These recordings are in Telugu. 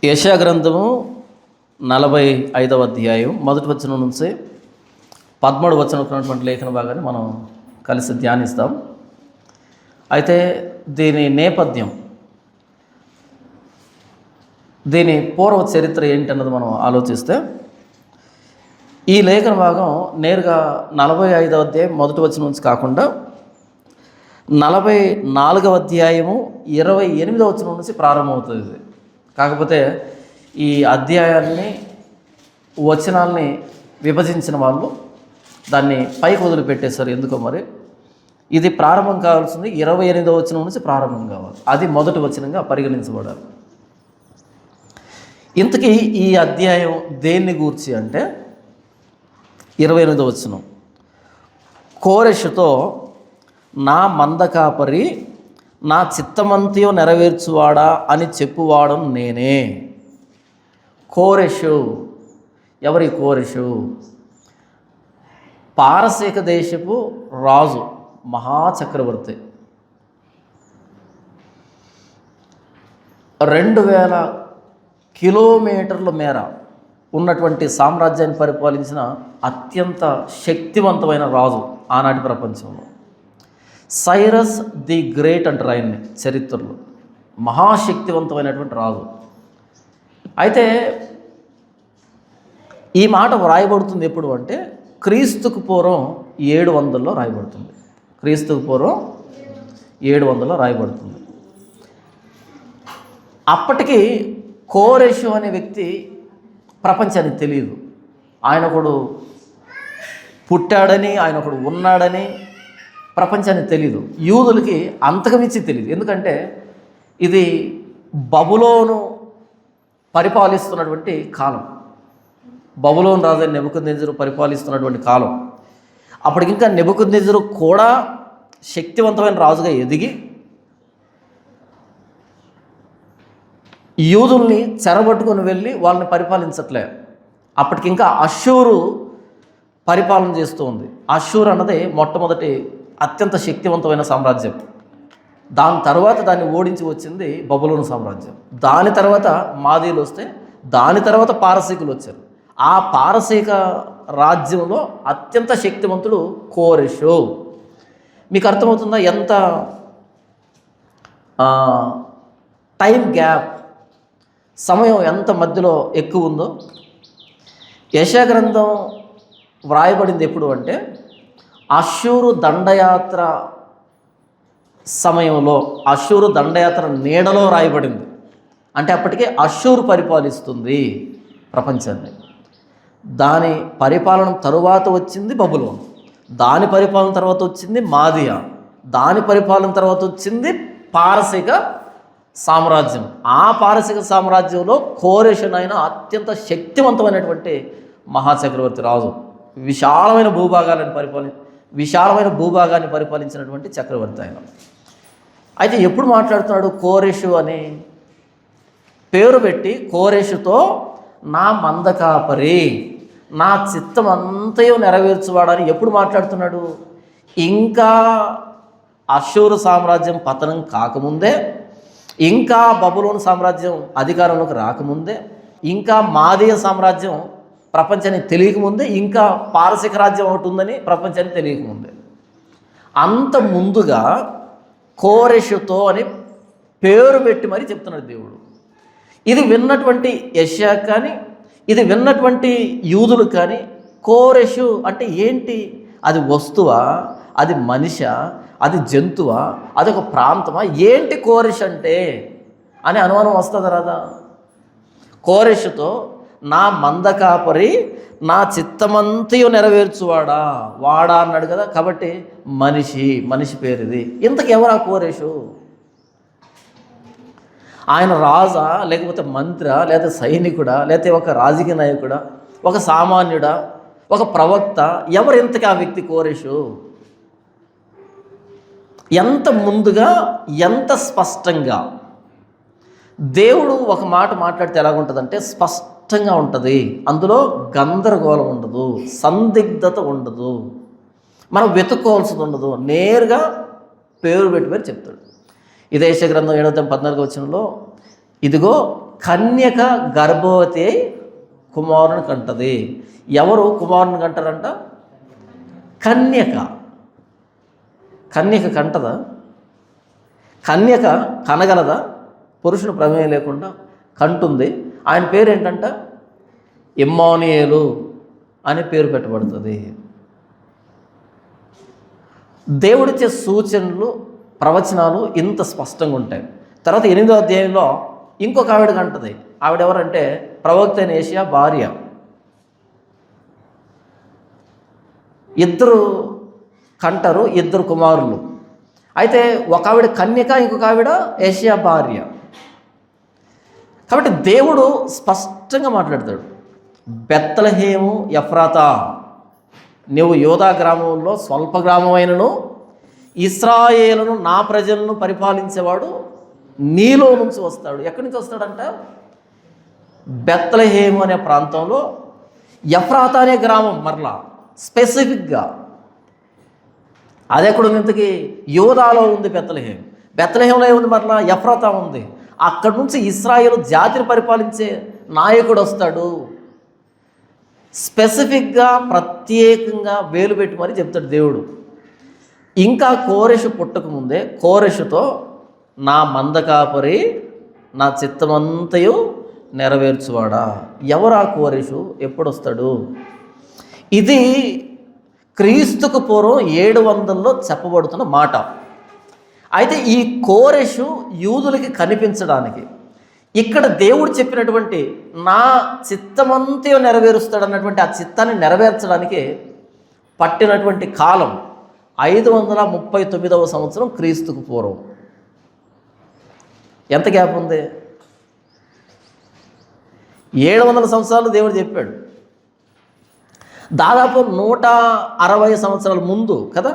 యెషయా గ్రంథము 45వ అధ్యాయం మొదటి వచనం నుంచి 13వ వచనం ఉన్నటువంటి లేఖన భాగాన్ని మనం కలిసి ధ్యానిస్తాం. అయితే దీని నేపథ్యం, దీని పూర్వ చరిత్ర ఏంటన్నది మనం ఆలోచిస్తే, ఈ లేఖన భాగం నేరుగా 45వ అధ్యాయం మొదటి వచనం నుంచి కాకుండా 44వ అధ్యాయము 28వ వచనం నుంచి ప్రారంభమవుతుంది. కాకపోతే ఈ అధ్యాయాన్ని వచనాల్ని విభజించిన వాళ్ళు దాన్ని పైకి వదిలిపెట్టేశారు. ఎందుకో మరి ఇది ప్రారంభం కావాల్సింది 28వ వచనం నుంచి ప్రారంభం కావాలి, అది మొదటి వచనంగా పరిగణించబడాలి. ఇంతకీ ఈ అధ్యాయం దేన్ని గూర్చి అంటే 28వ వచనం, కోరెషుతో నా మందకాపరి నా చిత్తమంతయు నెరవేర్చువాడా అని చెప్పువాడు నేనే. కోరెషు ఎవరి? కోరెషు పారసీక దేశపు రాజు, మహాచక్రవర్తి. 2000 కిలోమీటర్ల మేర ఉన్నటువంటి సామ్రాజ్యాన్ని పరిపాలించిన అత్యంత శక్తివంతమైన రాజు ఆనాటి ప్రపంచంలో. సైరస్ ది గ్రేట్ అంటారు ఆయన్ని చరిత్రలో, మహాశక్తివంతమైనటువంటి రాజు. అయితే ఈ మాట వ్రాయబడుతుంది ఎప్పుడు అంటే క్రీస్తుకు పూర్వం 700లో రాయబడుతుంది. క్రీస్తుకు పూర్వం 700లో రాయబడుతుంది. అప్పటికి కోరెషు అనే వ్యక్తి ప్రపంచానికి తెలియదు. ఆయన ఒకడు పుట్టాడని, ఆయన ఒకడు ఉన్నాడని ప్రపంచానికి తెలియదు. యూదులకి అంతకుమించి తెలియదు. ఎందుకంటే ఇది బబులోను పరిపాలిస్తున్నటువంటి కాలం, బబులోను రాజు నెబుకద్నెజరు పరిపాలిస్తున్నటువంటి కాలం. అప్పటికి ఇంకా నెబుకద్నెజరు కూడా శక్తివంతమైన రాజుగా ఎదిగి యూదుల్ని చెరబట్టుకొని వెళ్ళి వాళ్ళని పరిపాలించట్లే. అప్పటికి ఇంకా అష్షూరు పరిపాలన చేస్తూ ఉంది. అష్షూర్ అన్నది మొట్టమొదటి అత్యంత శక్తివంతమైన సామ్రాజ్యం. దాని తర్వాత దాన్ని ఓడించి వచ్చింది బబులోను సామ్రాజ్యం. దాని తర్వాత మాదీలు వస్తే, దాని తర్వాత పారసీకులు వచ్చారు. ఆ పారసీక రాజ్యంలో అత్యంత శక్తివంతుడు కోరెషు. మీకు అర్థమవుతుందా ఎంత టైం గ్యాప్, సమయం ఎంత మధ్యలో ఎక్కువ ఉందో? యెషయా గ్రంథం వ్రాయబడింది ఎప్పుడు అంటే అష్షూరు దండయాత్ర సమయంలో, అష్షూరు దండయాత్ర నీడలో రాయబడింది. అంటే అప్పటికే అష్షూరు పరిపాలిస్తుంది ప్రపంచాన్ని. దాని పరిపాలన తరువాత వచ్చింది బబులోను, దాని పరిపాలన తర్వాత వచ్చింది మాదియా, దాని పరిపాలన తర్వాత వచ్చింది పారసీక సామ్రాజ్యం. ఆ పారసీక సామ్రాజ్యంలో కోరెషు అయిన అత్యంత శక్తివంతమైనటువంటి మహాచక్రవర్తి రాజు, విశాలమైన భూభాగాన్ని పరిపాలించినటువంటి చక్రవర్తి ఆయన. అయితే ఎప్పుడు మాట్లాడుతున్నాడు? కోరెషు అని పేరు పెట్టి, కోరెషుతో నా మందకాపరి నా చిత్తం అంతయు నెరవేర్చువాడని ఎప్పుడు మాట్లాడుతున్నాడు? ఇంకా అష్షూరు సామ్రాజ్యం పతనం కాకముందే, ఇంకా బబులోను సామ్రాజ్యం అధికారంలోకి రాకముందే, ఇంకా మాదీయ సామ్రాజ్యం ప్రపంచానికి తెలియకముందే, ఇంకా పారసీక రాజ్యం ఒకటి ఉందని ప్రపంచానికి తెలియకముందే, అంత ముందుగా కోరెషుతో అని పేరు పెట్టి మరీ చెప్తున్నాడు దేవుడు. ఇది విన్నటువంటి యెషయా కానీ, ఇది విన్నటువంటి యూదులు కానీ, కోరెషు అంటే ఏంటి? అది వస్తువా? అది మనిషా? అది జంతువా? అదొక ప్రాంతమా? ఏంటి కోరెషు అంటే అని అనుమానం వస్తుందా రాదా? కోరెషుతో నా మందకాపరి నా చిత్తమంతయు నెరవేర్చువాడా, వాడా అన్నాడు కదా. కాబట్టి మనిషి పేరు ఇది. ఇంతకెవరా కోరెషు? ఆయన రాజా, లేకపోతే మంత్రా, లేదా సైనికుడా, లేకపోతే ఒక రాజకీయ నాయకుడా, ఒక సామాన్యుడా, ఒక ప్రవక్త? ఎవరు ఇంతకీ ఆ వ్యక్తి కోరెషు? ఎంత ముందుగా, ఎంత స్పష్టంగా దేవుడు ఒక మాట మాట్లాడితే ఎలాగుంటుందంటే స్పష్టంగా ఉంటుంది. అందులో గందరగోళం ఉండదు, సందిగ్ధత ఉండదు, మనం వెతుక్కోవాల్సింది ఉండదు. నేరుగా పేరు పెట్టి చెప్తాడు. ఇదే యెషయా గ్రంథం 7వ అధ్యాయం 14వ వచనంలో, ఇదిగో కన్యక గర్భవతి అయి కుమారుని కంటది. ఎవరు కుమారుని కంటారంట? కన్యక. కన్యక కంటదా? కన్యక కనగలదా? పురుషుని ప్రమేయం లేకుండా కంటుంది. ఆయన పేరు ఏంటంట? ఇమ్మానుయేలు అనే పేరు పెట్టబడుతుంది. దేవుడిచ్చే సూచనలు, ప్రవచనాలు ఇంత స్పష్టంగా ఉంటాయి. తర్వాత 8వ అధ్యాయంలో ఇంకొక ఆవిడ కంటది. ఆవిడెవరంటే ప్రవక్త అయిన యేషయా భార్య. ఇద్దరు కంటారు, ఇద్దరు కుమారులు. అయితే ఒక ఆవిడ కన్యక, ఇంకొక ఆవిడ యేషయా భార్య. కాబట్టి దేవుడు స్పష్టంగా మాట్లాడతాడు. బెత్లెహేము ఎఫ్రాతా, నువ్వు యోధా గ్రామంలో స్వల్ప గ్రామమైనను ఇశ్రాయేలును నా ప్రజలను పరిపాలించేవాడు నీలో నుంచి వస్తాడు. ఎక్కడి నుంచి వస్తాడంట? బెత్లెహేము అనే ప్రాంతంలో ఎఫ్రాతా అనే గ్రామం. మరలా స్పెసిఫిక్గా అది ఎక్కడ ఉంది? ఇంతకీ యోధాలో ఉంది బెత్లెహేం. బెత్లెహేంలో ఏముంది? మరలా ఎఫ్రాతా ఉంది. అక్కడి నుంచి ఇశ్రాయేలు జాతిని పరిపాలించే నాయకుడు వస్తాడు. స్పెసిఫిక్గా ప్రత్యేకంగా వేలు పెట్టి మరీ చెప్తాడు దేవుడు. ఇంకా కోరెషు పుట్టకముందే కోరెషుతో నా మందకాపరి నా చిత్తమంతయు నెరవేర్చువాడా. ఎవరు ఆ కోరెషు? ఎప్పుడు వస్తాడు? ఇది క్రీస్తుకు పూర్వం 700లో చెప్పబడుతున్న మాట. అయితే ఈ కోరెషు యూదులకి కనిపించడానికి, ఇక్కడ దేవుడు చెప్పినటువంటి నా చిత్తమంతా నెరవేరుస్తాడు అన్నటువంటి ఆ చిత్తాన్ని నెరవేర్చడానికి పట్టినటువంటి కాలం 539వ సంవత్సరం క్రీస్తుకు పూర్వం. ఎంత గ్యాప్ ఉంది? 700 సంవత్సరాలు దేవుడు చెప్పాడు. దాదాపు 160 సంవత్సరాల ముందు కదా,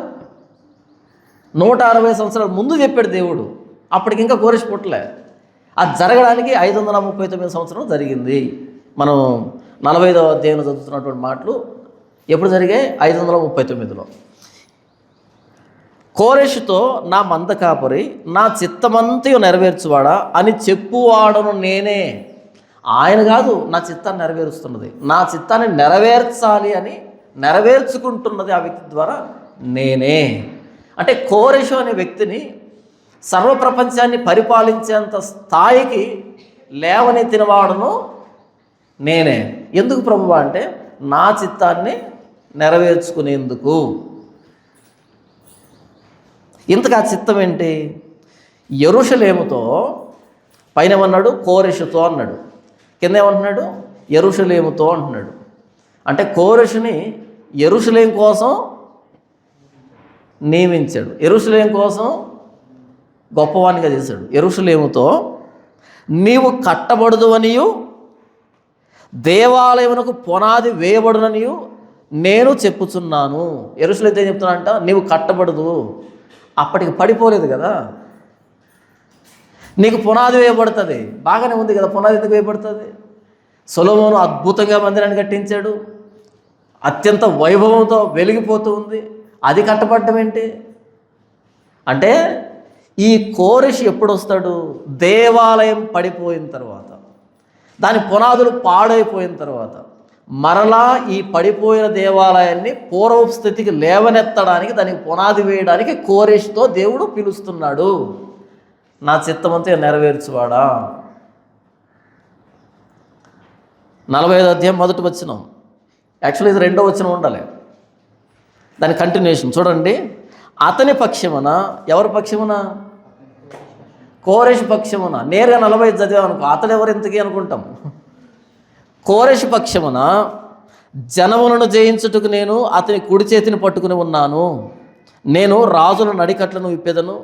160 సంవత్సరాల ముందు చెప్పాడు దేవుడు. అప్పటికి ఇంకా కోరెషు పుట్టలే. అది జరగడానికి 539 సంవత్సరం జరిగింది. మనం 45వ అధ్యాయంలో చదువుతున్నటువంటి మాటలు ఎప్పుడు జరిగాయి? 539లో. కోరెషుతో నా మందకాపరి నా చిత్తమంతయు నెరవేర్చువాడా అని చెప్పువాడను నేనే. ఆయన కాదు నా చిత్తాన్ని నెరవేరుస్తున్నది, నా చిత్తాన్ని నెరవేర్చాలి అని నెరవేర్చుకుంటున్నది ఆ వ్యక్తి ద్వారా నేనే. అంటే కోరెషు అనే వ్యక్తిని సర్వప్రపంచాన్ని పరిపాలించేంత స్థాయికి లేవనెత్తినవాడును నేనే. ఎందుకు ప్రభువా అంటే నా చిత్తాన్ని నెరవేర్చుకునేందుకు. ఇంతకు ఆ చిత్తం ఏంటి? యెరూషలేముతో పైన ఏమన్నాడు? కోరెషుతో అన్నాడు. కింద ఏమంటున్నాడు? యెరూషలేముతో అంటున్నాడు. అంటే కోరెషుని యెరూషలేం కోసం నియమించాడు, యెరూషలేం కోసం గొప్పవానిగా చేశాడు. యెరూషలేముతో నీవు కట్టబడదు అనియు దేవాలయమునకు పునాది వేయబడుననియు నేను చెప్పుచున్నాను. యెరూషలేముతో ఏం చెప్తున్నానంట? నీవు కట్టబడదు. అప్పటికి పడిపోలేదు కదా, నీకు పునాది వేయబడుతుంది. బాగానే ఉంది కదా, పునాది ఎందుకు వేయబడుతుంది? సొలొమోను అద్భుతంగా మందిరాన్ని కట్టించాడు, అత్యంత వైభవంతో వెలిగిపోతూ ఉంది. అది కట్టబడటం ఏంటి అంటే, ఈ కోరెషు ఎప్పుడు వస్తాడు? దేవాలయం పడిపోయిన తర్వాత, దాని పునాదులు పాడైపోయిన తర్వాత, మరలా ఈ పడిపోయిన దేవాలయాన్ని పూర్వపు స్థితికి లేవనెత్తడానికి, దానికి పునాది వేయడానికి కోరెషుతో దేవుడు పిలుస్తున్నాడు. నా చిత్తమంతా నెరవేర్చువాడా. 45వ అధ్యాయం 1వ వచనం. యాక్చువల్లీ ఇది 2వ వచనం ఉండాలి, దాని కంటిన్యూషన్ చూడండి. అతని పక్షమున, ఎవరి పక్షమున? కోరెషు పక్షమున. నేరుగా 45 చదివామనుకో అతడు ఎవరు ఇంతకీ అనుకుంటాం. కోరెషు పక్షమున జనములను జయించుటకు నేను అతని కుడి చేతిని పట్టుకుని ఉన్నాను. నేను రాజుల నడికట్లను విప్పెదను,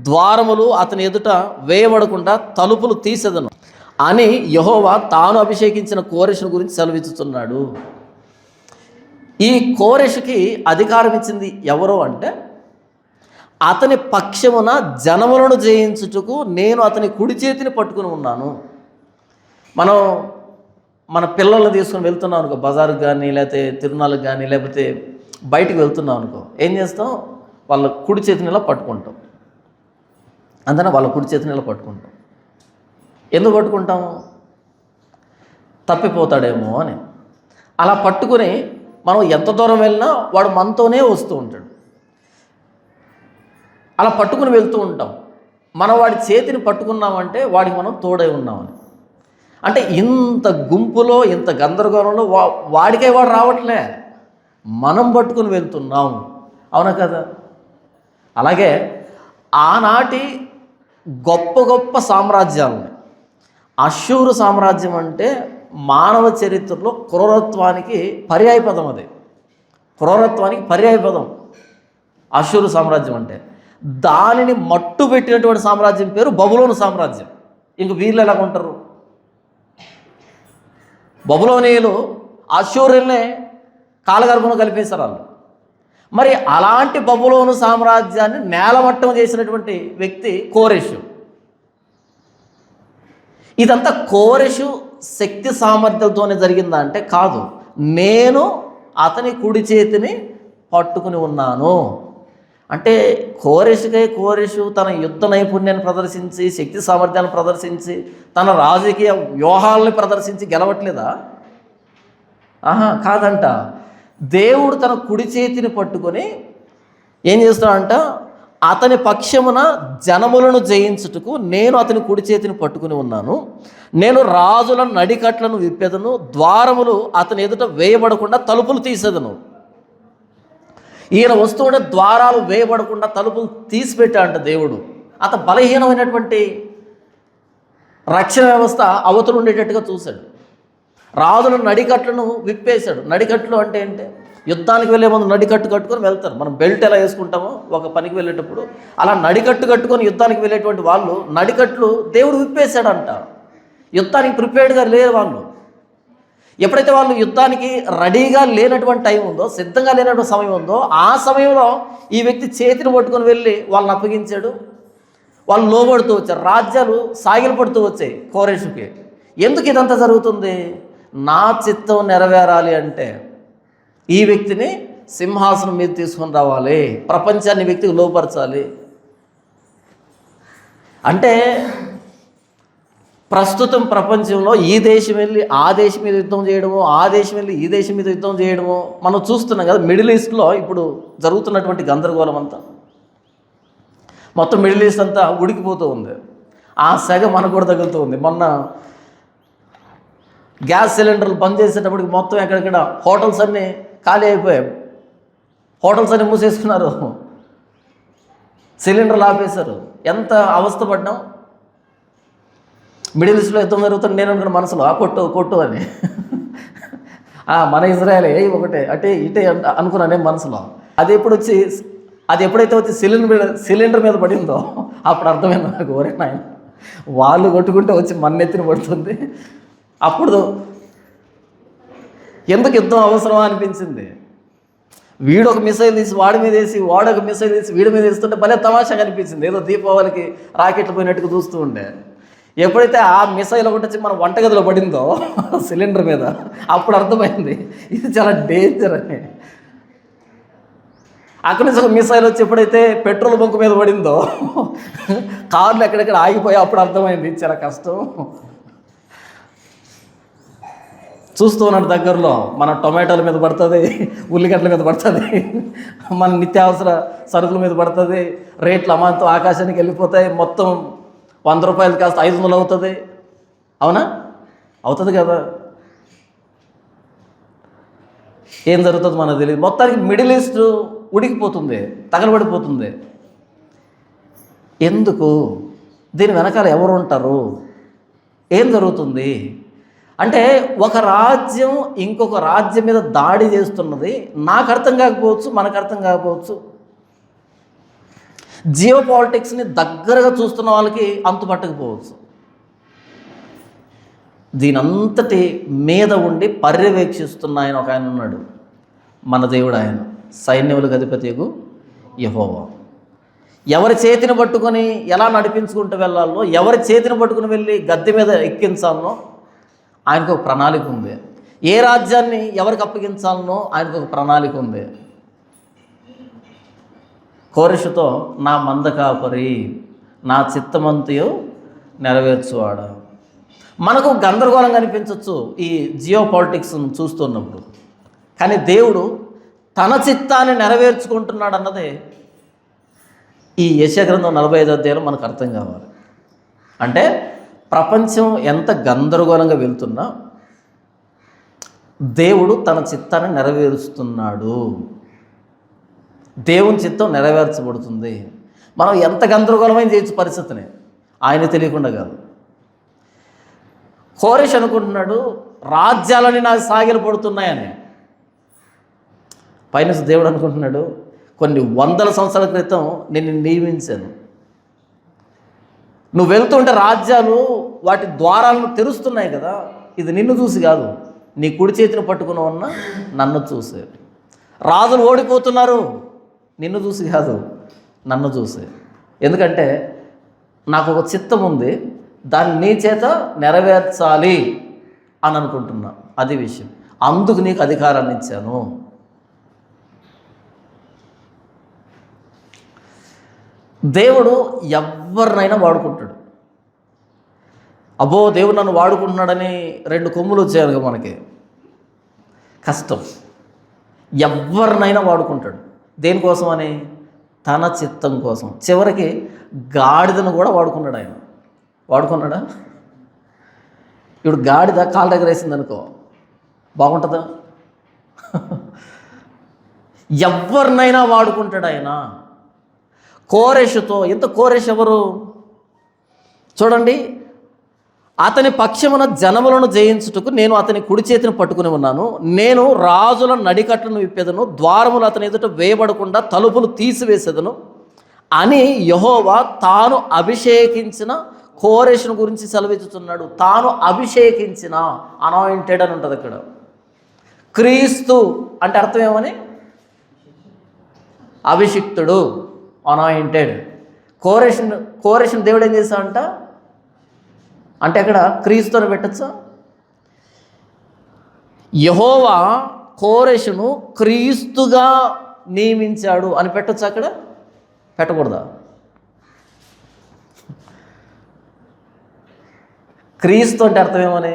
ద్వారములు అతని ఎదుట వేయబడకుండా తలుపులు తీసేదను అని యెహోవా తాను అభిషేకించిన కోరెషుని గురించి సెలవిస్తున్నాడు. ఈ కోరెషుకి అధికారం ఇచ్చింది ఎవరు అంటే, అతని పక్షమున జనములను జయించుటకు నేను అతని కుడి చేతిని పట్టుకుని ఉన్నాను. మనం మన పిల్లల్ని తీసుకుని వెళ్తున్నాం అనుకో, బజారుకు కానీ లేకపోతే తిరునాళ్ళకి కానీ లేకపోతే బయటికి వెళ్తున్నాం అనుకో, ఏం చేస్తాం? వాళ్ళ కుడి చేతిని ఇలా పట్టుకుంటాం. అంతేనా? వాళ్ళ కుడి చేతిని ఇలా పట్టుకుంటాం. ఎందుకు పట్టుకుంటాము? తప్పిపోతాడేమో అని. అలా పట్టుకుని మనం ఎంత దూరం వెళ్ళినా వాడు మనతోనే వస్తూ ఉంటాడు. అలా పట్టుకుని వెళ్తూ ఉంటాం. మనం వాడి చేతిని పట్టుకున్నామంటే వాడికి మనం తోడై ఉన్నామని. అంటే ఇంత గుంపులో ఇంత గందరగోళంలో వాడికే వాడు రావట్లే, మనం పట్టుకుని వెళ్తున్నాం. అవునా కదా? అలాగే ఆనాటి గొప్ప గొప్ప సామ్రాజ్యాలని, అష్షూరు సామ్రాజ్యం అంటే మానవ చరిత్రలో క్రూరత్వానికి పర్యాయపదం. అది క్రూరత్వానికి పర్యాయపదం అష్షూరు సామ్రాజ్యం అంటే. దానిని మట్టు పెట్టినటువంటి సామ్రాజ్యం పేరు బబులోను సామ్రాజ్యం. ఇంక వీళ్ళు ఎలా ఉంటారు? బబులోనీయులు అష్షూరుల్నే కాలగర్భంలో కలిపేశారు వాళ్ళు. మరి అలాంటి బబులోను సామ్రాజ్యాన్ని నేలమట్టం చేసినటువంటి వ్యక్తి కోరెషు. ఇదంతా కోరెషు శక్తి సామర్థ్యాలతోనే జరిగిందా అంటే కాదు. నేను అతని కుడి చేతిని పట్టుకుని ఉన్నాను అంటే కోరెషు తన యుద్ధ నైపుణ్యాన్ని ప్రదర్శించి, శక్తి సామర్థ్యాన్ని ప్రదర్శించి, తన రాజకీయ వ్యూహాలని ప్రదర్శించి గెలవట్లేదా? కాదంట. దేవుడు తన కుడి చేతిని పట్టుకొని ఏం చేస్తాడంట? అతని పక్షమున జనములను జయించుటకు నేను అతని కుడి చేతిని పట్టుకుని ఉన్నాను. నేను రాజుల నడికట్లను విప్పెదను, ద్వారములు అతని ఎదుట వేయబడకుండా తలుపులు తీసేదను. ఈయన వస్తుంటే ద్వారాలు వేయబడకుండా తలుపులు తీసిపెట్టాడంట దేవుడు. అత బలహీనమైనటువంటి రక్షణ వ్యవస్థ అవతలు ఉండేటట్టుగా చూశాడు. రాజుల నడికట్లను విప్పేశాడు. నడికట్లు అంటే ఏంటి? యుద్ధానికి వెళ్ళే ముందు నడికట్టు కట్టుకొని వెళ్తారు. మనం బెల్ట్ ఎలా వేసుకుంటామో ఒక పనికి వెళ్ళేటప్పుడు అలా నడికట్టు కట్టుకొని యుద్ధానికి వెళ్ళేటువంటి వాళ్ళు నడికట్లు దేవుడు విప్పేశాడంట. యుద్ధానికి ప్రిపేర్డ్గా లేరు వాళ్ళు. ఎప్పుడైతే వాళ్ళు యుద్ధానికి రెడీగా లేనటువంటి టైం ఉందో, సిద్ధంగా లేనటువంటి సమయం ఉందో, ఆ సమయంలో ఈ వ్యక్తి చేతిని పట్టుకొని వెళ్ళి వాళ్ళని అప్పగించాడు. వాళ్ళు లోబడుతూ వచ్చారు. రాజ్యాలు సాగిలపడుతూ వచ్చాయి కోరెషుకి. ఎందుకు ఇదంతా జరుగుతుంది? నా చిత్తం నెరవేరాలి అంటే ఈ వ్యక్తిని సింహాసనం మీద తీసుకొని రావాలి, ప్రపంచాన్ని వ్యక్తికి లోపరచాలి. అంటే ప్రస్తుతం ప్రపంచంలో ఈ దేశం వెళ్ళి ఆ దేశం మీద యుద్ధం చేయడము, ఆ దేశం వెళ్ళి ఈ దేశం మీద యుద్ధం చేయడము మనం చూస్తున్నాం కదా. మిడిల్ ఈస్ట్లో ఇప్పుడు జరుగుతున్నటువంటి గందరగోళం అంతా, మొత్తం మిడిల్ ఈస్ట్ అంతా ఉడికిపోతూ ఉంది. ఆ సెగ మనకు కూడా తగులుతూ ఉంది. మొన్న గ్యాస్ సిలిండర్లు బంద్ చేసేటప్పటికి మొత్తం ఎక్కడెక్కడ హోటల్స్ అన్నీ ఖాళీ అయిపోయాయి. హోటల్స్ అన్నీ మూసేసుకున్నారు, సిలిండర్లు ఆపేశారు. ఎంత అవస్థపడ్డాం. మిడిల్ ఈస్ట్లో యుద్ధం జరుగుతుంది. నేను అనుకున్న మనసులో కొట్టు అని మన ఇజ్రాయెల్ ఒకటే అటే ఇటే అనుకున్నాను మనసులో. అది ఎప్పుడైతే వచ్చి సిలిండర్ మీద పడిందో అప్పుడు అర్థమైంది నాకు, ఓరే నాయన వాళ్ళు కొట్టుకుంటే వచ్చి మన్నెత్తిన పడుతుంది. అప్పుడు ఎందుకు యుద్ధం అవసరమా అనిపించింది. వీడు ఒక మిసైల్ తీసి వాడి మీద వేసి, వాడు ఒక మిసైల్ తీసి వీడి మీద వేస్తుంటే భలే తమాషాగా అనిపించింది. ఏదో దీపావళికి రాకెట్లు పోయినట్టుగా చూస్తూ ఉండే. ఎప్పుడైతే ఆ మిసైల్ ఒకటి వచ్చి మన వంటగదిలో పడిందో సిలిండర్ మీద, అప్పుడు అర్థమైంది ఇది చాలా డేంజర్ అని. అక్కడి నుంచి ఒక మిసైల్ వచ్చి ఎప్పుడైతే పెట్రోల్ బంక్ మీద పడిందో కార్లు ఎక్కడెక్కడ ఆగిపోయి అప్పుడు అర్థమైంది చాలా కష్టం. చూస్తూ ఉన్నాడు దగ్గరలో మన టొమాటోల మీద పడుతుంది, ఉల్లిగడ్డల మీద పడుతుంది, మన నిత్యావసర సరుకుల మీద పడుతుంది. రేట్లు అమాంతం ఆకాశానికి వెళ్ళిపోతాయి. మొత్తం 100 రూపాయలు కాస్త 500 అవుతుంది. అవునా? అవుతుంది కదా. ఏం జరుగుతుంది మనకు తెలియదు. మొత్తానికి మిడిల్ ఈస్ట్ ఉడికిపోతుంది, తగలబడిపోతుంది. ఎందుకు? దీని వెనకాల ఎవరు ఉంటారు? ఏం జరుగుతుంది అంటే ఒక రాజ్యం ఇంకొక రాజ్యం మీద దాడి చేస్తున్నది. నాకు అర్థం కాకపోవచ్చు, మనకు అర్థం కాకపోవచ్చు. జియో పాలిటిక్స్ని దగ్గరగా చూస్తున్న వాళ్ళకి అంతుపట్టకపోవచ్చు. దీనంతటి మీద ఉండి పర్యవేక్షిస్తున్న ఆయన ఒక ఆయన ఉన్నాడు, మన దేవుడు. ఆయన సైన్యములకు అధిపతియగు యెహోవా. ఎవరి చేతిని పట్టుకొని ఎలా నడిపించుకుంటూ వెళ్ళాలో, ఎవరి చేతిని పట్టుకుని వెళ్ళి గద్దె మీద ఎక్కించాలనో ఆయనకు ఒక ప్రణాళిక ఉంది. ఏ రాజ్యాన్ని ఎవరికి అప్పగించాలనో ఆయనకు ఒక ప్రణాళిక ఉంది. కోరెషుతో నా మంద కాపరి, నా చిత్తమంతయు నెరవేర్చువాడా. మనకు గందరగోళంగా అనిపించవచ్చు ఈ జియో పాలిటిక్స్ చూస్తున్నప్పుడు. కానీ దేవుడు తన చిత్తాన్ని నెరవేర్చుకుంటున్నాడు అన్నదే ఈ యెషయా గ్రంథం 45వ అధ్యాయం మనకు అర్థం కావాలి. అంటే ప్రపంచం ఎంత గందరగోళంగా వెళ్తున్నా దేవుడు తన చిత్తాన్ని నెరవేరుస్తున్నాడు. దేవుని చిత్తం నెరవేర్చబడుతుంది. మనం ఎంత గందరగోళమైన చేయొచ్చు పరిస్థితిని, ఆయన తెలియకుండా కాదు. కోరెష్ అనుకుంటున్నాడు రాజ్యాలని నాకు సాగిలు పడుతున్నాయని. పైన దేవుడు అనుకుంటున్నాడు కొన్ని వందల సంవత్సరాల క్రితం నేను నియమించాను, నువ్వు వెళ్తుంటే రాజ్యాలు వాటి ద్వారాలను తెరుస్తున్నాయి కదా, ఇది నిన్ను చూసి కాదు, నీ కుడి చేతిని పట్టుకుని ఉన్న నన్ను చూసే. రాజులు ఓడిపోతున్నారు నిన్ను చూసి కాదు, నన్ను చూసే. ఎందుకంటే నాకు ఒక చిత్తం ఉంది, దాన్ని నీ చేత నెరవేర్చాలి అని అనుకుంటున్నా. అది విషయం. అందుకు నీకు అధికారాన్ని ఇచ్చాను. దేవుడు ఎవరినైనా వాడుకుంటాడు. అబ్బో దేవుడు నన్ను వాడుకుంటున్నాడని 2 కొమ్ములు వచ్చాయి మనకి కష్టం. ఎవరినైనా వాడుకుంటాడు. దేనికోసం అని? తన చిత్తం కోసం. చివరికి గాడిదను కూడా వాడుకున్నాడు ఆయన. వాడుకున్నాడా? ఇప్పుడు గాడిద కాళ్ళ దగ్గర వేసింది అనుకో, బాగుంటుందా? ఎవరినైనా వాడుకుంటాడు ఆయన. కోరెషుతో, ఇంత కోరెష్ ఎవరు చూడండి, అతని పక్షమున జనములను జయించుటకు నేను అతని కుడి చేతిని పట్టుకుని ఉన్నాను, నేను రాజుల నడికట్లను విప్పేదను, ద్వారములు అతని ఎదుట వేయబడకుండా తలుపులు తీసివేసేదను అని యెహోవా తాను అభిషేకించిన కోరెషును గురించి సెలవిచ్చుతున్నాడు. తాను అభిషేకించిన, అనాయింటెడ్ అని ఉంటుంది అక్కడ. క్రీస్తు అంటే అర్థం ఏమని? అభిషిక్తుడు, అనాయింటెడ్. కోరెషును దేవుడు ఏం చేశాడంట అంటే అక్కడ క్రీస్తుని పెట్టచ్చా? యెహోవా కోరెషును క్రీస్తుగా నియమించాడు అని పెట్టచ్చా? అక్కడ పెట్టకూడదా? క్రీస్తు అంటే అర్థమేమని?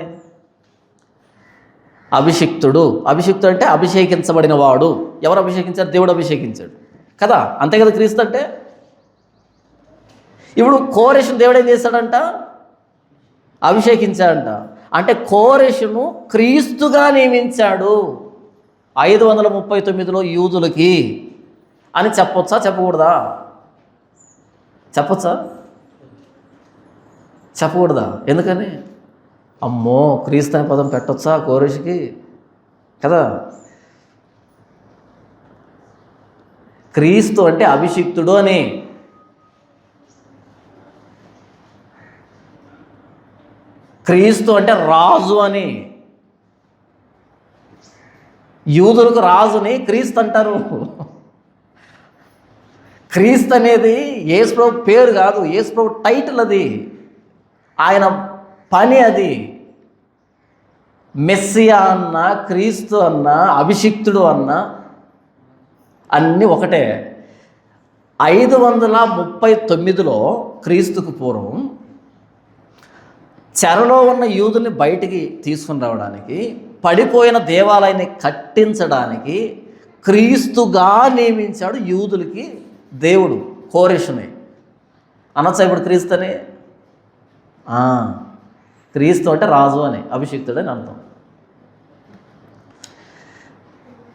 అభిషిక్తుడు. అభిషిక్తుడు అంటే అభిషేకించబడిన వాడు. ఎవరు అభిషేకించారు? దేవుడు అభిషేకించాడు కదా, అంతే కదా క్రీస్తు అంటే. ఇప్పుడు కోరెషును దేవుడు ఏం చేశాడంట? అభిషేకించాడంట. అంటే కోరెషును క్రీస్తుగా నియమించాడు 539లో యూదులకి అని చెప్పొచ్చా? చెప్పకూడదా? చెప్పొచ్చా? చెప్పకూడదా? ఎందుకని? అమ్మో, క్రీస్తు అనే పదం పెట్టొచ్చా కోరెషుకి కదా? క్రీస్తు అంటే అభిషిక్తుడు అని. క్రీస్తు అంటే రాజు అని. యూదులకు రాజుని క్రీస్తు అంటారు. క్రీస్తు అనేది యేసుప్రభు పేరు కాదు, యేసుప్రభు టైటిల్ అది, ఆయన పని అది. మెస్సియా అన్న, క్రీస్తు అన్న, అభిషిక్తుడు అన్న అన్నీ ఒకటే. 539లో క్రీస్తుకు పూర్వం చెరలో ఉన్న యూదుల్ని బయటికి తీసుకుని రావడానికి, పడిపోయిన దేవాలయాన్ని కట్టించడానికి క్రీస్తుగా నియమించాడు యూదులకి దేవుడు కోరెషుని. అనొచ్చా ఇప్పుడు క్రీస్తు అని? క్రీస్తు అంటే రాజు అని, అభిషిక్తుడు అని అర్థం.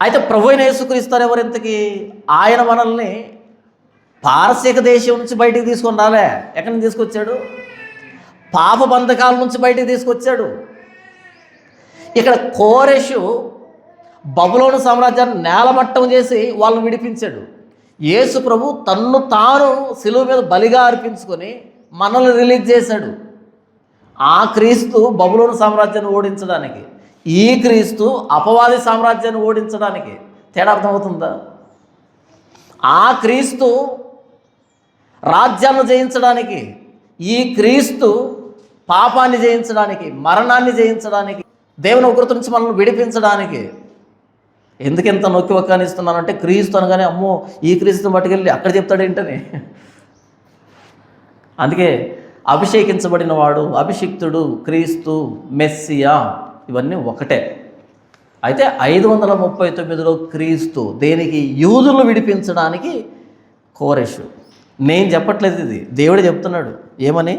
అయితే ప్రభువైన యేసుక్రీస్తు ఎవరు ఇంతకీ? ఆయన మనల్ని పారసీక దేశం నుంచి బయటికి తీసుకొని రాలే. ఎక్కడి నుంచి తీసుకొచ్చాడు? పాప బంధకాల నుంచి బయటికి తీసుకొచ్చాడు. ఇక్కడ కోరెషు బబులోను సామ్రాజ్యాన్ని నేలమట్టం చేసి వాళ్ళని విడిపించాడు. యేసు ప్రభు తన్ను తాను సిలువ మీద బలిగా అర్పించుకొని మనల్ని రిలీజ్ చేశాడు. ఆ క్రీస్తు బబులోను సామ్రాజ్యాన్ని ఓడించడానికి, ఈ క్రీస్తు అపవాది సామ్రాజ్యాన్ని ఓడించడానికి. తేడా అర్థమవుతుందా? ఆ క్రీస్తు రాజ్యాన్ని జయించడానికి, ఈ క్రీస్తు పాపాన్ని జయించడానికి, మరణాన్ని జయించడానికి, దేవుని ఉగ్రత నుంచి మనల్ని విడిపించడానికి. ఎందుకెంత నొక్కి ఒక్కానిస్తున్నానంటే క్రీస్తు అనగానే అమ్మో ఈ క్రీస్తుని పట్టుకెళ్ళి అక్కడ చెప్తాడేంటని. అందుకే అభిషేకించబడిన వాడు, అభిషిక్తుడు, క్రీస్తు, మెస్సియా ఇవన్నీ ఒకటే. అయితే 539లో క్రీస్తు దేనికి? యూదులను విడిపించడానికి కోరెషు. నేను చెప్పట్లేదు, ఇది దేవుడే చెప్తున్నాడు. ఏమని?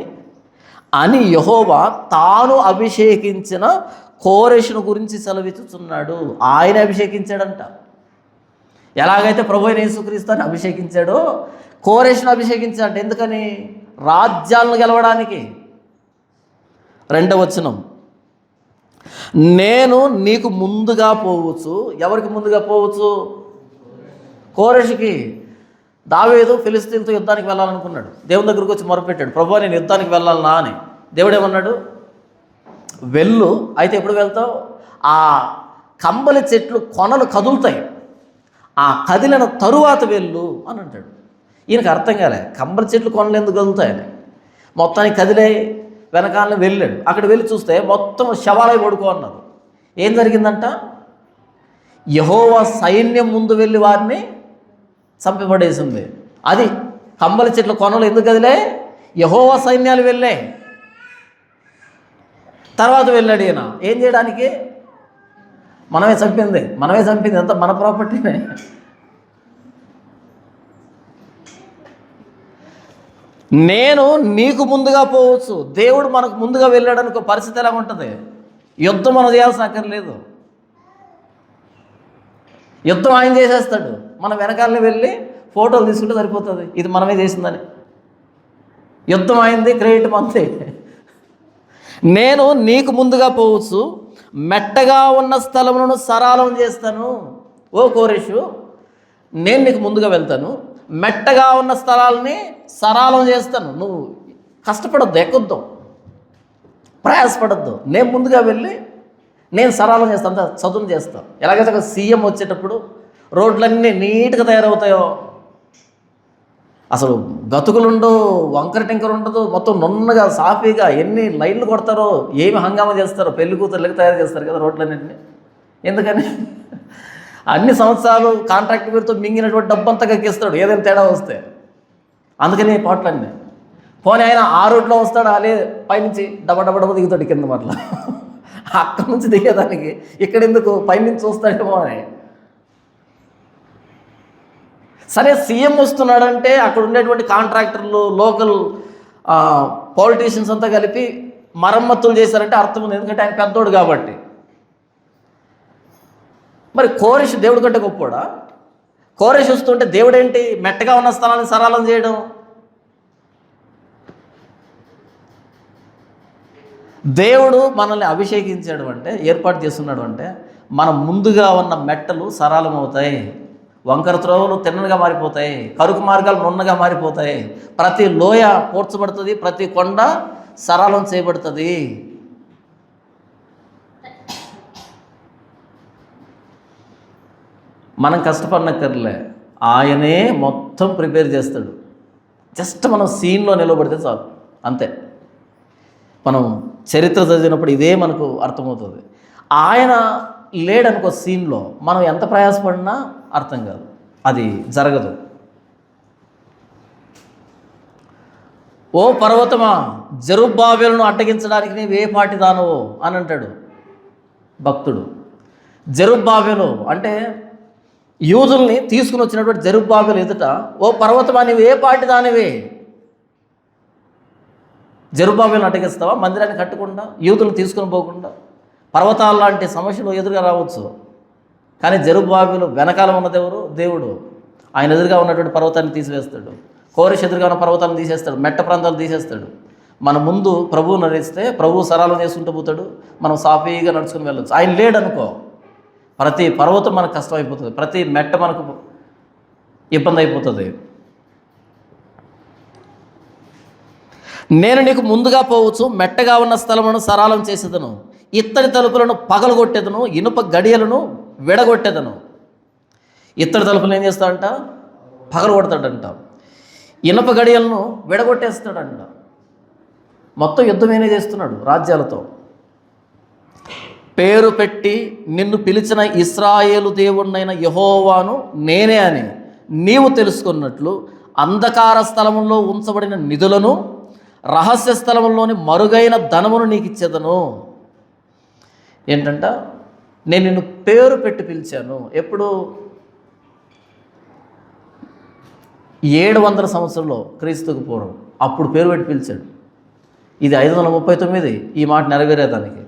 అని యెహోవా తాను అభిషేకించిన కోరెషును గురించి సెలవిస్తున్నాడు. ఆయన అభిషేకించాడంట. ఎలాగైతే ప్రభు అయిన యేసుక్రీస్తుని అభిషేకించాడో కోరెషును అభిషేకించాడంట. ఎందుకని? రాజ్యాలను గెలవడానికి. 2వ వచనం, నేను నీకు ముందుగా పోవచ్చు. ఎవరికి ముందుగా పోవచ్చు? కోరెషుకి. దావీదు ఫిలిస్తీన్తో యుద్ధానికి వెళ్ళాలనుకున్నాడు. దేవుని దగ్గరకు వచ్చి మొరపెట్టాడు, ప్రభువా నేను యుద్ధానికి వెళ్ళాలనా అని. దేవుడు ఏమన్నాడు? వెళ్ళు. అయితే ఎప్పుడు వెళ్తావు? ఆ కంబలి చెట్లు కొనలు కదులుతాయి, ఆ కదిలిన తరువాత వెళ్ళు అని అంటాడు. ఈయనకు అర్థం కాలే, కంబలి చెట్లు కొనలు ఎందుకు కదులుతాయని. మొత్తానికి కదిలే వెనకాలని వెళ్ళాడు. అక్కడ వెళ్ళి చూస్తే మొత్తం శవాలై పడుకో అన్నారు. ఏం జరిగిందంట? యెహోవా సైన్యం ముందు వెళ్ళి వారిని చంపబడేసింది. అది కంబలి చెట్ల కొనలు ఎందుకు కదిలే? యెహోవా సైన్యాలు వెళ్ళే. తర్వాత వెళ్ళాడు ఈయన ఏం చేయడానికి? మనమే చంపింది అంతా మన ప్రాపర్టీనే. నేను నీకు ముందుగా పోవచ్చు. దేవుడు మనకు ముందుగా వెళ్ళాడు అనుకో, పరిస్థితి ఎలా ఉంటుంది? యుద్ధం మనం చేయాల్సిన అక్కర్లేదు. యుద్ధం ఆయన చేసేస్తాడు. మనం వెనకాలనే వెళ్ళి ఫోటోలు తీసుకుంటే సరిపోతుంది, ఇది మనమే చేసిందని. యుద్ధం అయింది, క్రెడిట్ మంది. నేను నీకు ముందుగా పోవచ్చు, మెట్టగా ఉన్న స్థలములను సరాలం చేస్తాను. ఓ కోరెషు, నేను నీకు ముందుగా వెళ్తాను, మెట్టగా ఉన్న స్థలాలని సరాలం చేస్తాను. నువ్వు కష్టపడొద్దు, ఎక్కొద్దు, ప్రయాసపడద్దు. నేను ముందుగా వెళ్ళి నేను సరాలం చేస్తాను, అంత చదువును చేస్తాను. ఎలాగైతే ఒక సీఎం వచ్చేటప్పుడు రోడ్లన్నీ నీట్గా తయారవుతాయో, అసలు గతుకులుండో, వంకర టింకర ఉండదు, మొత్తం నున్నగా సాఫీగా ఎన్ని లైన్లు కొడతారో, ఏమి హంగామా చేస్తారో, పెళ్లి కూతుర్లకి తయారు చేస్తారు కదా రోడ్లన్నింటినీ. ఎందుకని? అన్ని సంవత్సరాలు కాంట్రాక్ట్ పేరుతో మింగినటువంటి డబ్బంతా కక్కిస్తాడు ఏదైనా తేడా వస్తే. అందుకని పాటలన్నీ. పోనీ ఆయన ఆ రోడ్లో వస్తాడు, అలే పైనుంచి డబ్బ దిగుతాడు కింద. మరలా అక్కడి నుంచి దిగేదానికి ఇక్కడ ఎందుకు, పైనుంచి చూస్తాడేమో అని. సరే, సీఎం వస్తున్నాడంటే అక్కడ ఉండేటువంటి కాంట్రాక్టర్లు, లోకల్ పాలిటీషియన్స్ అంతా కలిపి మరమ్మతులు చేశారంటే అర్థం ఉంది, ఎందుకంటే ఆయన పెద్దోడు కాబట్టి. మరి కోరెషు దేవుడి కంటే గొప్పోడా? కోరెషు వస్తుంటే దేవుడేంటి మెట్టగా ఉన్న స్థలాన్ని సరళం చేయడం? దేవుడు మనల్ని అభిషేకించాడు అంటే, ఏర్పాటు చేస్తున్నాడు అంటే, మనం ముందుగా ఉన్న మెట్టలు సరళం అవుతాయి, వంకర త్రోవలు తిన్నగా మారిపోతాయి, కరుకు మార్గాలు నున్నగా మారిపోతాయి, ప్రతి లోయ పూడ్చబడుతుంది, ప్రతి కొండ సరళం చేయబడుతుంది. మనం కష్టపడనక్కర్లే, ఆయనే మొత్తం ప్రిపేర్ చేస్తాడు. జస్ట్ మనం సీన్లో నిలబడితే చాలు, అంతే. మనం చరిత్ర చదివినప్పుడు ఇదే మనకు అర్థమవుతుంది. ఆయన లేడనుకో సీన్లో, మనం ఎంత ప్రయాసపడినా అర్థం కాదు, అది జరగదు. ఓ పర్వతమా, జెరుబ్బాబెలును అడ్డగించడానికి నీవు ఏ పాటి దానవో అని అంటాడు భక్తుడు. జెరుబ్బాబెలు అంటే యూదుల్ని తీసుకుని వచ్చినటువంటి జెరుబ్బాబెలు ఎదుట, ఓ పర్వతమా నీవు ఏ పాటి దానివే? జెరుబ్బాబెలును అడ్డగిస్తావా? మందిరాన్ని కట్టకుండా, యూదులను తీసుకుని పోకుండా? పర్వతాల లాంటి సమస్యలు ఎదురుగా రావచ్చు, కానీ జెరుబ్బాబెలు వెనకాల ఉన్నది ఎవరు? దేవుడు. ఆయన ఎదురుగా ఉన్నటువంటి పర్వతాన్ని తీసివేస్తాడు, కోరెషు ఎదురుగా ఉన్న పర్వతాలను తీసేస్తాడు, మెట్ట ప్రాంతాలు తీసేస్తాడు. మన ముందు ప్రభువు నడిస్తే ప్రభువు సరళం చేసుకుంటూ పోతాడు, మనం సాఫీగా నడుచుకుని వెళ్ళొచ్చు. ఆయన లేడనుకో, ప్రతి పర్వతం మనకు కష్టం అయిపోతుంది, ప్రతి మెట్ట మనకు ఇబ్బంది అయిపోతుంది. నేను నీకు ముందుగా పోవచ్చు, మెట్టగా ఉన్న స్థలమును సరళం చేసేదను, ఇత్తడి తలుపులను పగలగొట్టేదను, ఇనుప గడియలను విడగొట్టేదను. ఇత్తడి తలుపులను ఏం చేస్తాడంట? పగలగొడతాడంట. ఇనుప గడియలను విడగొట్టేస్తాడంట. మొత్తం యుద్ధమేనే చేస్తున్నాడు రాజ్యాలతో. పేరు పెట్టి నిన్ను పిలిచిన ఇశ్రాయేలు దేవుడినైన యెహోవాను నేనే అని నీవు తెలుసుకున్నట్లు అంధకార స్థలములో ఉంచబడిన నిధులను, రహస్య స్థలంలోని మరుగైన ధనమును నీకు ఇచ్చేదను. ఏంటంట, నేను నిన్ను పేరు పెట్టి పిలిచాను. ఎప్పుడు? 700 సంవత్సరంలో క్రీస్తుకు పూర్వం అప్పుడు పేరు పెట్టి పిలిచాడు. ఇది 539 ఈ మాట నెరవేరేదానికి.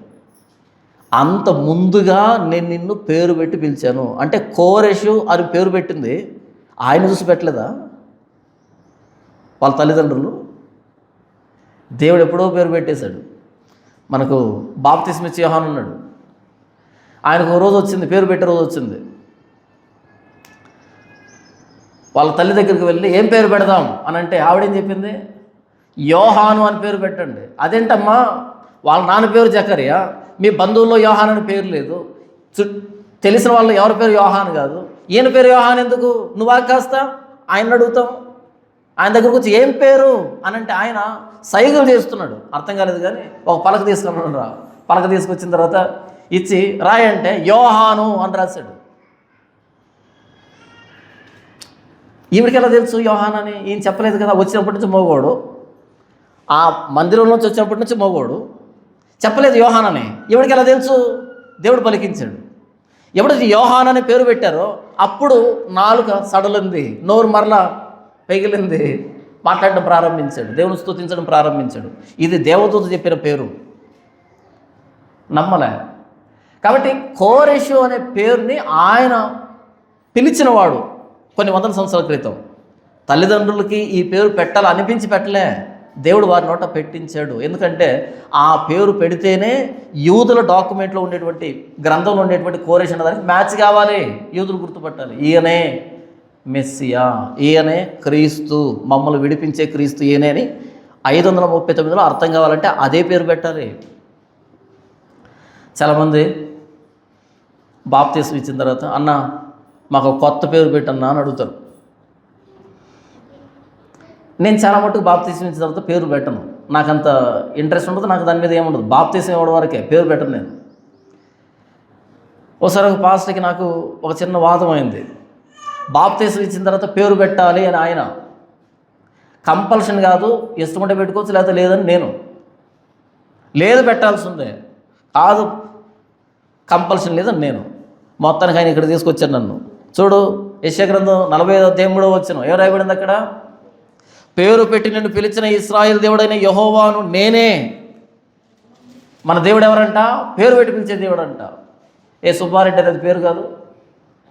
అంత ముందుగా నేను నిన్ను పేరు పెట్టి పిలిచాను అంటే కోరెషు అని పేరు పెట్టింది ఆయన చూసి పెట్టలేదా? వాళ్ళ తల్లిదండ్రులు. దేవుడు ఎప్పుడో పేరు పెట్టేశాడు. మనకు బాప్తిస్మిచ్చే యోహాను ఉన్నాడు, ఆయనకు ఓ రోజు వచ్చింది, పేరు పెట్టే రోజు వచ్చింది. వాళ్ళ తల్లి దగ్గరికి వెళ్ళి ఏం పేరు పెడదాం అని అంటే ఆవిడేం చెప్పింది, యోహాను అని పేరు పెట్టండి. అదేంటమ్మా, వాళ్ళ నాన్న పేరు జకరియా, మీ బంధువుల్లో యోహాన్ అని పేరు లేదు, తెలిసిన వాళ్ళు ఎవరి పేరు యోహాన్ కాదు, ఈయన పేరు యోహాన్ ఎందుకు, నువ్వు కాస్త ఆయన అడుగుతాం. ఆయన దగ్గరకు వచ్చి ఏం పేరు అని అంటే ఆయన సైగలు చేస్తున్నాడు, అర్థం కాలేదు. కానీ ఒక పలక తీసుకున్నాడు, రా పలక తీసుకొచ్చిన తర్వాత ఇచ్చి రాయంటే యోహాను అని రాశాడు. ఈవిడికి ఎలా తెలుసు యోహాన్ అని? ఈయన చెప్పలేదు కదా. వచ్చినప్పటి నుంచి మోగోడు, ఆ మందిరం నుంచి వచ్చినప్పటి నుంచి మోగోడు చెప్పలేదు యోహాన్ అని. ఈవిడికి ఎలా తెలుసు? దేవుడు పలికించాడు. ఎప్పుడైతే యోహాన్ అని పేరు పెట్టారో అప్పుడు నాలుక సడలింది, నోరు మరలా పెగిలింది, మాట్లాడడం ప్రారంభించాడు, దేవుని స్తుతించడం ప్రారంభించాడు. ఇది దేవదూత చెప్పిన పేరు, నమ్మలే. కాబట్టి కోరెషు అనే పేరుని ఆయన పిలిచినవాడు కొన్ని వందల సంవత్సరాల క్రితం. తల్లిదండ్రులకి ఈ పేరు పెట్టాలి అనిపించి పెట్టలే, దేవుడు వారి నోట పెట్టించాడు. ఎందుకంటే ఆ పేరు పెడితేనే యూదుల డాక్యుమెంట్లో ఉండేటువంటి గ్రంథంలో ఉండేటువంటి కోరెషు అనే దానికి మ్యాచ్ కావాలి, యూదులు గుర్తుపట్టాలి. ఈయనే మెస్సియా, ఈయనే క్రీస్తు, మమ్మల్ని విడిపించే క్రీస్తు ఈయనే అని 539లో అర్థం కావాలంటే అదే పేరు పెట్టాలి. చాలామంది బాప్తిసం ఇచ్చిన తర్వాత అన్న మాకు కొత్త పేరు పెట్టన్నా అని అడుగుతారు. నేను చాలా మట్టుకు బాప్తిసం ఇచ్చిన తర్వాత పేరు పెట్టను, నాకంత ఇంట్రెస్ట్ ఉండదు, నాకు దాని మీద ఏముండదు. బాప్తిసం ఇవ్వడం వరకే, పేరు పెట్టను నేను. ఒకసారి ఒక పాస్టర్కి నాకు ఒక చిన్న వాదం అయింది. బాప్తిసం ఇచ్చిన తర్వాత పేరు పెట్టాలి అని ఆయన, కంపల్షన్ కాదు, ఇష్టమంటే పెట్టుకోవచ్చు లేకపోతే లేదని నేను. లేదు పెట్టాల్సిందే, కాదు కంపల్షన్ లేదని నేను. మొత్తానికి ఆయన ఇక్కడ తీసుకొచ్చాను నన్ను. చూడు యెషయా గ్రంథం 45:3 ఏం రాయబడింది అక్కడ? పేరు పెట్టి నిన్ను పిలిచిన ఇశ్రాయేలు దేవుడైన యెహోవాను నేనే. మన దేవుడు ఎవరంట? పేరు పెట్టి పిలిచే దేవుడు అంట. ఏ సుబ్బారెడ్డి అనేది పేరు కాదు,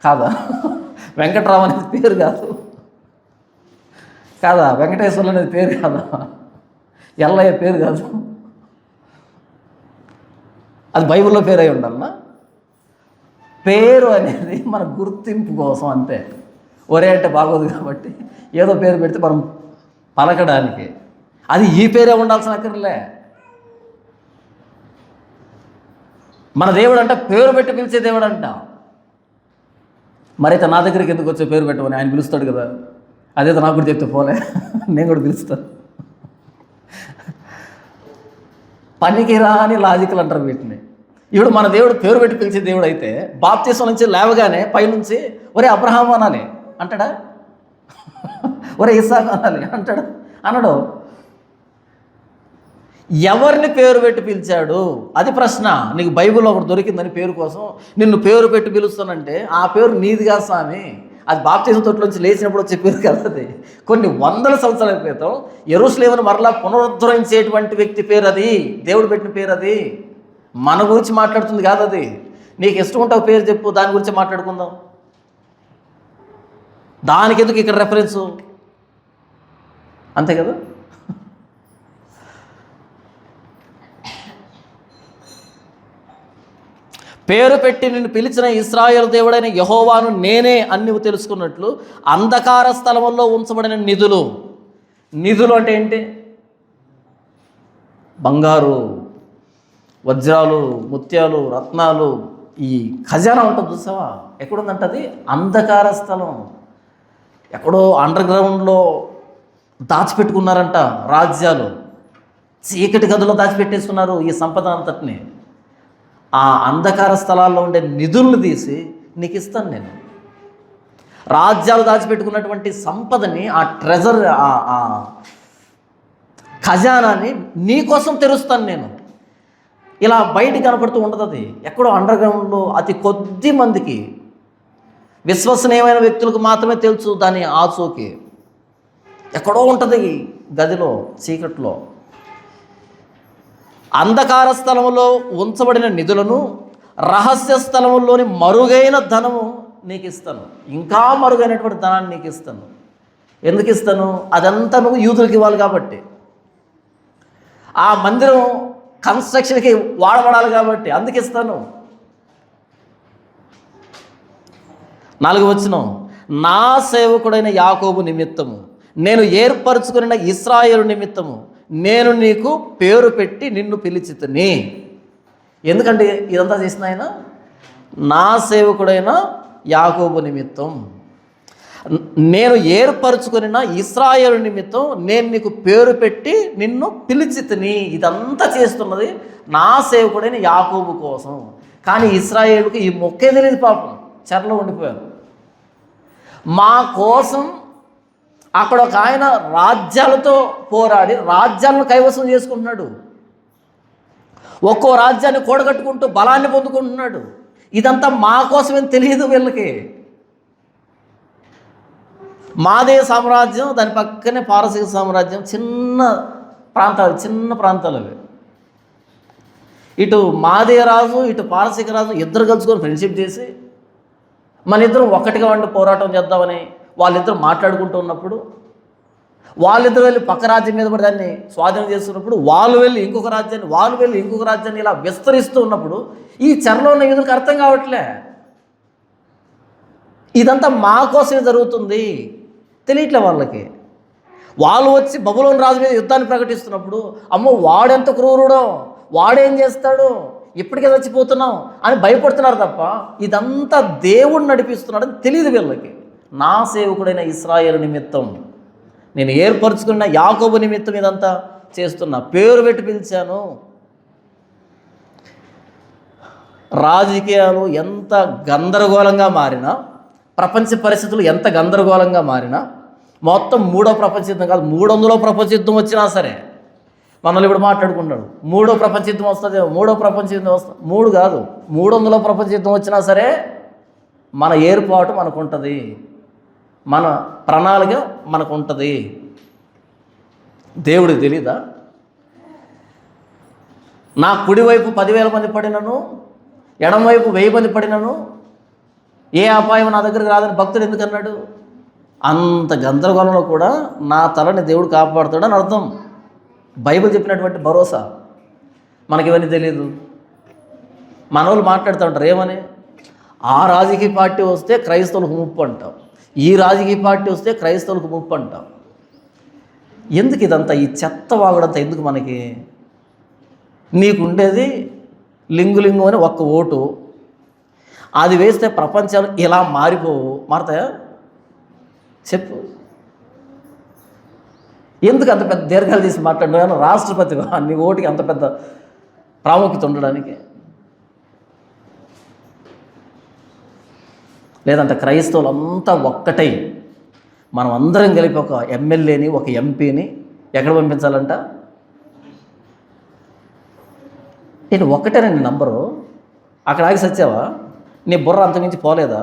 కాదా? వెంకటరావు అనేది పేరు కాదు, కాదా? వెంకటేశ్వర్లు అనేది పేరు కాదా? ఎల్లయ్య పేరు కాదు, అది బైబిల్లో పేరు అయి ఉండాలన్నా. పేరు అనేది మన గుర్తింపు కోసం అంతే. ఒరే అంటే బాగోదు కాబట్టి ఏదో పేరు పెడితే మనం పలకడానికి, అది ఈ పేరే ఉండాల్సిన అక్కర్లే. మన దేవుడు అంట పేరు పెట్టి పిలిచే దేవుడు అంట. మరైతే నా దగ్గరికి ఎందుకు వచ్చే పేరు పెట్టమని ఆయన పిలుస్తాడు కదా. అదేదో నాకు కూడా చెప్తే పోలే, నేను కూడా పిలుస్తాను. పనికి రాని లాజికల్ అంటారు వీటిని. ఇప్పుడు మన దేవుడు పేరు పెట్టి పిలిచే దేవుడు అయితే బాప్తిసం నుంచి లేవగానే పైనుంచి ఒరే అబ్రహాము అనాలి అంటాడా? ఒరే ఇస్సాకు అనాలి అంటాడా? అనడు. ఎవరిని పేరు పెట్టి పిలిచాడు అది ప్రశ్న. నీకు బైబిల్లో ఒకటి దొరికిందని పేరు కోసం నిన్ను పేరు పెట్టి పిలుస్తానంటే ఆ పేరు నీదిగా స్వామి, అది బాప్తిసం తొట్టులోంచి లేచినప్పుడు వచ్చే పేరు కదా. అది కొన్ని వందల సంవత్సరాల క్రితం యెరూషలేమును మరలా పునరుద్ధరించేటువంటి వ్యక్తి పేరు అది, దేవుడు పెట్టిన పేరు అది. మన గురించి మాట్లాడుతుంది కాదు అది. నీకు ఇష్టం ఉంటే పేరు చెప్పు, దాని గురించి మాట్లాడుకుందాం. దానికి ఎందుకు ఇక్కడ రెఫరెన్సు? అంతే కదా. పేరు పెట్టి నిన్ను పిలిచిన ఇశ్రాయేలు దేవుడైన యెహోవాను నేనే అని నువ్వు తెలుసుకున్నట్లు అంధకార స్థలముల్లో ఉంచబడిన నిధులు. నిధులు అంటే ఏంటి? బంగారు, వజ్రాలు, ముత్యాలు, రత్నాలు, ఈ ఖజానా ఉంటుంది చూసావా, ఎక్కడుందంట అది? అంధకార స్థలం. ఎక్కడో అండర్ గ్రౌండ్లో దాచిపెట్టుకున్నారంట రాజ్యాలు, చీకటి గదుల్లో దాచిపెట్టేస్తున్నారు ఈ సంపద అంతటిని. ఆ అంధకార స్థలాల్లో ఉండే నిధులను తీసి నీకు ఇస్తాను నేను. రాజ్యాలు దాచిపెట్టుకున్నటువంటి సంపదని, ఆ ట్రెజర్, ఆ ఖజానాని నీ కోసం తెరుస్తాను నేను. ఇలా బయటికి కనపడుతూ ఉండదు. అది ఎక్కడో అండర్ గ్రౌండ్లో అతి కొద్ది మందికి, విశ్వసనీయమైన వ్యక్తులకు మాత్రమే తెలుసు దాని ఆచూకీ. ఎక్కడో ఉంటుంది గదిలో, చీకట్లో. అంధకార స్థలములో ఉంచబడిన నిధులను, రహస్య స్థలముల్లోని మరుగైన ధనము నీకు ఇస్తాను. ఇంకా మరుగైనటువంటి ధనాన్ని నీకు ఇస్తాను. ఎందుకు ఇస్తాను? అదంతా నువ్వు యూదులకు ఇవ్వాలి కాబట్టి. ఆ మందిరం కన్స్ట్రక్షన్కి వాడబడాలి కాబట్టి అందుకు ఇస్తాను. 4వ వచనం, నా సేవకుడైన యాకోబు నిమిత్తము, నేను ఏర్పరచుకున్న ఇశ్రాయేలు నిమిత్తము నేను నీకు పేరు పెట్టి నిన్ను పిలిచితిని. ఎందుకంటే ఇదంతా చేసిన ఆయన నా సేవకుడైన యాకోబు నిమిత్తం, నేను ఏర్పరచుకున్న ఇశ్రాయేలు నిమిత్తం నేను నీకు పేరు పెట్టి నిన్ను పిలిచితిని. ఇదంతా చేస్తున్నది నా సేవకుడైన యాకోబు కోసం. కానీ ఇశ్రాయేలుకి ఈ మొక్కే తెలియదు పాపం, చెరలో ఉండిపోయారు. మా కోసం అక్కడ ఒక ఆయన రాజ్యాలతో పోరాడి రాజ్యాలను కైవసం చేసుకుంటున్నాడు. ఒక్కో రాజ్యాన్ని కూడగట్టుకుంటూ బలాన్ని పొందుకుంటున్నాడు. ఇదంతా మా కోసమేం తెలియదు వీళ్ళకి. మాదే సామ్రాజ్యం, దాని పక్కనే పారసీక సామ్రాజ్యం, చిన్న ప్రాంతాలు అవి. ఇటు మాదే రాజు, ఇటు పారసీక రాజు ఇద్దరు కలుసుకొని ఫ్రెండ్షిప్ చేసి మన ఇద్దరం ఒక్కటిగా ఉండి పోరాటం చేద్దామని వాళ్ళిద్దరు మాట్లాడుకుంటూ ఉన్నప్పుడు, వాళ్ళిద్దరు వెళ్ళి పక్క రాజ్యం మీద పడి దాన్ని స్వాధీనం చేస్తున్నప్పుడు, వాళ్ళు వెళ్ళి ఇంకొక రాజ్యాన్ని ఇలా విస్తరిస్తూ ఉన్నప్పుడు ఈ చెరలో ఉన్న యూదులకు అర్థం కావట్లే. ఇదంతా మా కోసమే జరుగుతుంది తెలియట్లే వాళ్ళకి. వాళ్ళు వచ్చి బబులోను రాజు మీద యుద్ధాన్ని ప్రకటిస్తున్నప్పుడు, అమ్మో వాడెంత క్రూరుడో, వాడేం చేస్తాడో, ఇప్పటికే చచ్చిపోతున్నాం అని భయపడుతున్నారు తప్ప ఇదంతా దేవుడు నడిపిస్తున్నాడని తెలియదు వీళ్ళకి. నా సేవకుడైన ఇశ్రాయేలు నిమిత్తం, నేను ఏర్పరచుకున్న యాకోబు నిమిత్తం ఇదంతా చేస్తున్నా, పేరు పెట్టి పిలిచాను. రాజకీయాలు ఎంత గందరగోళంగా మారినా, ప్రపంచ పరిస్థితులు ఎంత గందరగోళంగా మారినా, మొత్తం 3వ ప్రపంచ యుద్ధం కాదు 300వ ప్రపంచ యుద్ధం వచ్చినా సరే, మనల్ని ఇప్పుడు మాట్లాడుకుంటాడు 3వ ప్రపంచ యుద్ధం వస్తుంది, 3వ ప్రపంచ యుద్ధం వస్తుంది, 3 కాదు 300వ ప్రపంచ యుద్ధం వచ్చినా సరే మన ఏర్పాటు మనకు ఉంటుంది, మన ప్రణాళిక మనకు ఉంటుంది. దేవుడికి తెలీదా? నా కుడివైపు 10,000 మంది పడినను, ఎడమవైపు 1000 మంది పడినను ఏ అపాయం నా దగ్గరికి రాదని భక్తుడు ఎందుకు అన్నాడు? అంత గందరగోళంలో కూడా నా తలని దేవుడు కాపాడుతాడని అర్థం. బైబిల్ చెప్పినటువంటి భరోసా. మనకి ఇవన్నీ తెలియదు. మన వాళ్ళు మాట్లాడుతూ ఉంటారు ఏమని, ఆ రాజకీయ పార్టీ వస్తే క్రైస్తవులకు ముప్పు అంటాం, ఈ రాజకీయ పార్టీ వస్తే క్రైస్తవులకు ముప్పు అంటాం. ఎందుకు ఇదంతా, ఈ చెత్త వాగుడంతా ఎందుకు మనకి? నీకుండేది లింగు అని ఒక్క ఓటు, అది వేస్తే ప్రపంచాలు ఇలా మారుతాయా చెప్పు? ఎందుకు అంత పెద్ద దీర్ఘాలు తీసి మాట్లాడినా? రాష్ట్రపతిగా నీ ఓటుకి అంత పెద్ద ప్రాముఖ్యత ఉండడానికి? లేదంటే క్రైస్తవులు అంతా ఒక్కటై మనం అందరం కలిపి ఒక ఎమ్మెల్యేని, ఒక ఎంపీని ఎక్కడ పంపించాలంట? నేను ఒక్కటేనండి నంబరు, అక్కడ ఆగి సచ్చావా? నీ బుర్ర అంతమించి పోలేదా?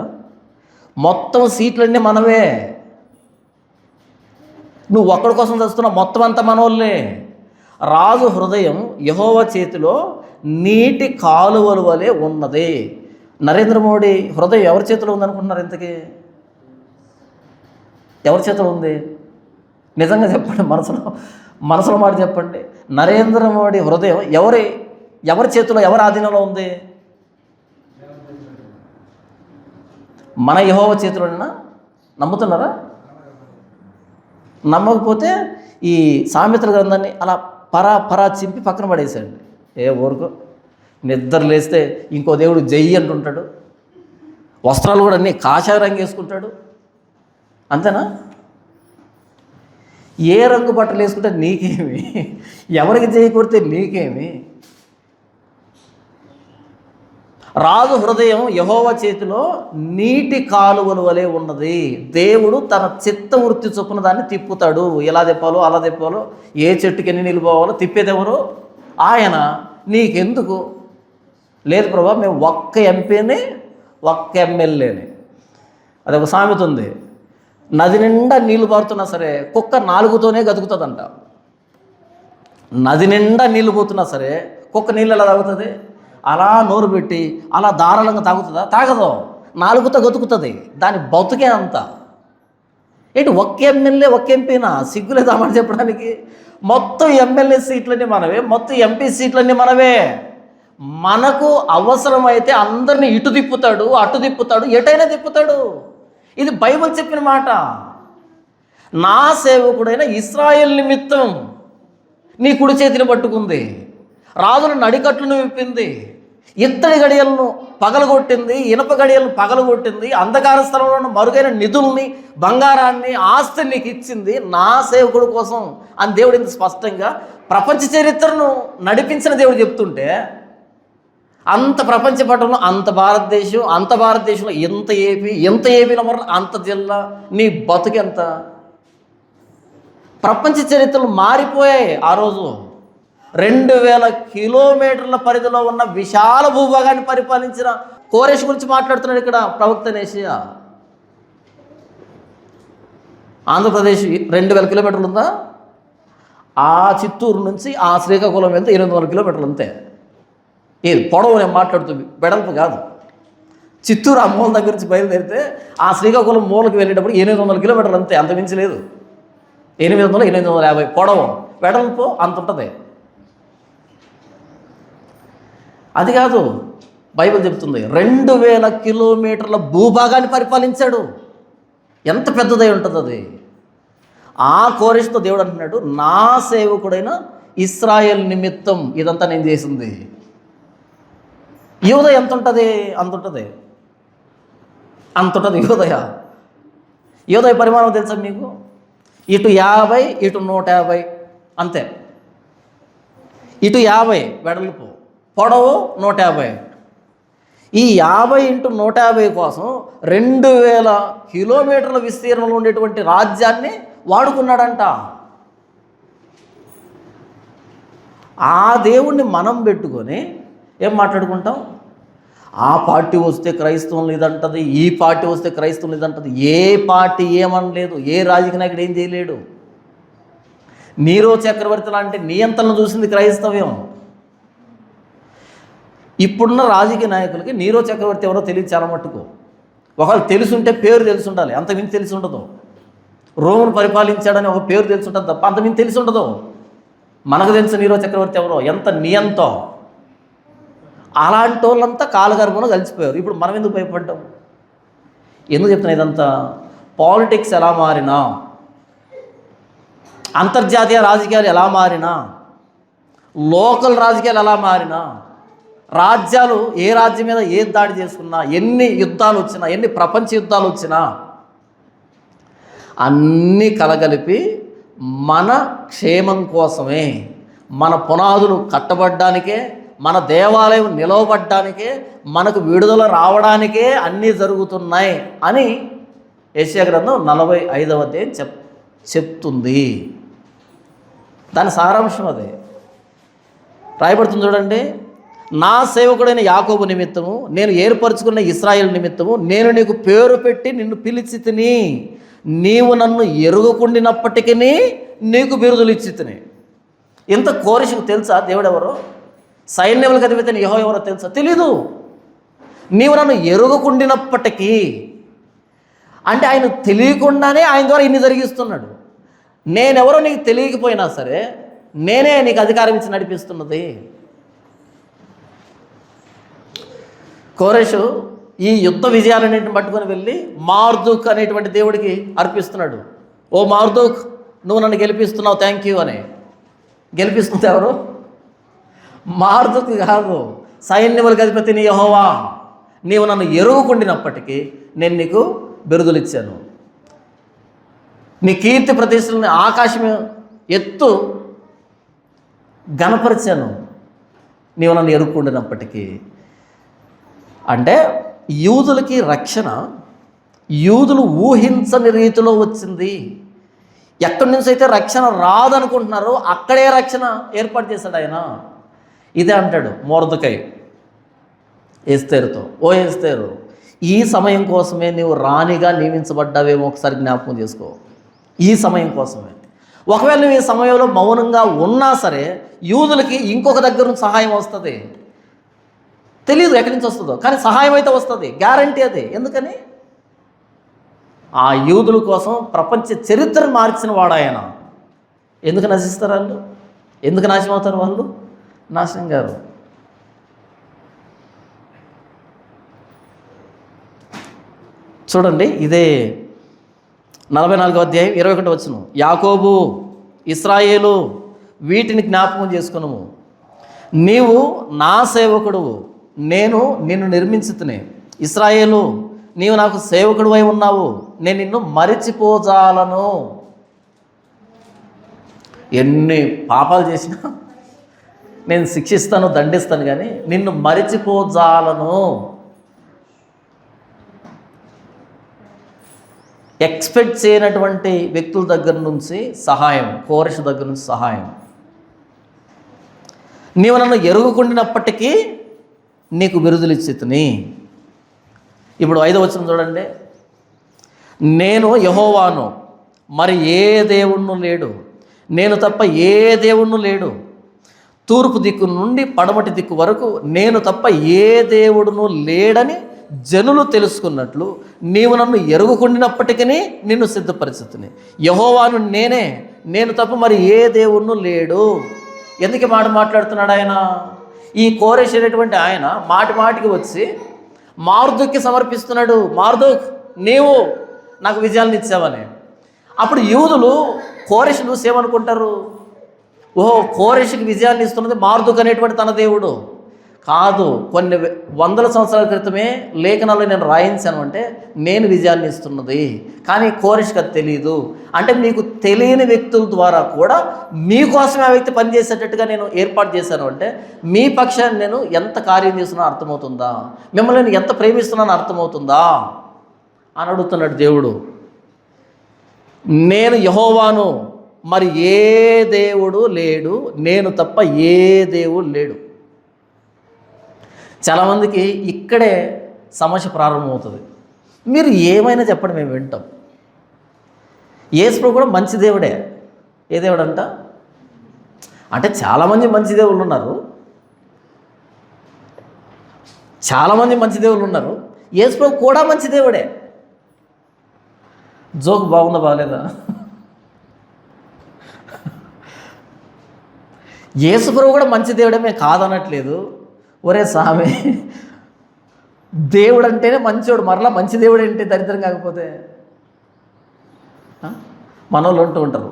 మొత్తం సీట్లన్నీ మనవే, నువ్వు ఒక్కడి కోసం చస్తున్నావు, మొత్తం అంతా మనోళ్ళే. రాజు హృదయం యెహోవా చేతిలో నీటి కాలువల వలె ఉన్నది. నరేంద్ర మోడీ హృదయం ఎవరి చేతిలో ఉందనుకుంటున్నారు? ఇంతకీ ఎవరి చేతిలో ఉంది? నిజంగా చెప్పండి, మనసులో మాట చెప్పండి. నరేంద్ర మోడీ హృదయం ఎవరి చేతిలో, ఎవరి ఆధీనంలో ఉంది? మన యెహోవా చేతిలోనేనా? నమ్ముతున్నారా? నమ్మకపోతే ఈ సామెతల గ్రంథాన్ని అలా పరా చింపి పక్కన పడేసాడు. ఊరుకో, నిద్ర లేస్తే ఇంకో దేవుడు జై అంటుంటాడు, వస్త్రాలు కూడా అన్నీ కాషాయ రంగు వేసుకుంటాడు, అంతేనా? ఏ రంగు బట్టలు వేసుకుంటే నీకేమి, ఎవరికి జై కొడితే నీకేమి? రాజు హృదయం యెహోవా చేతిలో నీటి కాలువల వలె ఉన్నది. దేవుడు తన చిత్తవృత్తి చొప్పున దాన్ని తిప్పుతాడు. ఎలా తిప్పాలో అలా తిప్పాలో, ఏ చెట్టుకి ఎన్ని నీళ్ళు పోవాలో తిప్పేది ఎవరు? ఆయన. నీకెందుకు? లేదు ప్రభా, మేము ఒక్క ఎంపీని ఒక్క ఎమ్మెల్యేని. అది ఒక సామెత ఉంది, నది నిండా నీళ్లు పారుతున్నా సరే కుక్క నాలుగుతోనే గతుకుతుందంట. నది నిండా నీళ్లు పోతున్నా సరే కుక్క నీళ్ళు ఎలా తాగుతుంది? అలా నోరు పెట్టి అలా ధారాళంగా తాగుతుందా? తాగదు, నాలుగుతో గతుకుతుంది. దాని బతుకే అంత. ఏంటి ఒక్క ఎమ్మెల్యే ఒక్క ఎంపీనా? సిగ్గులేదా మాట చెప్పడానికి? మొత్తం ఎమ్మెల్యే సీట్లన్నీ మనవే, మొత్తం ఎంపీ సీట్లన్నీ మనవే. మనకు అవసరమైతే అందరినీ ఇటు తిప్పుతాడు, అటు తిప్పుతాడు, ఎటైనా తిప్పుతాడు. ఇది బైబిల్ చెప్పిన మాట. నా సేవకుడైన ఇశ్రాయేలు నిమిత్తం నీ కుడి చేతిని పట్టుకుంది, రాజుల నడికట్లను విప్పింది, ఇత్తడి గడియలను పగలగొట్టింది, ఇనప గడియలను పగలగొట్టింది, అంధకార స్థలంలో ఉన్న మరుగైన నిధుల్ని, బంగారాన్ని, ఆస్తిని నీకు ఇచ్చింది నా సేవకుడు కోసం అని దేవుడు ఇంత స్పష్టంగా ప్రపంచ చరిత్రను నడిపించిన దేవుడు చెప్తుంటే, అంత ప్రపంచ పటంలో అంత భారతదేశంలో ఎంత ఏపీలో మరణ అంత జిల్లా, నీ బతుకెంత? ప్రపంచ చరిత్రలు మారిపోయాయి. ఆ రోజు 2000 కిలోమీటర్ల పరిధిలో ఉన్న విశాల భూభాగాన్ని పరిపాలించిన కోరెషు గురించి మాట్లాడుతున్నాడు ఇక్కడ ప్రవక్త యెషయా. ఆంధ్రప్రదేశ్ 2000 కిలోమీటర్లు ఉందా? ఆ చిత్తూరు నుంచి ఆ శ్రీకాకుళం వెళ్తే 800 కిలోమీటర్లు అంతే. ఏది పొడవు నేను మాట్లాడుతుంది, వెడల్పు కాదు. చిత్తూరు ఆ మూల దగ్గర నుంచి బయలుదేరితే ఆ శ్రీకాకుళం మూలకి వెళ్ళేటప్పుడు 800 కిలోమీటర్లు అంతే, అంత మించి లేదు. 800, 850 పొడవు, వెడల్పు అంత ఉంటుంది. అది కాదు బైబిల్ చెప్తుంది, 2000 కిలోమీటర్ల భూభాగాన్ని పరిపాలించాడు. ఎంత పెద్దదై ఉంటుంది అది. ఆ కోరెషుతో దేవుడు అంటున్నాడు, నా సేవకుడైన ఇశ్రాయేలు నిమిత్తం ఇదంతా నేను చేసింది. యూదా ఎంత ఉంటుంది? అంత ఉంటుంది. యూదయ పరిమాణం తెలుసా మీకు? ఇటు 50, ఇటు 150 అంతే. ఇటు 50 వెడల్పు, పొడవు 150. ఈ 50 × 150 కోసం 2000 కిలోమీటర్ల విస్తీర్ణంలో ఉండేటువంటి రాజ్యాన్ని వాడుకున్నాడంట. ఆ దేవుణ్ణి మనం పెట్టుకొని ఏం మాట్లాడుకుంటాం? ఆ పార్టీ వస్తే క్రైస్తవులు ఇదంటది, ఈ పార్టీ వస్తే క్రైస్తవులు ఇదంటది. ఏ పార్టీ ఏమనలేదు, ఏ రాజకీయ నాయకుడు ఏం చేయలేడు. నీరో చక్రవర్తి లాంటి నియంత్రణను చూసింది క్రైస్తవ్యం. ఇప్పుడున్న రాజకీయ నాయకులకి నీరో చక్రవర్తి ఎవరో తెలియదు చాలా మట్టుకు. ఒకవేళ తెలుసుంటే పేరు తెలిసి ఉండాలి, అంతమించి తెలిసి ఉండదు. రోమును పరిపాలించాడని ఒక పేరు తెలిసి ఉంటుంది తప్ప అంతమించి తెలిసి ఉండదు. మనకు తెలుసు నీరో చక్రవర్తి ఎవరో, ఎంత నియంతో. అలాంటి వాళ్ళంతా కాలగర్భంలో కలిసిపోయారు. ఇప్పుడు మనం ఎందుకు భయపడ్డాం? ఎందుకు చెప్తున్నా ఇదంతా? పాలిటిక్స్ ఎలా మారినా, అంతర్జాతీయ రాజకీయాలు ఎలా మారినా, లోకల్ రాజకీయాలు ఎలా మారినా, రాజ్యాలు ఏ రాజ్యం మీద ఏ దాడి చేసుకున్నా, ఎన్ని యుద్ధాలు వచ్చినా, ఎన్ని ప్రపంచ యుద్ధాలు వచ్చినా, అన్నీ కలగలిపి మన క్షేమం కోసమే, మన పునాదులు కట్టబడ్డానికే, మన దేవాలయం నిలవబడ్డానికే, మనకు విడుదల రావడానికే అన్నీ జరుగుతున్నాయి అని యెషయా గ్రంథం 45వ అధ్యాయం చెప్తుంది. దాని సారాంశం అదే రాయబడుతుంది చూడండి. నా సేవకుడైన యాకోబు నిమిత్తము, నేను ఏర్పరచుకున్న ఇశ్రాయేలు నిమిత్తము నేను నీకు పేరు పెట్టి నిన్ను పిలిచి తిని, నీవు నన్ను ఎరుగకుండినప్పటికీ నీకు బిరుదులు ఇచ్చి తిని. ఇంత కోరెషుకు తెలుసా దేవుడెవరో? సైన్యములకు అధిపతి యెహోవా ఎవరో తెలుసా? తెలీదు. నీవు నన్ను ఎరుగకుండినప్పటికీ అంటే ఆయన తెలియకుండానే ఆయన ద్వారా ఇన్ని జరిగిస్తున్నాడు. నేనెవరో నీకు తెలియకపోయినా సరే నేనే నీకు అధికారం ఇచ్చి నడిపిస్తున్నది. కోరెషు ఈ యుద్ధ విజయాలన్నింటిని పట్టుకొని వెళ్ళి మార్దూక్ అనేటువంటి దేవుడికి అర్పిస్తున్నాడు. ఓ మార్దూక్, నువ్వు నన్ను గెలిపిస్తున్నావు, థ్యాంక్ యూ అని. గెలిపిస్తుంది ఎవరు? మార్దూక్ కాదు, సైన్యములకు అధిపతిని యెహోవా, నీవు నన్ను ఎరుగకుండినప్పటికీ నేను నీకు బిరుదులు ఇచ్చాను. నీ కీర్తి ప్రతిష్టలని ఆకాశం ఎత్తు గణపరిచాను, నీవు నన్ను ఎరుక్కుండినప్పటికీ. అంటే యూదులకి రక్షణ యూదులు ఊహించని రీతిలో వచ్చింది. ఎక్కడి నుంచి అయితే రక్షణ రాదనుకుంటున్నారో అక్కడే రక్షణ ఏర్పాటు చేశాడు ఆయన. ఇదే అంటాడు మొర్దెకై ఎస్తేరుతో, ఓ ఎస్తేరు, ఈ సమయం కోసమే నీవు రాణిగా నియమించబడ్డావేమో ఒకసారి జ్ఞాపకం చేసుకో. ఈ సమయం కోసమే. ఒకవేళ నువ్వు ఈ సమయంలో మౌనంగా ఉన్నా సరే యూదులకి ఇంకొక దగ్గర నుంచి సహాయం వస్తుంది. తెలియదు ఎక్కడి నుంచి వస్తుందో, కానీ సహాయం అయితే వస్తుంది, గ్యారంటీ అది. ఎందుకని? ఆ యూదుల కోసం ప్రపంచ చరిత్రను మార్చిన వాడు ఆయన. ఎందుకు నశిస్తారు వాళ్ళు? ఎందుకు నాశనం అవుతారు వాళ్ళు? నాశనం గారు. చూడండి, ఇదే 44వ అధ్యాయం 21వ వచనం. యాకోబు, ఇశ్రాయేలు, వీటిని జ్ఞాపకం చేసుకున్నాము. నీవు నా సేవకుడువు, నేను నిన్ను నిర్మించుతునే. ఇశ్రాయేలు, నీవు నాకు సేవకుడు అయి ఉన్నావు, నేను నిన్ను మరిచిపోజాలను. ఎన్ని పాపాలు చేసినా నేను శిక్షిస్తాను, దండిస్తాను, కానీ నిన్ను మరిచిపోజాలను. ఎక్స్పెక్ట్ చేయనటువంటి వ్యక్తుల దగ్గర నుంచి సహాయం, కోరెషు దగ్గర నుంచి సహాయం. నీవు నన్ను ఎరుగుకుండినప్పటికీ నీకు బిరుదులు ఇచ్చితిని. ఇప్పుడు 5వ వచనం చూడండి. నేను యెహోవాను, మరి ఏ దేవుణ్ణు లేడు, నేను తప్ప ఏ దేవుణ్ణు లేడు. తూర్పు దిక్కు నుండి పడమటి దిక్కు వరకు నేను తప్ప ఏ దేవుడును లేడని జనులు తెలుసుకున్నట్లు నీవు నన్ను ఎరుగుకుండినప్పటికీ నిన్ను సిద్ధపరిచితిని. యెహోవాను నేనే, నేను తప్ప మరి ఏ దేవుణ్ణు లేడు. ఎందుకు మాట మాట్లాడుతున్నాడు ఆయన? ఈ కోరెషు అనేటువంటి ఆయన మాటి మాటికి వచ్చి మార్దోక్కి సమర్పిస్తున్నాడు. మార్దోక్, నీవు నాకు విజయాలను ఇచ్చావని. అప్పుడు యూదులు కోరెషు చూసి ఏమనుకుంటారు? ఓహో, కోరెషుకి విజయాన్ని ఇస్తున్నది మార్దోక్ అనేటువంటి తన దేవుడు కాదు. కొన్ని వందల సంవత్సరాల క్రితమే లేఖనాల్లో నేను రాయించాను అంటే నేను విజయాన్ని ఇస్తున్నది, కానీ కోరెషుకి అది తెలియదు. అంటే మీకు తెలియని వ్యక్తుల ద్వారా కూడా మీకోసమే ఆ వ్యక్తి పనిచేసేటట్టుగా నేను ఏర్పాటు చేశాను అంటే మీ పక్షాన్ని నేను ఎంత కార్యం చేస్తున్నానో అర్థమవుతుందా? మిమ్మల్ని నేను ఎంత ప్రేమిస్తున్నానో అర్థమవుతుందా అని అడుగుతున్నాడు దేవుడు. నేను యెహోవాను, మరి ఏ దేవుడు లేడు, నేను తప్ప ఏ దేవుడు లేడు. చాలామందికి ఇక్కడే సమస్య ప్రారంభమవుతుంది. మీరు ఏమైనా చెప్పండి, మేము వింటాం. యేసు ప్రభు కూడా మంచి దేవుడే. ఏ దేవుడు అంట? అంటే చాలామంది మంచి దేవుళ్ళు ఉన్నారు, చాలామంది మంచి దేవుళ్ళు ఉన్నారు. యేసు ప్రభు కూడా మంచి దేవుడే. జోక్ బాగుందా బాగాలేదా? యేసు ప్రభు కూడా మంచి దేవుడే, మేము కాదనట్లేదు. ఒరే సామి, దేవుడు అంటేనే మంచోడు, మరలా మంచి దేవుడు ఏంటి దరిద్రం కాకపోతే? మనోళ్ళు అంటూ ఉంటారు,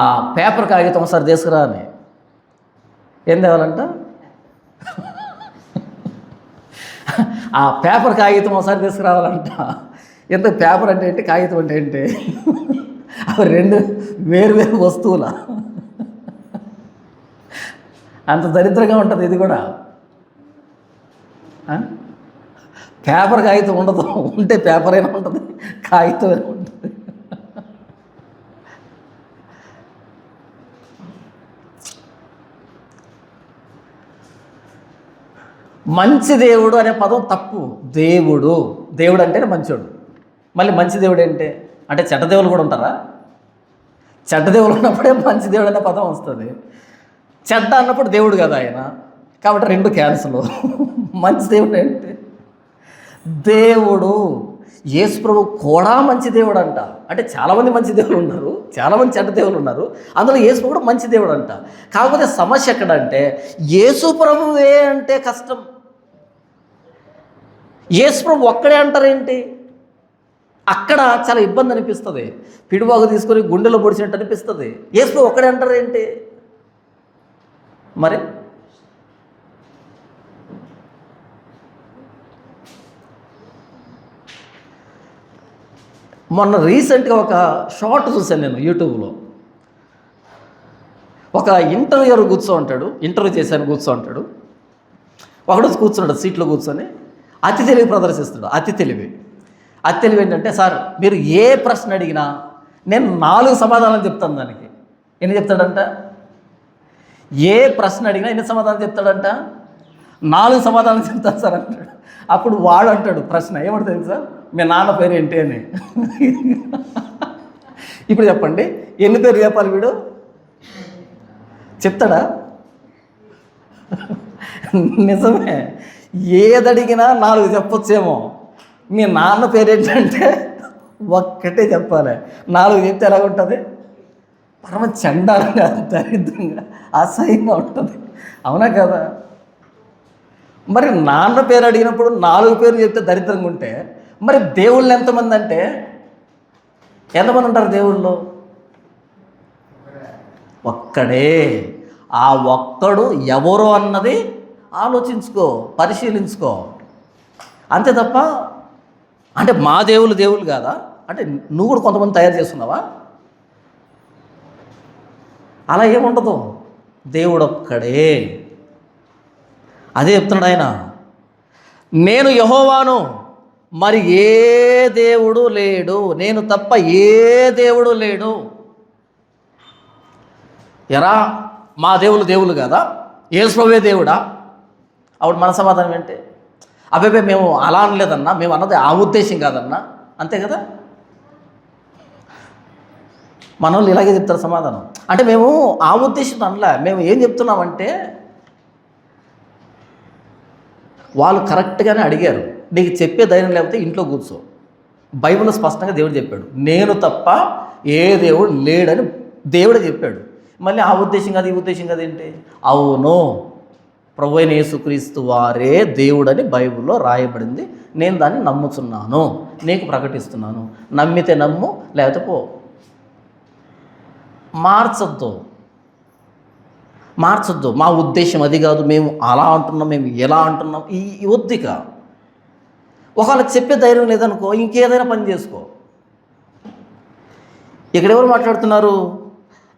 ఆ పేపర్ కాగితం ఒకసారి తీసుకురా అని. ఏం తేవాలంట? ఆ పేపర్ కాగితం ఒకసారి తీసుకురావాలంట. ఎంత పేపర్ అంటే ఏంటి, కాగితం అంటే ఏంటి? అవి రెండు వేరు వేరు వస్తువులా? అంత దరిద్రంగా ఉంటుంది ఇది కూడా. పేపర్ కాగితం ఉండదు, ఉంటే పేపర్ అయినా ఉంటుంది, కాగితం అయినా ఉంటుంది. మంచి దేవుడు అనే పదం తప్పు. దేవుడు, దేవుడు అంటేనే మంచోడు. మళ్ళీ మంచి దేవుడు ఏంటి అంటే చెడ్డ దేవులు కూడా ఉంటారా? చెడ్డ దేవులు ఉన్నప్పుడే మంచి దేవుడు అనే పదం వస్తుంది. చెడ్డ అన్నప్పుడు దేవుడు కదా ఆయన, కాబట్టి రెండు క్యాన్సల్. మంచి దేవుడు ఏంటి? దేవుడు. యేసు ప్రభు కూడా మంచి దేవుడు అంట. అంటే చాలామంది మంచి దేవులు ఉన్నారు, చాలామంది చెడ్డ దేవులు ఉన్నారు, అందులో యేసు ప్రభు కూడా మంచి దేవుడు అంట. కాకపోతే సమస్య ఎక్కడంటే యేసు ప్రభువే అంటే కష్టం. యేసు ప్రభు ఒక్కడే అంటారేంటి? అక్కడ చాలా ఇబ్బంది అనిపిస్తుంది. పిడిబాగు తీసుకొని గుండెలో పొడిచినట్టు అనిపిస్తుంది. యేసు ప్రభు ఒక్కడే అంటారేంటి మరి? మొన్న రీసెంట్గా ఒక షార్ట్ చూశాను నేను యూట్యూబ్లో. ఒక ఇంటర్వ్యూర్ కూర్చో ఇంటర్వ్యూ చేశాను కూర్చో అంటాడు. ఒకడు కూర్చున్నాడు సీట్లో కూర్చొని అతి తెలివి ప్రదర్శిస్తాడు. అతి తెలివి ఏంటంటే, సార్ మీరు ఏ ప్రశ్న అడిగినా నేను 4 సమాధానాలు చెప్తాను దానికి. ఎన్ని చెప్తాడంట? ఏ ప్రశ్న అడిగినా ఎన్ని సమాధానం చెప్తాడంట? 4 సమాధానం చెప్తాను సార్ అంటాడు. అప్పుడు వాడు అంటాడు ప్రశ్న ఏమంటుంది తెలుసా, మీ నాన్న పేరు ఏంటి అని. ఇప్పుడు చెప్పండి, ఎన్ని పేరు చెప్పాలి వీడు? చెప్తాడా? నిజమే, ఏదడిగినా 4 చెప్పొచ్చేమో. మీ నాన్న పేరు ఏంటంటే ఒక్కటే చెప్పాలి. 4 చెప్తే ఎలా ఉంటుంది? పరమ చండాలంగా, దరిద్రంగా, అసహ్యంగా ఉంటుంది. అవునా కదా? మరి నాన్న పేరు అడిగినప్పుడు 4 పేర్లు చెప్తే దరిద్రంగా ఉంటే, మరి దేవుళ్ళు ఎంతమంది అంటే ఎంతమంది ఉంటారు దేవుళ్ళు? ఒక్కడే. ఆ ఒక్కడు ఎవరో అన్నది ఆలోచించుకో, పరిశీలించుకో. అంతే తప్ప అంటే మా దేవుళ్ళు కాదా అంటే నువ్వు కూడా కొంతమంది తయారు చేసుకున్నావా? అలా ఏముండదు. దేవుడు ఒక్కడే. అదే చెప్తున్నాడు ఆయన, నేను యెహోవాను, మరి ఏ దేవుడు లేడు, నేను తప్ప ఏ దేవుడు లేడు. ఎరా మా దేవుళ్ళు కాదా? యేసుప్రభువే దేవుడా? అప్పుడు మన సమాధానం ఏంటి? అబ్బాయి మేము అలా అనలేదన్నా, మేము అన్నది ఆ ఉద్దేశం కాదన్నా. అంతే కదా? మన వాళ్ళు ఇలాగే చెప్తారు సమాధానం. అంటే మేము ఆ ఉద్దేశం అనలే, మేము ఏం చెప్తున్నామంటే వాళ్ళు కరెక్ట్గానే అడిగారు. నీకు చెప్పే ధైర్యం లేకపోతే ఇంట్లో కూర్చో. బైబిల్లో స్పష్టంగా దేవుడు చెప్పాడు, నేను తప్ప ఏ దేవుడు లేడని దేవుడే చెప్పాడు. మళ్ళీ ఆ ఉద్దేశం కాదు ఈ ఉద్దేశం కాదు ఏంటి? అవును, ప్రభువైన యేసుక్రీస్తు వారే దేవుడని బైబిల్లో రాయబడింది. నేను దాన్ని నమ్ముతున్నాను, నీకు ప్రకటిస్తున్నాను. నమ్మితే నమ్ము, లేకపోతే పో. మార్చొద్దు. మా ఉద్దేశం అది కాదు, మేము అలా అంటున్నాం, మేము ఎలా అంటున్నాం, ఈ ఒద్దిక. ఒకవేళ చెప్పే ధైర్యం లేదనుకో, ఇంకేదైనా పని చేసుకో. ఇక్కడ ఎవరు మాట్లాడుతున్నారు?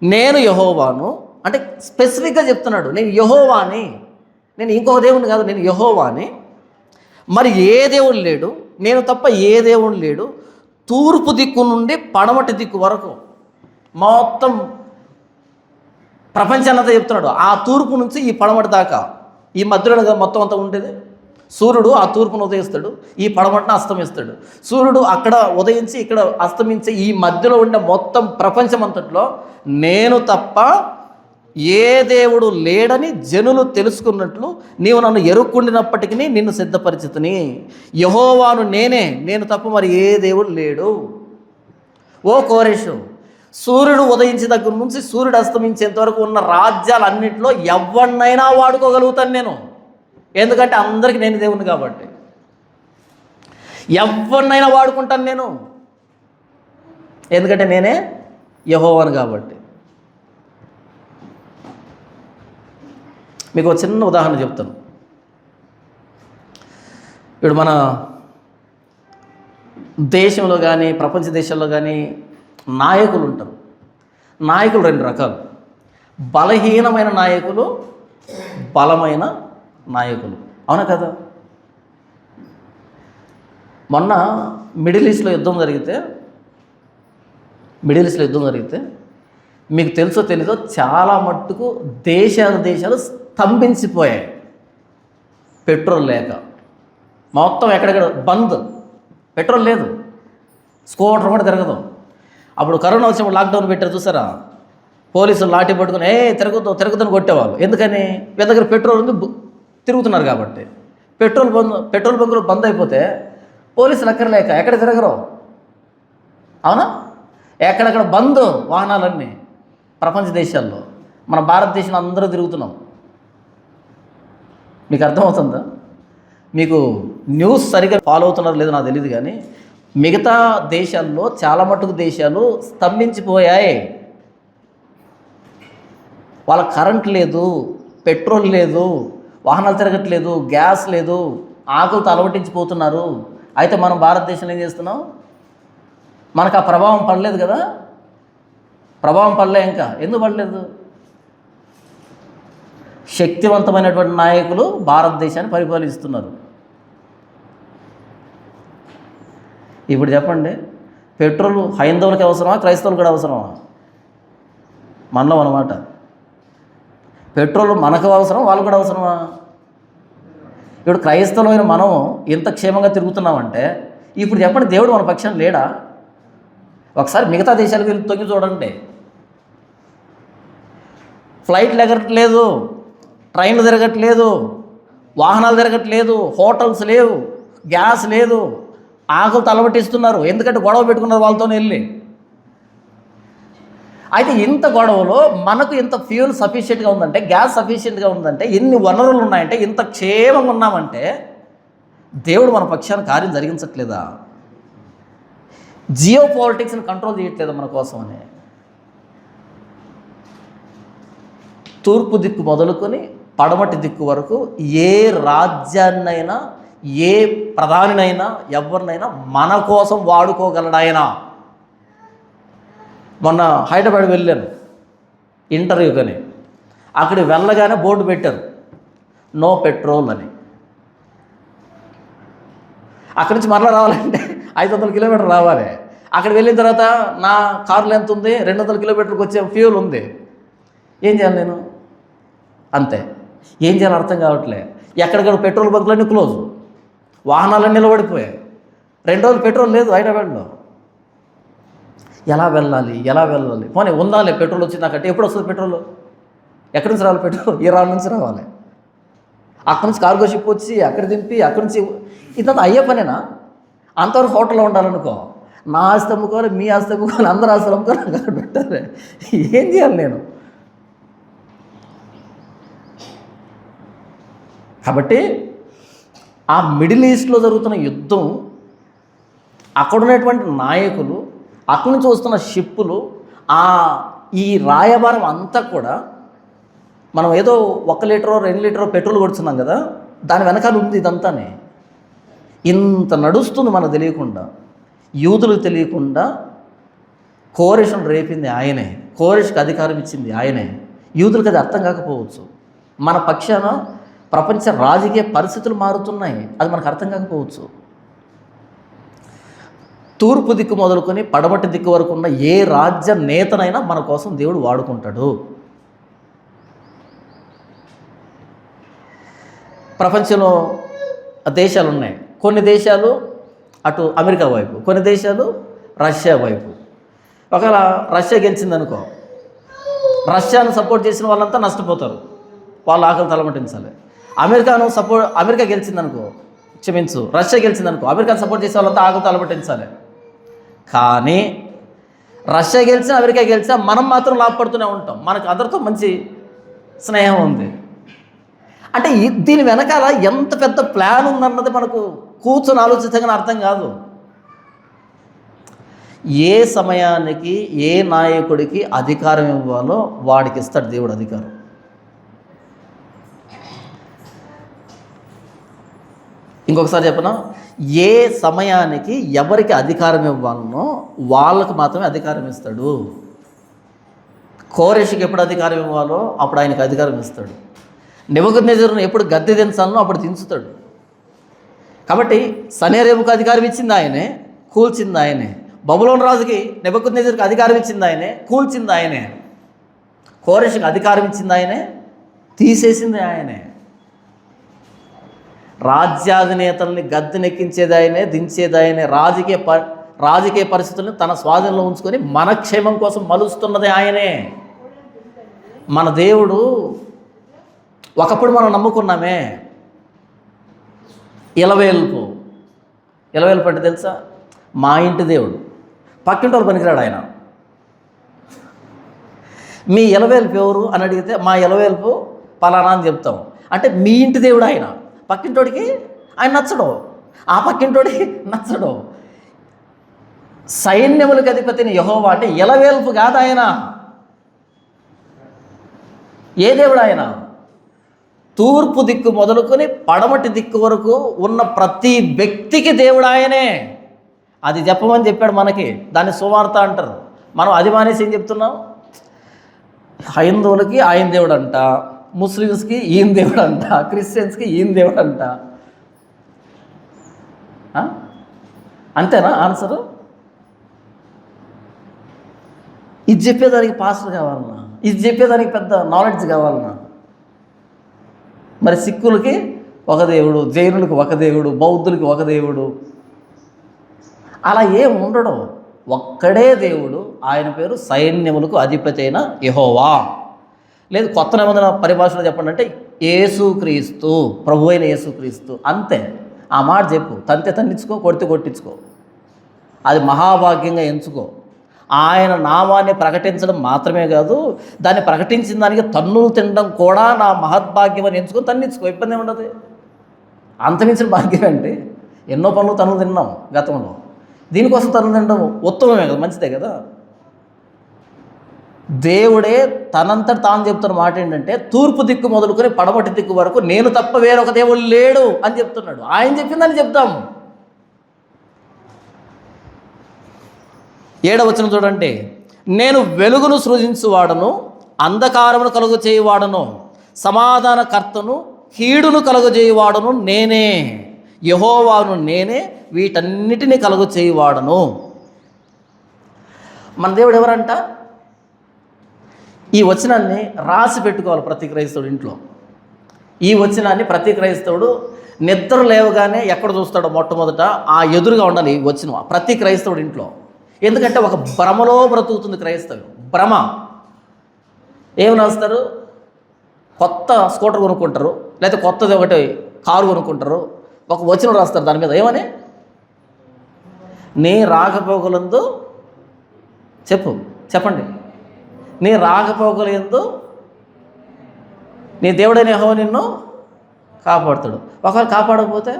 నేను యెహోవాను అంటే స్పెసిఫిక్గా చెప్తున్నాడు, నేను యెహోవాని, నేను ఇంకొక దేవుడిని కాదు, నేను యెహోవాని. మరి ఏ దేవుడు లేడు, నేను తప్ప ఏ దేవుడు లేడు. తూర్పు దిక్కు నుండి పడమటి దిక్కు వరకు మొత్తం ప్రపంచాన్నంతా చెప్తున్నాడు. ఆ తూర్పు నుంచి ఈ పడమటి దాకా, ఈ మధ్యలో మొత్తం అంతా ఉండేది. సూర్యుడు ఆ తూర్పును ఉదయిస్తాడు, ఈ పడమటిన అస్తమిస్తాడు. సూర్యుడు అక్కడ ఉదయించి ఇక్కడ అస్తమించి ఈ మధ్యలో ఉండే మొత్తం ప్రపంచం అంతట్లో నేను తప్ప ఏ దేవుడు లేడని జనులు తెలుసుకున్నట్లు నీవు నన్ను ఎరుక్కుండినప్పటికీ నిన్ను సిద్ధపరిచితిని. యెహోవాను నేనే, నేను తప్ప మరి ఏ దేవుడు లేడు. ఓ కోరేషు, సూర్యుడు ఉదయించే దగ్గర నుంచి సూర్యుడు అస్తమించేంత వరకు ఉన్న రాజ్యాలన్నింటిలో ఎవరినైనా వాడుకోగలుగుతాను నేను. ఎందుకంటే అందరికీ నేను దేవుని కాబట్టి. ఎవరినైనా వాడుకుంటాను నేను, ఎందుకంటే నేనే యెహోవాను కాబట్టి. మీకు ఒక చిన్న ఉదాహరణ చెప్తాను. ఇప్పుడు మన దేశంలో కానీ ప్రపంచ దేశాల్లో కానీ నాయకులు ఉంటారు. నాయకులు 2 రకాలు: బలహీనమైన నాయకులు, బలమైన నాయకులు. అవునా కదా? మొన్న మిడిల్ ఈస్ట్లో యుద్ధం జరిగితే మీకు తెలుసో తెలీదో చాలా మట్టుకు దేశాలు స్తంభించిపోయాయి. పెట్రోల్ లేక మొత్తం ఎక్కడెక్కడ బంద్, పెట్రోల్ లేదు, స్కూటర్ కూడా తిరగదు. అప్పుడు కరోనా వచ్చినప్పుడు లాక్డౌన్ పెట్టారు చూసారా, పోలీసులు లాఠీ పట్టుకుని తిరగదని కొట్టేవాళ్ళు. ఎందుకని? వీళ్ళ దగ్గర పెట్రోల్ ఉంది, తిరుగుతున్నారు కాబట్టి. పెట్రోల్ బంకులు బంద్ అయిపోతే పోలీసులు ఎక్కడలేక ఎక్కడ తిరగరు. అవునా? ఎక్కడెక్కడ బంద్ వాహనాలన్నీ ప్రపంచ దేశాల్లో. మన భారతదేశంలో అందరూ తిరుగుతున్నాం. మీకు అర్థమవుతుందా? మీకు న్యూస్ సరిగ్గా ఫాలో అవుతున్నారో లేదో నాకు తెలియదు, కానీ మిగతా దేశాల్లో చాలా మటుకు దేశాలు స్తంభించిపోయాయి. వాళ్ళ కరెంట్ లేదు, పెట్రోల్ లేదు, వాహనాలు తిరగట్లేదు, గ్యాస్ లేదు, ఆకులతో అలవటించిపోతున్నారు. అయితే మనం భారతదేశంలో ఏం చేస్తున్నాం? మనకు ఆ ప్రభావం పడలేదు కదా. ప్రభావం పడలే. ఇంకా ఎందుకు పడలేదు? శక్తివంతమైనటువంటి నాయకులు భారతదేశాన్ని పరిపాలిస్తున్నారు. ఇప్పుడు చెప్పండి, పెట్రోల్ హైందవులకి అవసరమా, క్రైస్తవులకు కూడా అవసరమా? మనలో అన్నమాట. పెట్రోల్ మనకు అవసరం, వాళ్ళకు కూడా అవసరమా? ఇప్పుడు క్రైస్తవులైన మనం ఇంత క్షేమంగా తిరుగుతున్నామంటే ఇప్పుడు చెప్పండి, దేవుడు మన పక్షాన లేడా? ఒకసారి మిగతా దేశాలకు వెళ్ళి తొంగి చూడండి. ఫ్లైట్లు ఎగరట్లేదు, ట్రైన్లు తిరగట్లేదు, వాహనాలు తిరగట్లేదు, హోటల్స్ లేవు, గ్యాస్ లేదు, ఆకులు తలబట్టిస్తున్నారు. ఎందుకంటే గొడవ పెట్టుకున్నారు వాళ్ళతో వెళ్ళి. అయితే ఇంత గొడవలో మనకు ఇంత ఫ్యూల్ సఫిషియెంట్గా ఉందంటే, గ్యాస్ సఫిషియెంట్గా ఉందంటే, ఎన్ని వనరులు ఉన్నాయంటే, ఇంత క్షేమంగా ఉన్నామంటే దేవుడు మన పక్షాన కార్యం జరిగించట్లేదా? జియో పాలిటిక్స్ని కంట్రోల్ చేయట్లేదా మన కోసం అని? తూర్పు దిక్కు మొదలుకొని పడమటి దిక్కు వరకు ఏ రాజ్యాన్నైనా, ఏ ప్రధానినైనా, ఎవరినైనా మన కోసం వాడుకోగలడాయన. మొన్న హైదరాబాద్ వెళ్ళాను ఇంటర్వ్యూకని. అక్కడికి వెళ్ళగానే బోర్డు పెట్టారు, నో పెట్రోల్ అని. అక్కడి నుంచి మరలా రావాలంటే 500 కిలోమీటర్లు రావాలి. అక్కడికి వెళ్ళిన తర్వాత నా కారులో ఎంత ఉంది, 200 కిలోమీటర్లకు వచ్చే ఫ్యూల్ ఉంది. ఏం చేయాలి నేను? అంతే. ఏం చేయాలో అర్థం కావట్లే. ఎక్కడికక్కడ పెట్రోల్ బంకులన్నీ క్లోజ్, వాహనాలన్నీ నిలబడిపోయాయి. 2 రోజులు పెట్రోల్ లేదు హైదరాబాద్లో. ఎలా వెళ్ళాలి? పోనీ ఉందాలే, పెట్రోల్ వచ్చింది నాకంటే. ఎప్పుడు వస్తుంది పెట్రోల్? ఎక్కడి నుంచి రావాలి పెట్రోల్? ఇరాన్ నుంచి రావాలి. అక్కడి నుంచి కార్గో షిప్ వచ్చి అక్కడ దింపి అక్కడి నుంచి ఇదంతా అయ్యే పనేనా? అంతవరకు హోటల్లో ఉండాలనుకో, నా ఆస్తి అమ్ముకోవాలి, మీ ఆస్తి అమ్ముకోవాలి, అందరూ ఆస్తులు అమ్ముకోవాలి, నాకు అక్కడ పెట్టాలి. ఏం చేయాలి నేను? కాబట్టి ఆ మిడిల్ ఈస్ట్లో జరుగుతున్న యుద్ధం, అక్కడ ఉన్నటువంటి నాయకులు, అక్కడి నుంచి వస్తున్న షిప్పులు, ఈ రాయబారం అంతా కూడా మనం ఏదో 1 లీటరో 2 లీటరో పెట్రోల్ కొడుతున్నాం కదా, దాని వెనకాల ఉంది ఇదంతానే. ఇంత నడుస్తుంది మనకు తెలియకుండా, యూదులకు తెలియకుండా. కోరెషును రేపింది ఆయనే, కోరెషుకి అధికారం ఇచ్చింది ఆయనే. యూదులకు అది అర్థం కాకపోవచ్చు. మన పక్షాన ప్రపంచ రాజకీయ పరిస్థితులు మారుతున్నాయి, అది మనకు అర్థం కాకపోవచ్చు. తూర్పు దిక్కు మొదలుకొని పడమటి దిక్కు వరకు ఉన్న ఏ రాజ్య నేతనైనా మన కోసం దేవుడు వాడుకుంటాడు. ప్రపంచంలో దేశాలు ఉన్నాయి. కొన్ని దేశాలు అటు అమెరికా వైపు, కొన్ని దేశాలు రష్యా వైపు. ఒకవేళ రష్యా గెలిచిందనుకో, రష్యాను సపోర్ట్ చేసిన వాళ్ళంతా నష్టపోతారు, వాళ్ళు ఆకలి తలమటించాలి. అమెరికా గెలిచిందనుకో, క్షమించు, రష్యా గెలిచిందనుకో, అమెరికాను సపోర్ట్ చేసే వాళ్ళంతా ఆకలి తలమటించాలి. కానీ రష్యా గెలిచినా అమెరికా గెలిచినా మనం మాత్రం లాభపడుతూనే ఉంటాం. మనకు అందరితో మంచి స్నేహం ఉంది. అంటే దీని వెనకాల ఎంత పెద్ద ప్లాన్ ఉందన్నది మనకు కూర్చొని ఆలోచించగానే అర్థం కాదు. ఏ సమయానికి ఏ నాయకుడికి అధికారం ఇవ్వాలో వాడికి ఇస్తాడు దేవుడు అధికారం. ఇంకొకసారి చెప్పనా, ఏ సమయానికి ఎవరికి అధికారం ఇవ్వాలనో వాళ్ళకు మాత్రమే అధికారం ఇస్తాడు. కోరెషుకి ఎప్పుడు అధికారం ఇవ్వాలో అప్పుడు ఆయనకు అధికారం ఇస్తాడు. నెబుకద్నెజరును ఎప్పుడు గద్దె దించాలనో అప్పుడు దించుతాడు. కాబట్టి సనేరేబుకు అధికారం ఇచ్చింది ఆయనే, కూల్చింది ఆయనే. బబులోను రాజుకి నెబుకద్నెజరుకి అధికారం ఇచ్చింది ఆయనే, కూల్చింది ఆయనే. కోరెషుకి అధికారం ఇచ్చింది ఆయనే, తీసేసింది ఆయనే. రాజ్యాధినేతల్ని గద్దెనెక్కించేది ఆయనే, దించేది ఆయనే. రాజకీయ పరిస్థితులను తన స్వాధీనంలో ఉంచుకొని మన క్షేమం కోసం మలుస్తున్నది ఆయనే. మన దేవుడు ఒకప్పుడు మనం నమ్ముకున్నామే ఇలవేల్పు అంటే తెలుసా? మా ఇంటి దేవుడు, పక్కింటి వాళ్ళు పనికిరాడు ఆయన. మీ ఇలవేల్పు ఎవరు అని అడిగితే మా ఇలవేల్పు పలానా అని చెప్తాం. అంటే మీ ఇంటి దేవుడు ఆయన. పక్కింటోడికి ఆయన నచ్చడు, ఆ పక్కింటోడికి నచ్చడు. సైన్యములకు అధిపతిని యెహోవా అంటే ఇలవేల్పు కాదు ఆయన. ఏ దేవుడు ఆయన? తూర్పు దిక్కు మొదలుకొని పడమటి దిక్కు వరకు ఉన్న ప్రతి వ్యక్తికి దేవుడు ఆయనే. అది చెప్పమని చెప్పాడు మనకి. దాన్ని సువార్త అంటారు. మనం అది మానేసి ఏం చెప్తున్నాం? హైందవులకి ఆయన దేవుడు అంట, ముస్లిమ్స్కి ఈయన దేవుడు అంట, క్రిస్టియన్స్కి ఈయన దేవుడు అంట. అంతేనా ఆన్సరు? ఇది చెప్పేదానికి పాస్టర్ కావాలన్నా, ఇది చెప్పేదానికి పెద్ద నాలెడ్జ్ కావాలన్నా? మరి సిక్కులకి ఒక దేవుడు, జైనులకు ఒక దేవుడు, బౌద్ధులకి ఒక దేవుడు, అలా ఏం ఉండడం. ఒక్కడే దేవుడు, ఆయన పేరు సైన్యములకు అధిపతి అయిన యెహోవా. లేదు కొత్త నిబంధన పరిభాషలో చెప్పండి అంటే యేసుక్రీస్తు, ప్రభు అయిన యేసుక్రీస్తు, అంతే. ఆ మాట చెప్పు, తంతే తన్నించుకో, కొడితే కొట్టించుకో, అది మహాభాగ్యంగా ఎంచుకో. ఆయన నామాన్ని ప్రకటించడం మాత్రమే కాదు, దాన్ని ప్రకటించిన దానికి తన్నులు తినడం కూడా నా మహద్భాగ్యం అని ఎంచుకొని తన్నించుకో, ఇబ్బంది ఏముండదు. అంతమించిన భాగ్యం అంటే ఎన్నో పనులు తన్నులు తిన్నాం గతంలో, దీనికోసం తన్నులు తినడం ఉత్తమమే కదా, మంచిదే కదా. దేవుడే తనంతట తాను చెప్తున్న మాట ఏంటంటే తూర్పు దిక్కు మొదలుకొని పడమటి దిక్కు వరకు నేను తప్ప వేరొక దేవుడు లేడు అని చెప్తున్నాడు. ఆయన చెప్పిందని చెప్తాం. 7వ వచనం చూడండి, నేను వెలుగును సృజించువాడను, అంధకారమును కలుగు చేయువాడను, సమాధానకర్తను, కీడును కలుగు చేయువాడను నేనే, యెహోవాను నేనే, వీటన్నిటినీ కలుగు చేయువాడను. మన దేవుడు ఎవరంట? ఈ వచనాన్ని రాసి పెట్టుకోవాలి ప్రతి క్రైస్తవుడు ఇంట్లో. ఈ వచనాన్ని ప్రతి క్రైస్తవుడు నిద్ర లేవగానే ఎక్కడ చూస్తాడో మొట్టమొదట ఆ ఎదురుగా ఉండాలి ఈ వచనం ప్రతి క్రైస్తవుడు ఇంట్లో. ఎందుకంటే ఒక భ్రమలో బ్రతుకుతుంది క్రైస్తవం. భ్రమ. ఏమని రాస్తారు? కొత్త స్కూటర్ కొనుక్కుంటారు, లేకపోతే కొత్తది ఒకటి కారు కొనుక్కుంటారు, ఒక వచనం రాస్తారు దాని మీద. ఏమని? నీ రాకపోకలందు చెప్పండి, నీ రాకపోకలందు నీ దేవుడైన యెహోవా నిన్ను కాపాడుతాడు. ఒకవేళ కాపాడకపోతే?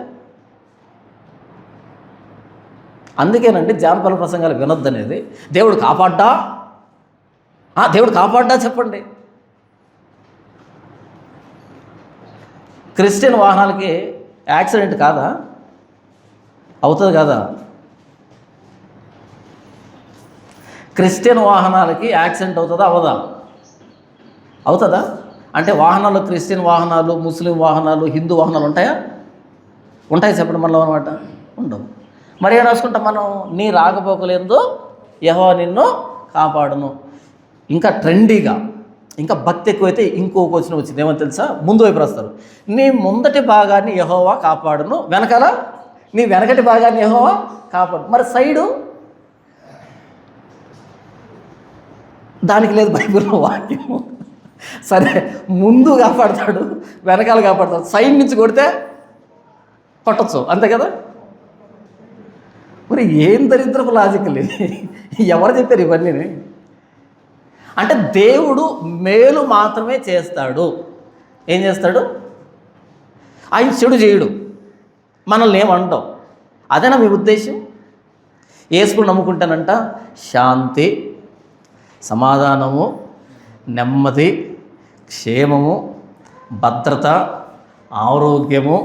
అందుకేనండి జానపద ప్రసంగాలు వినొద్దనేది. దేవుడు కాపాడ్డా? దేవుడు కాపాడ్డా చెప్పండి. క్రిస్టియన్ వాహనాలకి యాక్సిడెంట్ కాదా? అవుతుంది కదా? క్రిస్టియన్ వాహనాలకి యాక్సిడెంట్ అవుతుందా అవదా? అవుతుందా? అంటే వాహనాలు క్రిస్టియన్ వాహనాలు, ముస్లిం వాహనాలు, హిందూ వాహనాలు ఉంటాయా? ఉంటాయి చెప్పండి మనలో అనమాట. ఉండవు. మరి ఏం రాసుకుంటాం మనం? నీ రాకపోకలేందో యెహోవా నిన్ను కాపాడును. ఇంకా ట్రెండీగా, ఇంకా భక్తి ఎక్కువైతే ఇంకో క్వశ్చన్ వచ్చింది. ఏమని తెలుసా? ముందు వైపు రాస్తారు, నీ ముందటి భాగాన్ని యెహోవా కాపాడును, వెనకాల నీ వెనకటి భాగాన్ని యెహోవా కాపాడు. మరి సైడు దానికి లేదు బైబిల్లో వాక్యం. సరే, ముందు కాపాడతాడు, వెనకాల కాపాడతాడు, సైడ్ నుంచి కొడితే కొట్టచ్చు, అంతే కదా? మరి ఏం దరిద్రపు లాజిక్ లేదు. ఎవరు చెప్పారు ఇవన్నీ? అంటే దేవుడు మేలు మాత్రమే చేస్తాడు. ఏం చేస్తాడు? ఆయన చెడు చేయడు. మనల్ని ఏమంటాం? అదేనా మీ ఉద్దేశం? యేసుని నమ్ముకుంటానంట శాంతి, సమాధానము, నెమ్మది, క్షేమము, భద్రత, ఆరోగ్యము,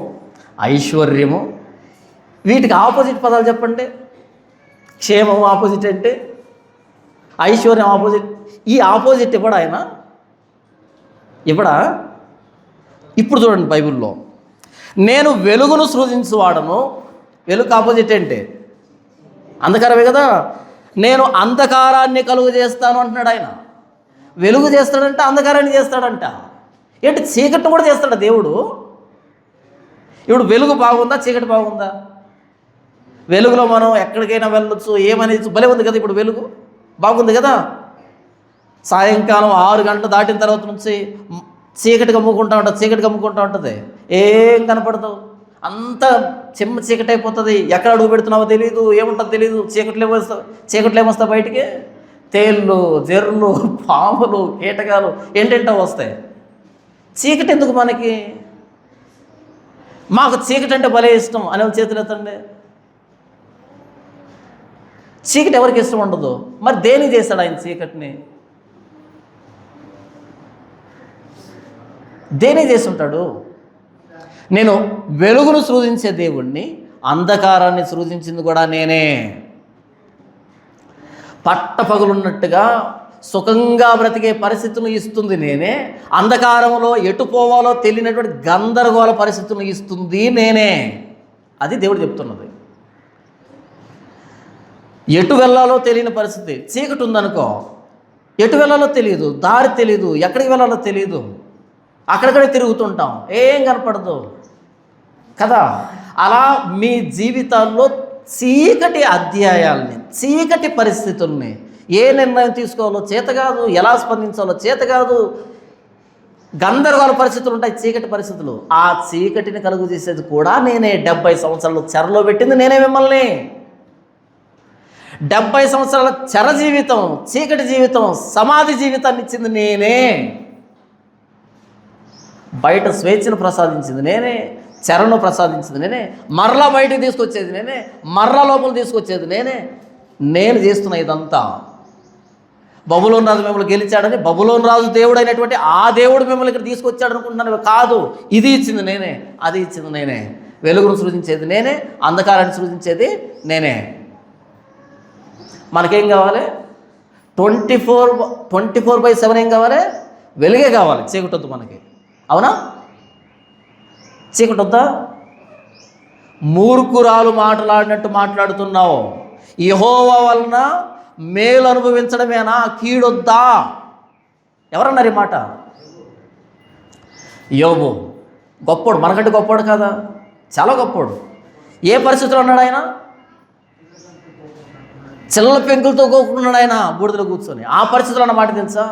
ఐశ్వర్యము. వీటికి ఆపోజిట్ పదాలు చెప్పండి. క్షేమము ఆపోజిట్ అంటే, ఐశ్వర్యం ఆపోజిట్. ఈ ఆపోజిట్ ఇవ్వడా ఆయన? ఇవ్వడా? ఇప్పుడు చూడండి బైబిల్లో, నేను వెలుగును సృజించువాడను. వెలుగు ఆపోజిట్ ఏంటి? అంధకారమే కదా. నేను అంధకారాన్ని కలుగు చేస్తాను అంటున్నాడు ఆయన. వెలుగు చేస్తాడంట, అంధకారాన్ని చేస్తాడంట. ఏంటి? చీకటిని కూడా చేస్తాడు దేవుడు. ఇప్పుడు వెలుగు బాగుందా, చీకటి బాగుందా? వెలుగులో మనం ఎక్కడికైనా వెళ్ళొచ్చు, ఏమనేది భలే ఉంది కదా. ఇప్పుడు వెలుగు బాగుంది కదా. సాయంకాలం 6 గంటలు దాటిన తర్వాత నుంచి చీకటి కమ్ముకుంటూ ఉంటుంది. ఏం కనపడతావు, అంతా చెమ్మ చీకటి అయిపోతుంది. ఎక్కడ అడుగు పెడుతున్నావో తెలియదు, ఏముంటుందో తెలియదు. చీకట్లో ఏమొస్తాయి బయటికి? తేళ్ళు, జెర్లు, పాములు, కీటకాలు ఏంటంటో వస్తాయి. చీకటి ఎందుకు మనకి? మాకు చీకటి అంటే భలే ఇష్టం అనే చేతులు ఎత్తండి. చీకటి ఎవరికి ఇష్టం ఉండదు? మరి దేని చేశాడు ఆయన చీకటిని? దేని చేసి ఉంటాడు? నేను వెలుగును సృజించే దేవుణ్ణి, అంధకారాన్ని సృజించింది కూడా నేనే. పట్టపగలున్నట్టుగా సుఖంగా బ్రతికే పరిస్థితులను ఇస్తుంది నేనే, అంధకారంలో ఎటు పోవాలో తెలియనటువంటి గందరగోళ పరిస్థితులను ఇస్తుంది నేనే. అది దేవుడు చెప్తున్నది. ఎటు వెళ్ళాలో తెలియని పరిస్థితి, చీకటి ఉందనుకో, ఎటు వెళ్ళాలో తెలియదు, దారి తెలియదు, ఎక్కడికి వెళ్ళాలో తెలియదు, అక్కడక్కడే తిరుగుతుంటాం, ఏం కనపడదు కదా. అలా మీ జీవితాల్లో చీకటి అధ్యాయాల్ని, చీకటి పరిస్థితుల్ని, ఏ నిర్ణయం తీసుకోవాలో చేత కాదు, ఎలా స్పందించాలో చేత కాదు, గందరగోళ పరిస్థితులు ఉంటాయి, చీకటి పరిస్థితులు. ఆ చీకటిని కలుగు చేసేది కూడా నేనే. 70 సంవత్సరాలు చెరలో పెట్టింది నేనే మిమ్మల్ని. 70 సంవత్సరాల చెర జీవితం, చీకటి జీవితం, సమాధి జీవితాన్ని ఇచ్చింది నేనే. బయట స్వేచ్ఛను ప్రసాదించింది నేనే, చెరను ప్రసాదించింది నేనే, మరలా బయటకు తీసుకొచ్చేది నేనే, మరలా లోపల తీసుకొచ్చేది నేనే. నేను చేస్తున్న ఇదంతా. బబులోను రాజు మిమ్మల్ని గెలిచాడని, బబులోను రాజు దేవుడు అయినటువంటి ఆ దేవుడు మిమ్మల్ని ఇక్కడ తీసుకొచ్చాడు అనుకుంటున్నాను కాదు. ఇది ఇచ్చింది నేనే, అది ఇచ్చింది నేనే. వెలుగును సృజించేది నేనే, అంధకారాన్ని సృజించేది నేనే. మనకేం కావాలి? 24/7 ఏం కావాలి? వెలుగే కావాలి, చీకటి వద్దు మనకి. అవునా? చీకటి వద్దా? మూర్ఖురాలు మాట్లాడినట్టు మాట్లాడుతున్నావు. యెహోవా వలన మేలు అనుభవించడమేనా, కీడొద్దా? ఎవరన్నారు ఈ మాట? యోబు. గొప్పోడు, మనకంటే గొప్పోడు కదా, చాలా గొప్పోడు. ఏ పరిస్థితిలో ఉన్నాడు ఆయన? చిల్ల పెంకులతో గోకున్నాడు ఆయన బూడిదలో కూర్చొని. ఆ పరిస్థితుల్లో అన్న మాట తెలుసా?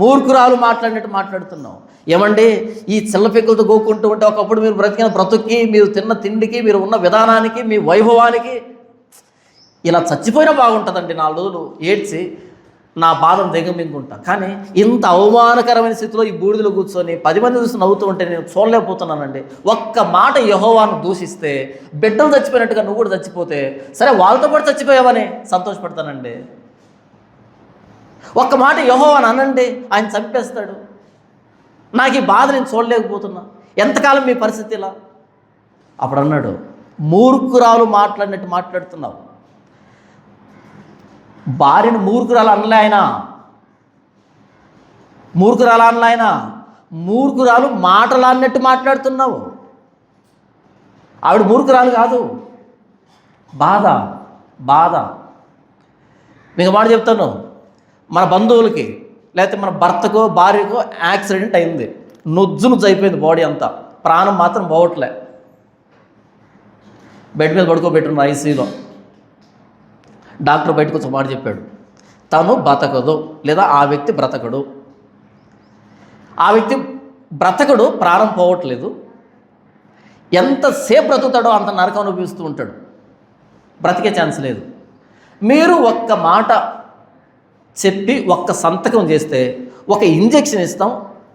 మూర్ఖురాలు మాట్లాడినట్టు మాట్లాడుతున్నావు. ఏమండి, ఈ చిల్ల పెంకులతో గోక్కుంటూ ఉంటే ఒకప్పుడు మీరు బ్రతికిన బ్రతుక్కి, మీరు తిన్న తిండికి, మీరు ఉన్న విధానానికి, మీ వైభవానికి ఇలా చచ్చిపోయినా బాగుంటుందండి. 4 రోజులు ఏడ్చి నా బాధను దిగమింగుంటా. కానీ ఇంత అవమానకరమైన స్థితిలో ఈ బూడిదలో కూర్చొని 10 మంది చూసి నవ్వుతూ ఉంటే నేను చూడలేకపోతున్నానండి. ఒక్క మాట యెహోవాను దూషిస్తే, బిడ్డలు చచ్చిపోయినట్టుగా నువ్వు కూడా చచ్చిపోతే, సరే వాళ్ళతో పాటు చచ్చిపోయావని సంతోషపడతానండి. ఒక్క మాట యెహోవాను అనండి, ఆయన చంపేస్తాడు. నాకు ఈ బాధ నేను చూడలేకపోతున్నా. ఎంతకాలం మీ పరిస్థితి ఇలా? అప్పుడు అన్నాడు, మూర్ఖురాలు మాట్లాడినట్టు మాట్లాడుతున్నావు. భార్యను మూర్ఖురాలు అనలే ఆయన, మూర్ఖురాలు అనలే ఆయన. మూర్ఖురాలు మాటలు అన్నట్టు మాట్లాడుతున్నావు. ఆవిడ మూర్ఖురాలు కాదు. బాధ బాధ. మీకు మాట చెప్తాను, మన బంధువులకి లేకపోతే మన భర్తకో భార్యకో యాక్సిడెంట్ అయింది, నుజ్జు అయిపోయింది బాడీ అంతా, ప్రాణం మాత్రం పోవట్లే. బెడ్ మీద పడుకోబెట్టున్నారు ఐసీయూలో. డాక్టర్ బయటకు వచ్చి మాట చెప్పాడు, తను బ్రతకదు, లేదా ఆ వ్యక్తి బ్రతకడు. ఆ వ్యక్తి బ్రతకడు, ప్రాణం పోవట్లేదు. ఎంతసేపు బ్రతుకుతాడో అంత నరకం అనుభవిస్తూ ఉంటాడు, బ్రతికే ఛాన్స్ లేదు. మీరు ఒక్క మాట చెప్పి ఒక్క సంతకం చేస్తే, ఒక ఇంజెక్షన్ ఇస్తాం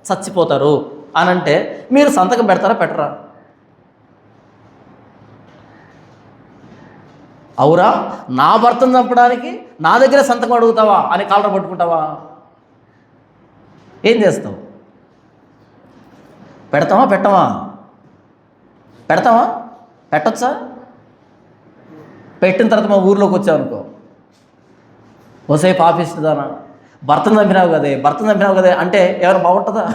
చచ్చిపోతారు అని అంటే, మీరు సంతకం పెడతారా పెట్టరా? అవురా, నా భర్తను చంపడానికి నా దగ్గర సంతకం అడుగుతావా అని కాలర పట్టుకుంటావా? ఏం చేస్తావు? పెడతావా పెట్టవా? పెడతావా? పెట్టచ్చా? పెట్టిన తర్వాత మా ఊర్లోకి వచ్చావనుకో, ఓసే పాపిస్తుందానా, భర్తను చంపినావు కదే అంటే ఎవరు బాగుంటుందా?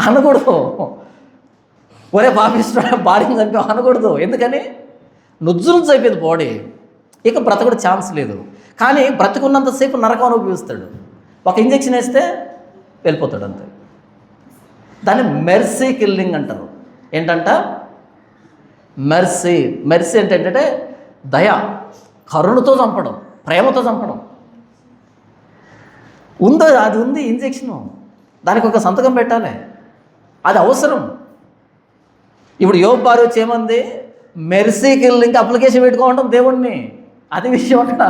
అనకూడదు. ఒరే పాపిస్తున్నా, భార్యను చంపావు అనకూడదు. ఎందుకని? నుజ్జు అయిపోయింది బాడీ, ఇక బ్రతకడు ఛాన్స్ లేదు. కానీ బ్రతుకున్నంతసేపు నరకం అనుభవిస్తాడు. ఒక ఇంజెక్షన్ వేస్తే వెళ్ళిపోతాడు అంతే. దాన్ని మెర్సీ కిల్లింగ్ అంటారు. ఏంటంట? మెర్సీ. మెర్సీ అంటే ఏంటంటే దయ, కరుణతో చంపడం, ప్రేమతో చంపడం. ఉందో అది ఉంది ఇంజెక్షను, దానికి ఒక సంతకం పెట్టాలి, అది అవసరం. ఇప్పుడు యోబు భార్య వచ్చి ఏమంది? మెర్సీ కిల్లింగ్ అప్లికేషన్ పెట్టుకోవడం దేవుణ్ణి. అది విషయం. అక్కడ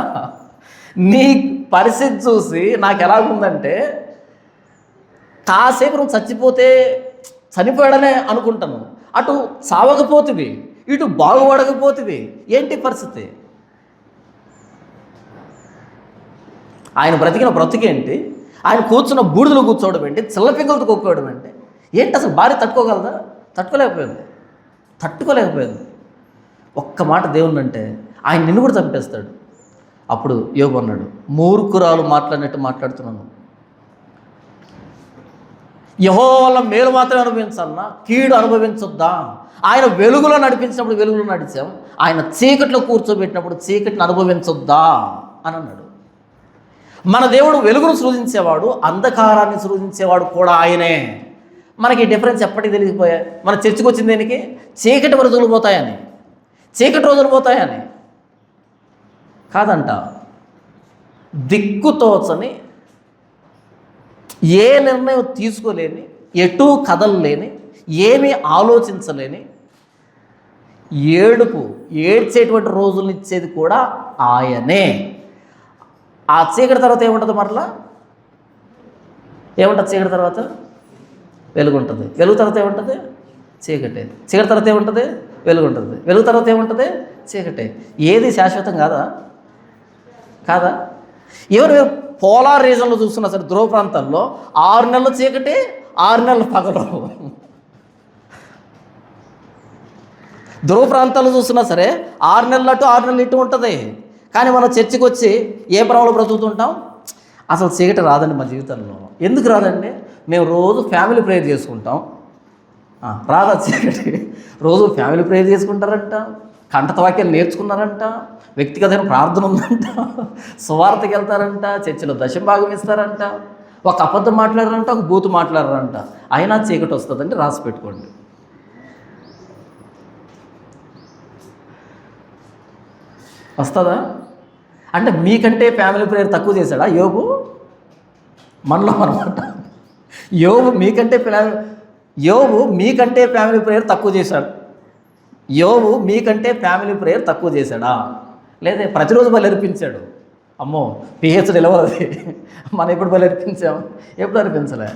నీ పరిస్థితి చూసి నాకు ఎలాగుందంటే, కాసేపు నువ్వు చచ్చిపోతే చనిపోయాడనే అనుకుంటాను, అటు చావకపోతివి, ఇటు బాగుపడకపోతివి. ఏంటి పరిస్థితి? ఆయన బ్రతికిన బ్రతికేంటి? ఆయన కూర్చున్న బూడిదలో కూర్చోవడం ఏంటి? చిల్లపింకలతో కొట్టుకోవడం ఏంటి? ఏంటి అసలు? భార్య తట్టుకోగలదా? తట్టుకోలేకపోయింది. ఒక్క మాట దేవుణ్ణి అంటే ఆయన నిన్ను కూడా చంపేస్తాడు. అప్పుడు యోబు అన్నాడు, మూర్ఖురాలు మాట్లాడినట్టు మాట్లాడుతున్నాను. యెహోవా వల్ల మేలు మాత్రమే అనుభవించాలన్నా కీడు అనుభవించొద్దా? ఆయన వెలుగులో నడిపించినప్పుడు వెలుగులో నడిచాం, ఆయన చీకట్లో కూర్చోబెట్టినప్పుడు చీకటిని అనుభవించొద్దా అని అన్నాడు. మన దేవుడు వెలుగును సృజించేవాడు, అంధకారాన్ని సృజించేవాడు కూడా ఆయనే. మనకి డిఫరెన్స్ ఎప్పటికీ తెలియకపోయా? మన చర్చకు వచ్చింది దేనికి? చీకటి రోజులు పోతాయని, చీకటి రోజులు పోతాయని కాదంట. దిక్కుతోచని, ఏ నిర్ణయం తీసుకోలేని, ఎటూ కదలలేని, ఏమీ ఆలోచించలేని, ఏడ్చేటువంటి రోజులు ఇచ్చేది కూడా ఆయనే. ఆ చీకటి తర్వాత ఏముంటుంది? మరలా ఏముంటుంది? చీకటి తర్వాత వెలుగు ఉంటుంది. వెలుగు తర్వాత ఏముంటుంది? చీకటే. చీకటి తర్వాత ఏముంటుంది? వెలుగు ఉంటుంది. వెలుగు తర్వాత ఏముంటుంది? చీకటే. ఏది శాశ్వతం కాదా? కాదా? ఎవరు పోలార్ రీజన్లో చూస్తున్నా సరే, ధ్రువ ప్రాంతాల్లో 6 నెలలు చీకటి, 6 నెలలు పగలు. ధ్రువ ప్రాంతాల్లో చూస్తున్నా సరే 6 నెలలు అటు 6 నెలలు ఇటు ఉంటుంది. కానీ మనం చర్చికి వచ్చి ఏ భ్రమలో బ్రతుకుతుంటాం? అసలు చీకటి రాదండి మా జీవితంలో. ఎందుకు రాదండి? మేము రోజు ఫ్యామిలీ ప్రేయర్ చేసుకుంటాం. రాదా చీకటి? రోజు ఫ్యామిలీ ప్రేయర్ చేసుకుంటారంట, కంఠత వాక్యాలు నేర్చుకున్నారంట, వ్యక్తిగతమైన ప్రార్థన ఉందంట, సువార్తకి వెళ్తారంట, చర్చిలో దశభాగం ఇస్తారంట, ఒక అబద్ధం మాట్లాడారంట, ఒక బూతు మాట్లాడారంట. అయినా చీకటి వస్తుందండి, రాసి పెట్టుకోండి. వస్తుందా? అంటే మీకంటే ఫ్యామిలీ ప్రేయర్ తక్కువ చేశాడా యోబు? మనలో అనమాట. యోబు మీకంటే ఫ్యామిలీ ప్రేయర్ తక్కువ చేశాడు. యోబు మీకంటే ఫ్యామిలీ ప్రేయర్ తక్కువ చేశాడా? లేదా ప్రతిరోజు బలి అర్పించాడు. అమ్మో, పిహెచ్ నిలవది. మనం ఎప్పుడు బలి అర్పించాం? ఎప్పుడు అర్పించలే.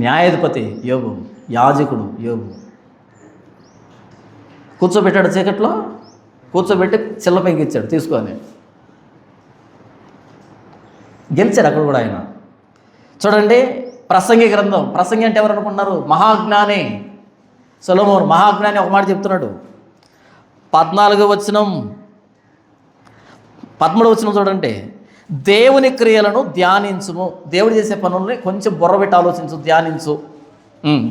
న్యాయాధిపతి యోబు, యాజకుడు యోబు. కూర్చోబెట్టాడు చీకట్లో, కూర్చోబెట్టి చిల్ల పైకి ఇచ్చాడు తీసుకొని. గెలిచాడు అక్కడ కూడా ఆయన. చూడండి, ప్రసంగి గ్రంథం. ప్రసంగి అంటే ఎవరు అనుకున్నారు? మహాజ్ఞాని సొలొమోను. మహాజ్ఞాని ఒక మాట చెప్తున్నాడు. 14వ వచనం 13వ వచనం చూడండి. దేవుని క్రియలను ధ్యానించుము. దేవుడు చేసే పనుల్ని కొంచెం బుర్రబెట్టి ఆలోచించు, ధ్యానించు.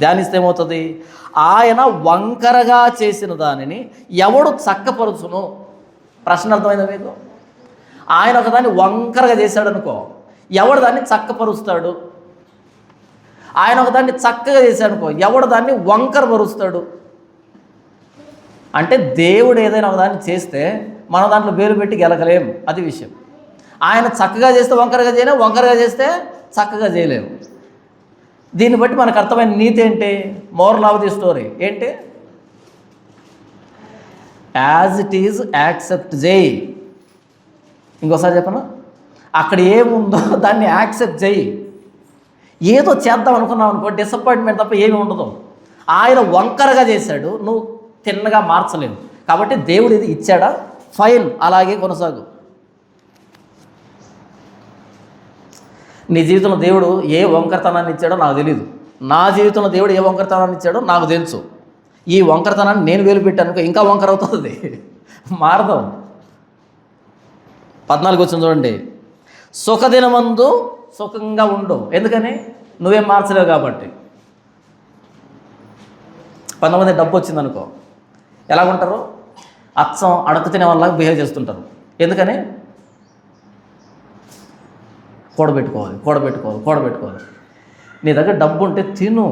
ధ్యానిస్తే ఏమవుతుంది? ఆయన వంకరగా చేసిన దానిని ఎవడు చక్కపరుచును? ప్రశ్న అర్థమైందా మీకు? ఆయన ఒకదాన్ని వంకరగా చేశాడు అనుకో, ఎవడు దాన్ని చక్కపరుస్తాడు? ఆయన ఒకదాన్ని చక్కగా చేశాడు అనుకో, ఎవడు దాన్ని వంకర పరుస్తాడు? అంటే దేవుడు ఏదైనా ఒకదాన్ని చేస్తే మనం దాంట్లో వేలు పెట్టి గెలకలేము, అది విషయం. ఆయన చక్కగా చేస్తే వంకరగా చేయలేము, వంకరగా చేస్తే చక్కగా చేయలేము. దీన్ని బట్టి మనకు అర్థమైన నీతి ఏంటి? మోరల్ ఆఫ్ ది స్టోరీ ఏంటి? యాజ్ ఇట్ ఈజ్ యాక్సెప్ట్ చేయి. ఇంకోసారి చెప్పను, అక్కడ ఏముందో దాన్ని యాక్సెప్ట్ చేయి. ఏదో చేద్దాం అనుకున్నావు అనుకో, డిసప్పాయింట్మెంట్ తప్ప ఏమి ఉండదు. ఆయన వంకరగా చేశాడు, నువ్వు తిన్నగా మార్చలేవు. కాబట్టి దేవుడు ఇది ఇచ్చాడా, ఫైన్, అలాగే కొనసాగు. నీ జీవితంలో దేవుడు ఏ వంకరతనాన్ని ఇచ్చాడో నాకు తెలియదు. నా జీవితంలో దేవుడు ఏ వంకరతనాన్ని ఇచ్చాడో నాకు తెలుసు. ఈ వంకరతనాన్ని నేను వేలు పెట్టానుకో ఇంకా వంకర అవుతుంది, మారదాం. 14 వచ్చిన చూడండి. సుఖదినమందు సుఖంగా ఉండు. ఎందుకని? నువ్వేం మార్చలేవు కాబట్టి. 19 డబ్బు వచ్చిందనుకో, ఎలాగుంటారు? అచ్చం అడక తినే వాళ్ళ బిహేవ్ చేస్తుంటారు. ఎందుకని? కూడబెట్టుకోవాలి. నీ దగ్గర డబ్బు ఉంటే తిను,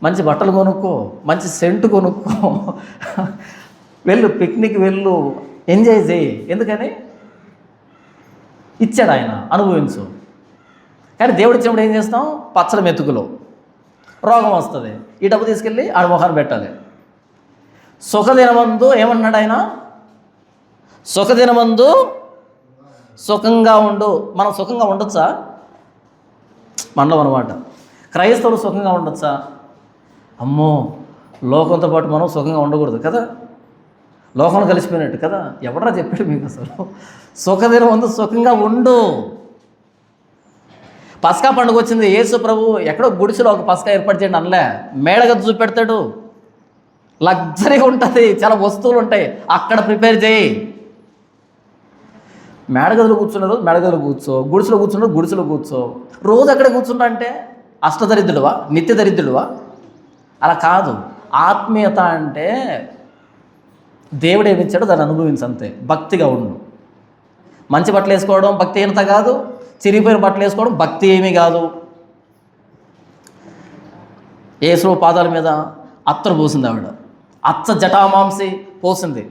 మంచి బట్టలు కొనుక్కో, మంచి సెంటు కొనుక్కో, వెళ్ళు, పిక్నిక్ వెళ్ళు, ఎంజాయ్ చేయి. ఎందుకని? ఇచ్చాడు ఆయన, అనుభవించు. కానీ దేవుడు ఇచ్చినప్పుడు ఏం చేస్తాం? పచ్చడి మెతుకులు, రోగం వస్తుంది, ఈ డబ్బు తీసుకెళ్ళి ఆడ మొహాన్ని పెట్టాలి. సుఖదినమందు ఏమన్నాడు ఆయన? సుఖదినమందు సుఖంగా ఉండు. మనం సుఖంగా ఉండొచ్చా? మనలో అనమాట. క్రైస్తవులు సుఖంగా ఉండొచ్చా? అమ్మో, లోకంతో పాటు మనం సుఖంగా ఉండకూడదు కదా, లోకంలో కలిసిపోయినట్టు కదా. ఎవడరా చెప్పాడు మీకు? అసలు సుఖదినమందు సుఖంగా ఉండు. పస్కా పండుగ వచ్చింది, యేసు ప్రభు ఎక్కడో గుడిసెలో ఒక పస్కా ఏర్పాటు చేయండి అనలే, మేడగది చూపెడతాడు. లగ్జరీగా ఉంటుంది, చాలా వస్తువులు ఉంటాయి, అక్కడ ప్రిపేర్ చేయి. మేడగదిలో కూర్చున్న రోజు మేడగదిలో కూర్చో, గుడిసెలో కూర్చున్న రోజు గుడిసెలో కూర్చో. రోజు అక్కడే కూర్చుంటా అంటే అష్టదరిద్రుడువా, నిత్య దరిద్రుడువా? అలా కాదు. ఆత్మీయత అంటే దేవుడు ఏమిచ్చాడో దాన్ని అనుభవించంతే. భక్తిగా ఉండు. మంచి బట్టలు వేసుకోవడం భక్తిహీనత కాదు, చిరిగిపోయిన బట్టలు వేసుకోవడం భక్తి ఏమీ కాదు. యేసు పాదాల మీద అత్తరు పోసింది ఆవిడ, అచ్చ జటామాంసి పోసింది,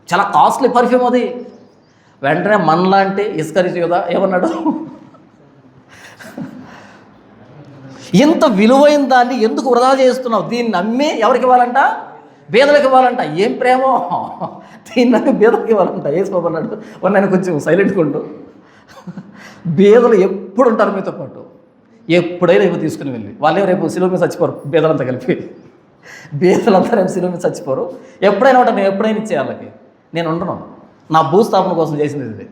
చాలా కాస్ట్లీ పర్ఫ్యూమ్ అది. వెంటనే మనలాంటి ఇస్కరియోతు యూదా ఏమన్నాడు, ఇంత విలువైన దాన్ని ఎందుకు వృధా చేస్తున్నావు? దీన్ని అమ్మి ఎవరికి ఇవ్వాలంట? బీదలకు ఇవ్వాలంట. ఏం ప్రేమో! దీన్ని అమ్మి బీదలకు ఇవ్వాలంట. వేసుకోమన్నాడు. నేను కొంచెం సైలెంట్గా ఉండు. బీదలు ఎప్పుడు ఉంటారు మీతో పాటు, ఎప్పుడైనా రేపు తీసుకుని వెళ్ళి. వాళ్ళే రేపు శిలువ మీద చచ్చిపోరు, బీదలంతా కలిపి. బీదలంతా రేపు శిలువ మీద చచ్చిపోరు. ఎప్పుడైనా ఉంటాను, నేను ఎప్పుడైనా ఇచ్చే వాళ్ళకి. నేను ఉండను. నా భూస్థాపన కోసం చేసింది ఇది.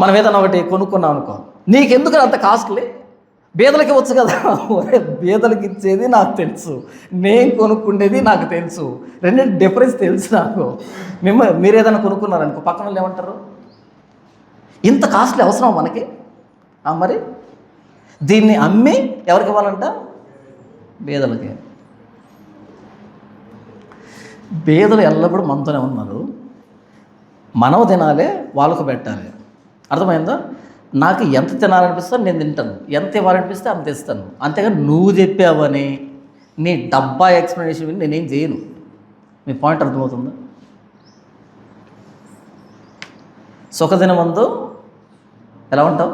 మనం ఏదైనా ఒకటి కొనుక్కున్నాం అనుకో, నీకెందుకు అంత కాస్ట్లీ, బీదలకి వచ్చు కదా. బీదలకి ఇచ్చేది నాకు తెలుసు, నేను కొనుక్కుండేది నాకు తెలుసు, రెండింటి డిఫరెన్స్ తెలుసు నాకు. మీరు ఏదైనా కొనుక్కున్నారనుకో, పక్కన వాళ్ళు ఏమంటారు, ఇంత కాస్ట్లీ అవసరం మనకి? మరి దీన్ని అమ్మి ఎవరికి ఇవ్వాలంట? బీదలకి. బీదలు ఎల్లప్పుడూ మనతోనే ఉన్నారు. మనం తినాలి, వాళ్ళకు పెట్టాలి. అర్థమైందా? నాకు ఎంత తినాలనిపిస్తే నేను తింటాను, ఎంత ఇవ్వాలనిపిస్తే అంత ఇస్తాను. అంతేగాని నువ్వు చెప్పావని నీ డబ్బా ఎక్స్ప్లెనేషన్ విని నేనేం చేయను. మీ పాయింట్ అర్థమవుతుందా? సుఖదినం ముందు ఎలా ఉంటావు?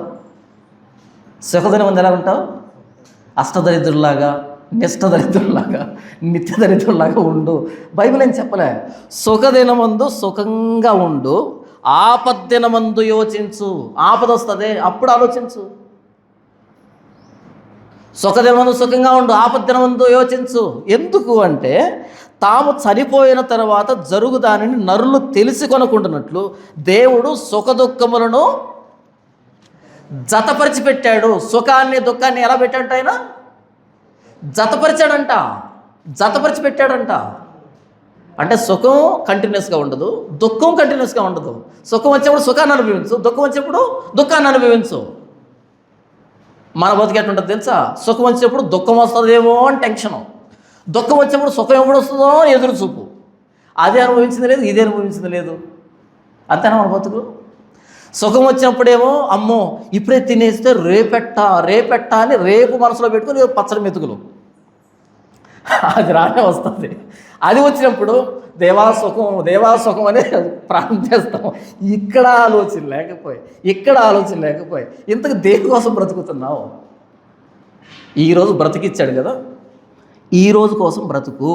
సుఖదినం ముందు ఎలా ఉంటావు? అష్టదరిద్రులాగా, నిష్టదరిద్రులాగా, నిత్య దరిద్రులాగా ఉండు. బైబిల్ ఏం చెప్పలే. సుఖదినమందు సుఖంగా ఉండు, ఆపద్దినమందు యోచించు. ఆపద వస్తుంది అప్పుడు ఆలోచించు. సుఖదినమందు సుఖంగా ఉండు, ఆపద్దినమందు యోచించు. ఎందుకు అంటే తాము చనిపోయిన తర్వాత జరుగు దానిని నరులు తెలిసి కొనుక్కుంటున్నట్లు దేవుడు సుఖదుఖములను జతపరిచి పెట్టాడు. సుఖాన్ని దుఃఖాన్ని ఎలా పెట్టాడంట? ఆయన జతపరిచాడంట, జతపరిచి పెట్టాడంట. అంటే సుఖం కంటిన్యూస్గా ఉండదు, దుఃఖం కంటిన్యూస్గా ఉండదు. సుఖం వచ్చేప్పుడు సుఖాన్ని అనుభవించు, దుఃఖం వచ్చేప్పుడు దుఃఖాన్ని అనుభవించు. మన బతికి ఎట్లుంటుంది తెలుసా? సుఖం వచ్చేప్పుడు దుఃఖం వస్తుందేమో అని టెన్షను, దుఃఖం వచ్చేప్పుడు సుఖం ఎప్పుడు వస్తుందో ఎదురు చూపు. అదే అనుభవించింది లేదు, ఇదే అనుభవించింది లేదు. అంతేనా మన బతుకు? సుఖం వచ్చినప్పుడేమో అమ్మో ఇప్పుడే తినేస్తే రేపెట్ట అని రేపు మనసులో పెట్టుకుని పచ్చడి మెతుకులు, అది రానే వస్తుంది. అది వచ్చినప్పుడు దేవాసుఖం అనే ప్రాణం చేస్తాం. ఇక్కడ ఆలోచన లేకపోయి ఇంతకు దేని కోసం బ్రతుకుతున్నావు? ఈరోజు బ్రతికిచ్చాడు కదా, ఈరోజు కోసం బ్రతుకు.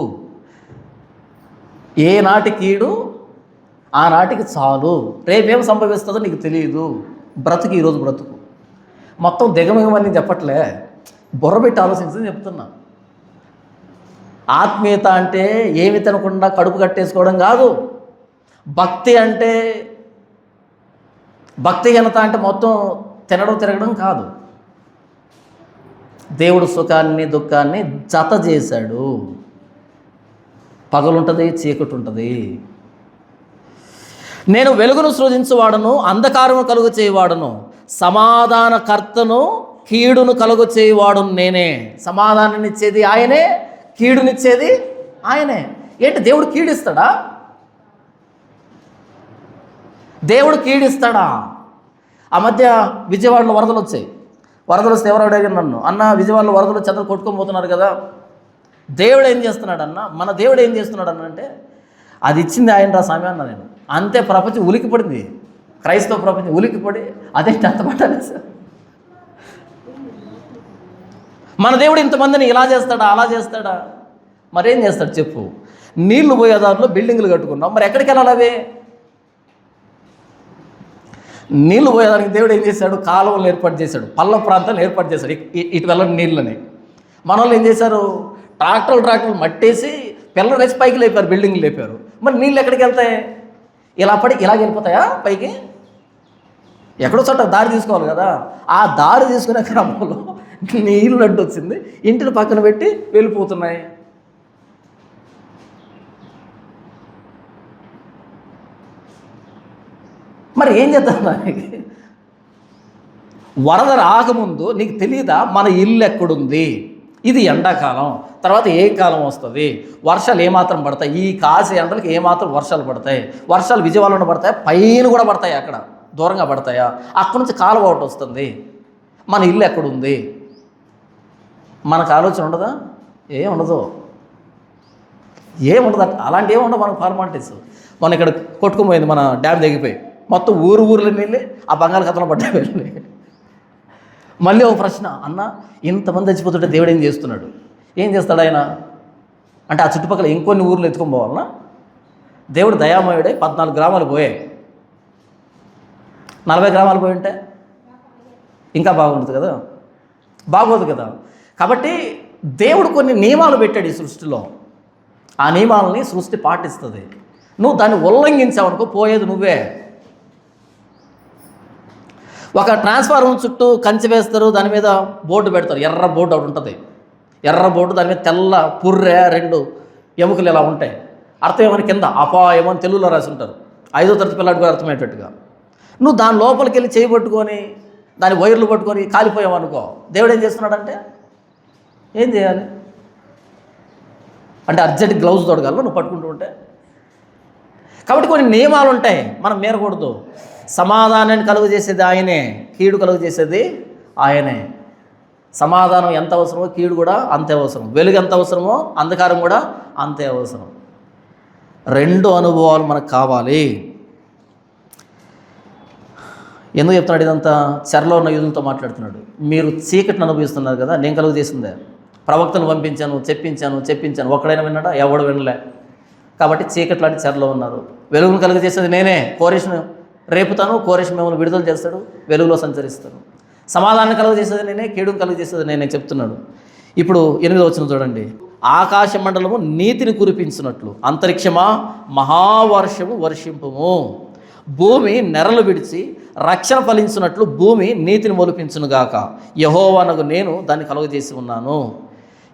ఏనాటి కీడు ఆనాటికి చాలు. రేపేం సంభవిస్తుందో నీకు తెలియదు. బ్రతుకు ఈరోజు బ్రతుకు. మొత్తం దిగమిగమని చెప్పట్లే, బుర్రబెట్టి ఆలోచించని చెప్తున్నా. ఆత్మీయత అంటే ఏమి తినకుండా కడుపు కట్టేసుకోవడం కాదు. భక్తిహీనత అంటే మొత్తం తిరగడం కాదు. దేవుడు సుఖాన్ని దుఃఖాన్ని జత చేశాడు. పగలుంటుంది, చీకటి ఉంటుంది. నేను వెలుగును సృజించువాడను, అంధకారము కలుగు చేయవాడను, సమాధానకర్తను, కీడును కలుగు చేయవాడు నేనే. సమాధానాన్ని ఇచ్చేది ఆయనే, కీడునిచ్చేది ఆయనే. ఏంటి దేవుడు కీడిస్తాడా? దేవుడు కీడిస్తాడా? ఆ మధ్య విజయవాడలో వరదలు వచ్చాయి. వరదలు వస్తే ఎవరు అడిగారు నన్ను, అన్న విజయవాడలో వరదలు వచ్చి అందరూ కొట్టుకొని పోతున్నారు కదా, దేవుడు ఏం చేస్తున్నాడు అన్న, మన దేవుడు ఏం చేస్తున్నాడు అన్న అంటే, అది ఇచ్చింది ఆయన రా స్వామి అన్న నేను. అంతే, ప్రపంచం ఉలికిపడింది, క్రైస్తవ ప్రపంచం ఉలికిపడి అదేంటి అంత పట్టాలి సార్. మన దేవుడు ఇంతమందిని ఇలా చేస్తాడా అలా చేస్తాడా? మరేం చేస్తాడు చెప్పు? నీళ్లు పోయేదారిలో బిల్డింగులు కట్టుకున్నాం, మరి ఎక్కడికి వెళ్ళాలి అవి? నీళ్లు పోయేదానికి దేవుడు ఏం చేశాడు? కాలువలు ఏర్పాటు చేశాడు, పల్ల ప్రాంతాలు ఏర్పాటు చేశాడు, ఇటు వెళ్ళని నీళ్ళని. మన వాళ్ళు ఏం చేశారు? ట్రాక్టర్లు మట్టేసి పిల్లలు వేసి పైకి లేపారు, బిల్డింగ్లు లేపారు. మరి నీళ్ళు ఎక్కడికి వెళ్తాయి? ఇలా పడి ఇలాగ వెళ్ళిపోతాయా పైకి? ఎక్కడో చోట దారి తీసుకోవాలి కదా. ఆ దారి తీసుకునే క్రమంలో నీళ్ళు అడ్డు వచ్చింది, ఇంటిని పక్కన పెట్టి వెళ్ళిపోతున్నాయి. మరి ఏం చేద్దాం దానికి? వరద రాకముందు నీకు తెలియదా మన ఇల్లు ఎక్కడుంది? ఇది ఎండాకాలం, తర్వాత ఏ కాలం వస్తుంది, వర్షాలు ఏమాత్రం పడతాయి, ఈ కాసే ఎండలకు ఏమాత్రం వర్షాలు పడతాయి, వర్షాలు విజయవాడలో పడతాయి, పైన కూడా పడతాయి, అక్కడ దూరంగా పడతాయా, అక్కడి నుంచి కాలువ ఒకటి వస్తుంది, మన ఇల్లు ఎక్కడుంది, మనకు ఆలోచన ఉండదా? ఏముండదు, ఏముండదు, అలాంటి ఏముండవు మనకు ఫార్మాలిటీస్. మన ఇక్కడ కొట్టుకుపోయింది, మన డ్యామ్ తెగిపోయి మొత్తం ఊర్లో వెళ్ళి ఆ బంగాళాఖాతంలో పడ్డాయి వెళ్ళి. మళ్ళీ ఒక ప్రశ్న, అన్న ఇంతమంది చచ్చిపోతుంటే దేవుడు ఏం చేస్తున్నాడు? ఏం చేస్తాడు ఆయన అంటే ఆ చుట్టుపక్కల ఇంకొన్ని ఊర్లు ఎత్తుకొని పోవాలన్నా? దేవుడు దయామయుడే 14 గ్రామాలు పోయాయి, 40 గ్రామాలు పోయి ఉంటే ఇంకా బాగుంటుంది కదా, బాగోదు కదా. కాబట్టి దేవుడు కొన్ని నియమాలు పెట్టాడు ఈ సృష్టిలో, ఆ నియమాలని సృష్టి పాటిస్తుంది. నువ్వు దాన్ని ఉల్లంఘించావనుకో పోయేది నువ్వే. ఒక ట్రాన్స్ఫార్మర్ చుట్టూ కంచె వేస్తారు, దాని మీద బోర్డు పెడతారు, ఎర్ర బోర్డు ఒకటి ఉంటుంది, ఎర్ర బోర్డు, దాని మీద తెల్ల పుర్రె 2 ఎముకలు ఇలా ఉంటాయి. అర్థం ఏమని కింద అపాయం అని తెలుగులో రాసి ఉంటారు, 5వ తరగతి పిల్లాడికి అర్థమయ్యేటట్టుగా. నువ్వు దాని లోపలికి వెళ్ళి చేయి పట్టుకొని దాని వైర్లు పట్టుకొని కాలిపోయావు అనుకో, దేవుడు ఏం చేస్తున్నాడంటే ఏం చేయాలి అంటే అర్జెంట్ గ్లౌజ్ తొడగాలి నువ్వు పట్టుకుంటూ ఉంటే. కాబట్టి కొన్ని నియమాలు ఉంటాయి, మనం మీరకూడదు. సమాధానాన్ని కలుగు చేసేది ఆయనే, కీడు కలుగు చేసేది ఆయనే. సమాధానం ఎంత అవసరమో కీడు కూడా అంతే అవసరం, వెలుగు ఎంత అవసరమో అంధకారం కూడా అంతే అవసరం. 2 అనుభవాలు మనకు కావాలి. ఎందుకు చెప్తున్నాడు ఇదంతా? చెరలో ఉన్న యూదులతో మాట్లాడుతున్నాడు. మీరు చీకటిని అనుభవిస్తున్నారు కదా, నేను కలుగు చేసిందే. ప్రవక్తను పంపించాను, చెప్పించాను, ఒక్కడైనా విన్నాడా? ఎవడు వినలే. కాబట్టి చీకటి లాంటి చెరలో ఉన్నారు. వెలుగును కలుగు చేసేది నేనే, కోరేషను రేపుతాను, కోరేష్ మిమ్మల్ని విడుదల చేస్తాడు, వెలుగులో సంచరిస్తాను. సమాధానం కలుగు చేసేది నేనే, కీడును కలుగు చేసేది నేనే చెప్తున్నాడు. ఇప్పుడు 8వ వచనం చూడండి. ఆకాశ మండలము నీతిని కురిపించినట్లు అంతరిక్షమా మహావర్షము వర్షింపుము, భూమి నెరలు విడిచి రక్షణ ఫలించినట్లు భూమి నీతిని మొలిపించునుగాక, యెహోవానగు నేను దాన్ని కలుగజేసి ఉన్నాను.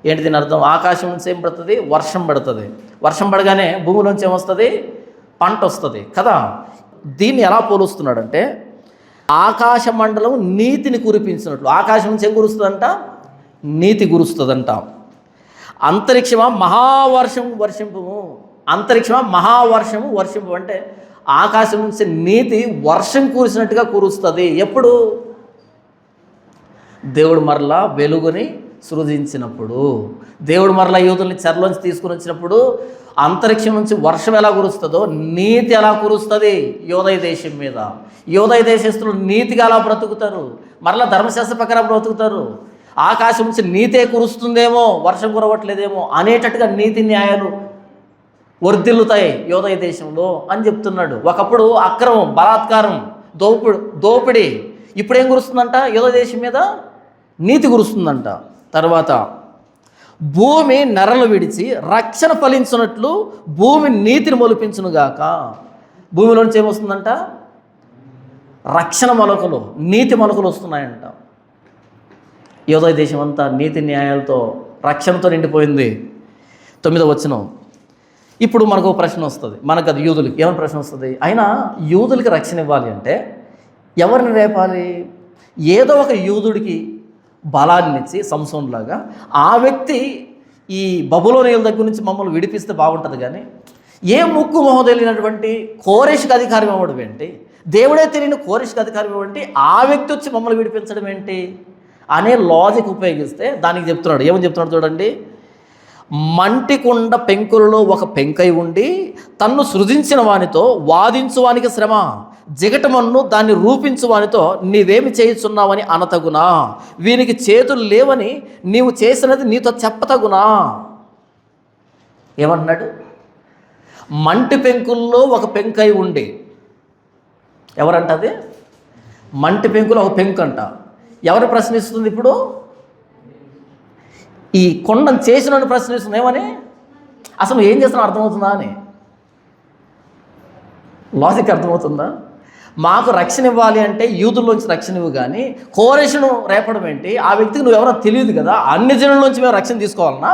ఏంటి దీని అర్థం? ఆకాశం నుంచి ఏం పడుతుంది? వర్షం పడుతుంది. వర్షం పడగానే భూమిలోంచి ఏమొస్తుంది? పంట వస్తుంది కదా. దీన్ని ఎలా పోలుస్తున్నాడంటే ఆకాశ మండలం నీతిని కురిపించినట్లు, ఆకాశం నుంచి ఏం కురుస్తుందంట? నీతి కురుస్తుందంట. అంతరిక్షమా మహావర్షము వర్షింపము, అంతరిక్షమా మహావర్షము వర్షింపు అంటే ఆకాశం నుంచి నీతి వర్షం కురిసినట్టుగా కురుస్తుంది. ఎప్పుడు? దేవుడు మరలా వెలుగుని సృజించినప్పుడు, దేవుడు మరలా యూదుల్ని చెరలోంచి తీసుకుని వచ్చినప్పుడు అంతరిక్షం నుంచి వర్షం ఎలా కురుస్తుందో నీతి ఎలా కురుస్తుంది యోదయ దేశం మీద. యోదయ దేశస్తులు నీతిగా అలా బ్రతుకుతారు, మరలా ధర్మశాస్త్ర ప్రకారం బ్రతుకుతారు. ఆకాశం నుంచి నీతే కురుస్తుందేమో, వర్షం కురవట్లేదేమో అనేటట్టుగా నీతి న్యాయాలు వర్ధిల్లుతాయి యోదయ దేశంలో అని చెప్తున్నాడు. ఒకప్పుడు అక్రమం, బలాత్కారం, దోపిడి, ఇప్పుడేం కురుస్తుందంట? యోదయ దేశం మీద నీతి కురుస్తుందంట. తర్వాత భూమి నెరలు విడిచి రక్షణ ఫలించినట్లు భూమి నీతిని మొలిపించునుగాక. భూమిలోంచి ఏమొస్తుందంట? రక్షణ మొలకలు, నీతి మొలకలు వస్తున్నాయంట. యోదయ దేశం అంతా నీతి న్యాయాలతో, రక్షణతో నిండిపోయింది. 9వ వచనం. ఇప్పుడు మనకు ప్రశ్న వస్తుంది, మనకు అది యూదులకి ఏమైనా ప్రశ్న వస్తుంది? అయినా యూదులకి రక్షణ ఇవ్వాలి అంటే ఎవరిని రేపాలి? ఏదో ఒక యూదుడికి బలాన్ని ఇచ్చి సంసోన్లాగా ఆ వ్యక్తి ఈ బబులోనీయుల దగ్గర నుంచి మమ్మల్ని విడిపిస్తే బాగుంటుంది. కానీ ఏ ముక్కు మొహం తెలియనటువంటి కోరేష్కి అధికారం ఇవ్వడం ఏంటి? దేవుడే తెలియని కోరేష్కి అధికారం ఇవ్వండి, ఆ వ్యక్తి వచ్చి మమ్మల్ని విడిపించడం ఏంటి అనే లాజిక్ ఉపయోగిస్తే దానికి చెప్తున్నాడు. ఏమని చెప్తున్నాడు చూడండి. మంటికొండ పెంకులలో ఒక పెంకై ఉండి తన్ను సృజించిన వానితో వాదించువానికి శ్రమ, జిగటమన్ను దాన్ని రూపించువానితో నీవేమి చేయుచున్నావని అనతగునా, వీనికి చేతులు లేవని నీవు చేసినది నీతో చెప్పతగునా. ఏమన్నాడు? మంటి పెంకుల్లో ఒక పెంకై ఉండి, ఎవరంట అది? మంటి పెంకులో ఒక పెంకు అంట. ఎవరు ప్రశ్నిస్తుంది ఇప్పుడు? ఈ కొండను చేసిన ప్రశ్నిస్తుంది. ఏమని? అసలు ఏం చేస్తున్నా అర్థమవుతుందా అని. లాజిక్ అర్థమవుతుందా? మాకు రక్షణ ఇవ్వాలి అంటే యూదుల్లోంచి రక్షణ ఇవ్వు, కానీ కోరేషను రేపడం ఏంటి? ఆ వ్యక్తికి నువ్వెవరో తెలియదు కదా, అన్ని జనుల్లోంచి మేము రక్షణ తీసుకోవాలన్నా?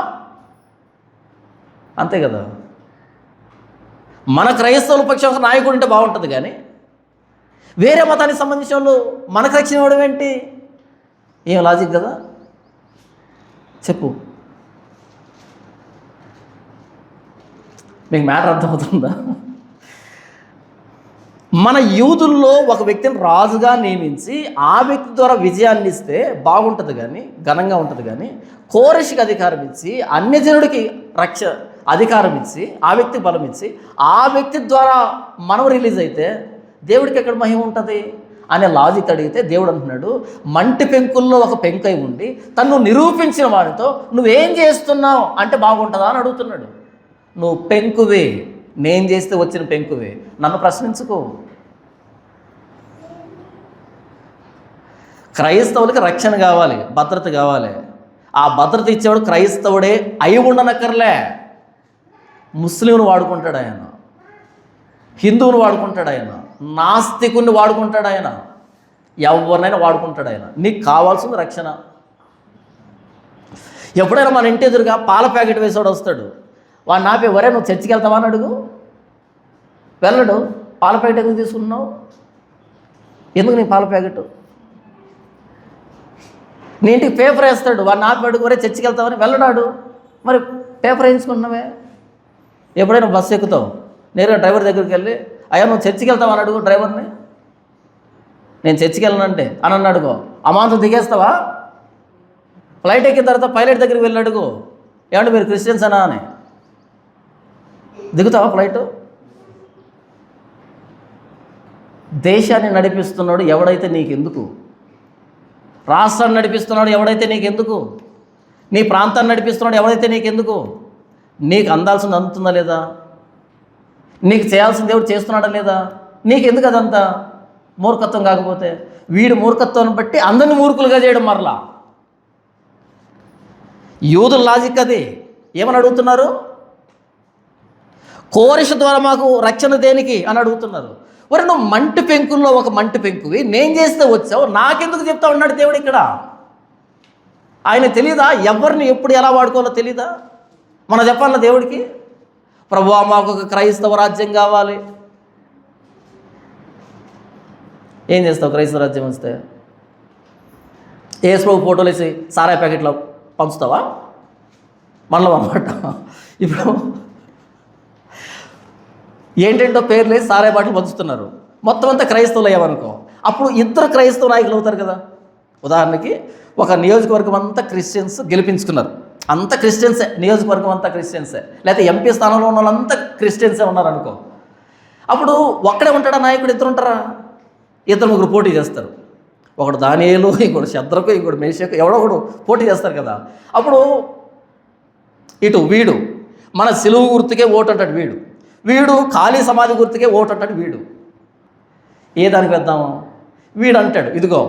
అంతే కదా. మన క్రైస్తవుల పక్షం ఒక నాయకుడు ఉంటే బాగుంటుంది, కానీ వేరే మతానికి సంబంధించిన వాళ్ళు మనకు రక్షణ ఇవ్వడం ఏంటి? ఏం లాజిక్ కదా? చెప్పు, మీకు మ్యాటర్ అర్థమవుతుందా? మన యూదుల్లో ఒక వ్యక్తిని రాజుగా నియమించి ఆ వ్యక్తి ద్వారా విజయాన్ని ఇస్తే బాగుంటుంది, కానీ ఘనంగా ఉంటుంది. కానీ కోరెషికి అధికారం ఇచ్చి అన్యజనుడికి అధికారం ఇచ్చి ఆ వ్యక్తికి బలం ఇచ్చి ఆ వ్యక్తి ద్వారా మనం రిలీజ్ అయితే దేవుడికి ఎక్కడ మహిమ ఉంటుంది అనే లాజిక్ అడిగితే దేవుడు అంటున్నాడు, మంటి పెంకుల్లో ఒక పెంకై ఉండి తను నిరూపించిన వాడితో నువ్వేం చేస్తున్నావు అంటే బాగుంటుందా అని అడుగుతున్నాడు. నువ్వు పెంకువే, నేను చేస్తే వచ్చిన పెంకువే, నన్ను ప్రశ్నించుకో. క్రైస్తవులకి రక్షణ కావాలి, భద్రత కావాలి. ఆ భద్రత ఇచ్చేవాడు క్రైస్తవుడే అయి ఉండనక్కర్లే. ముస్లింను వాడుకుంటాడు ఆయన, హిందువుని వాడుకుంటాడు ఆయన, నాస్తికుని వాడుకుంటాడు ఆయన, ఎవరినైనా వాడుకుంటాడు ఆయన. నీకు కావాల్సింది రక్షణ. ఎప్పుడైనా మన ఇంటి ఎదురుగా పాల ప్యాకెట్ వేసేవాడు వస్తాడు, వాడు నాపే వరే నువ్వు చర్చికి వెళ్తావా అని అడుగు. వెళ్ళడు. పాల ప్యాకెట్ ఎందుకు తీసుకున్నావు? ఎందుకు నీ పాల ప్యాకెట్? నీ ఇంటికి పేపర్ వేస్తాడు, వాడు నాపే అడుగు వరే చర్చికి వెళ్తావని వెళ్ళడాడు. మరి పేపర్ వేయించుకున్నావే. ఎప్పుడైనా బస్సు ఎక్కుతావు, నేరుగా డ్రైవర్ దగ్గరికి వెళ్ళి అయ్యా నువ్వు చర్చికి వెళ్తావని అడుగు డ్రైవర్ని. నేను చర్చికి వెళ్ళనంటే అని అడుగు. అమాంతం దిగేస్తావా? ఫ్లైట్ ఎక్కిన తర్వాత పైలట్ దగ్గరికి వెళ్ళి అడుగు, ఏమంటే మీరు క్రిస్టియన్సేనా అని. దిగుతావా ఫ్లైట్? దేశాన్ని నడిపిస్తున్నాడు ఎవడైతే నీకెందుకు? రాష్ట్రాన్ని నడిపిస్తున్నాడు ఎవడైతే నీకెందుకు? నీ ప్రాంతాన్ని నడిపిస్తున్నాడు ఎవడైతే నీకెందుకు? నీకు అందాల్సింది అందుతుందా లేదా? నీకు చేయాల్సింది దేవుడు చేస్తున్నాడా లేదా? నీకెందుకు అదంతా? మూర్ఖత్వం కాకపోతే వీడు మూర్ఖత్వాన్ని బట్టి అందరిని మూర్ఖులుగా చేయడం. మరలా యూదుల లాజిక్ అది. ఏమని అడుగుతున్నారు? కోరిష ద్వారా మాకు రక్షణ దేనికి అని అడుగుతున్నారు. మరి నువ్వు మంటి పెంకుల్లో ఒక మంటి పెంకువి, నేను చేస్తే వచ్చావు, నాకెందుకు చెప్తా ఉన్నాడు దేవుడు ఇక్కడ? ఆయన తెలీదా ఎవరిని ఎప్పుడు ఎలా వాడుకోవాలో తెలీదా? మనం చెప్పాలా దేవుడికి, ప్రభువా మాకు ఒక క్రైస్తవ రాజ్యం కావాలి. ఏం చేస్తావు క్రైస్తవ రాజ్యం వస్తే? యేసు ప్రభు ఫోటోలు వేసి సారాయి ప్యాకెట్లో పంచుతావా? మనలో అన్నమాట. ఇప్పుడు ఏంటంటో పేర్లు వేసి సారాయి బాటలు పంచుతున్నారు. మొత్తం అంతా క్రైస్తవులు అయ్యామనుకో, అప్పుడు ఇద్దరు క్రైస్తవ నాయకులు అవుతారు కదా. ఉదాహరణకి ఒక నియోజకవర్గం అంతా క్రిస్టియన్స్ గెలిపించుకున్నారు, అంత క్రిస్టియన్సే, నియోజకవర్గం అంతా క్రిస్టియన్సే, లేకపోతే ఎంపీ స్థానంలో ఉన్న వాళ్ళంతా క్రిస్టియన్సే ఉన్నారనుకో. అప్పుడు ఒక్కడే ఉంటాడా నాయకుడు? ఇద్దరు ఉంటారా? ఇద్దరు ముగ్గురు పోటీ చేస్తారు. ఒకడు దానియేలు, ఇంకోటి శద్రకు, ఇంకోటి మేషకు, ఎవడో ఒకడు పోటీ చేస్తారు కదా. అప్పుడు ఇటు వీడు మన సిలువు గుర్తుకే ఓటు అంటాడు, వీడు ఖాళీ సమాధి గుర్తుకే ఓటు అంటాడు. ఏ దానికి వేద్దాము? వీడు అంటాడు ఇదిగో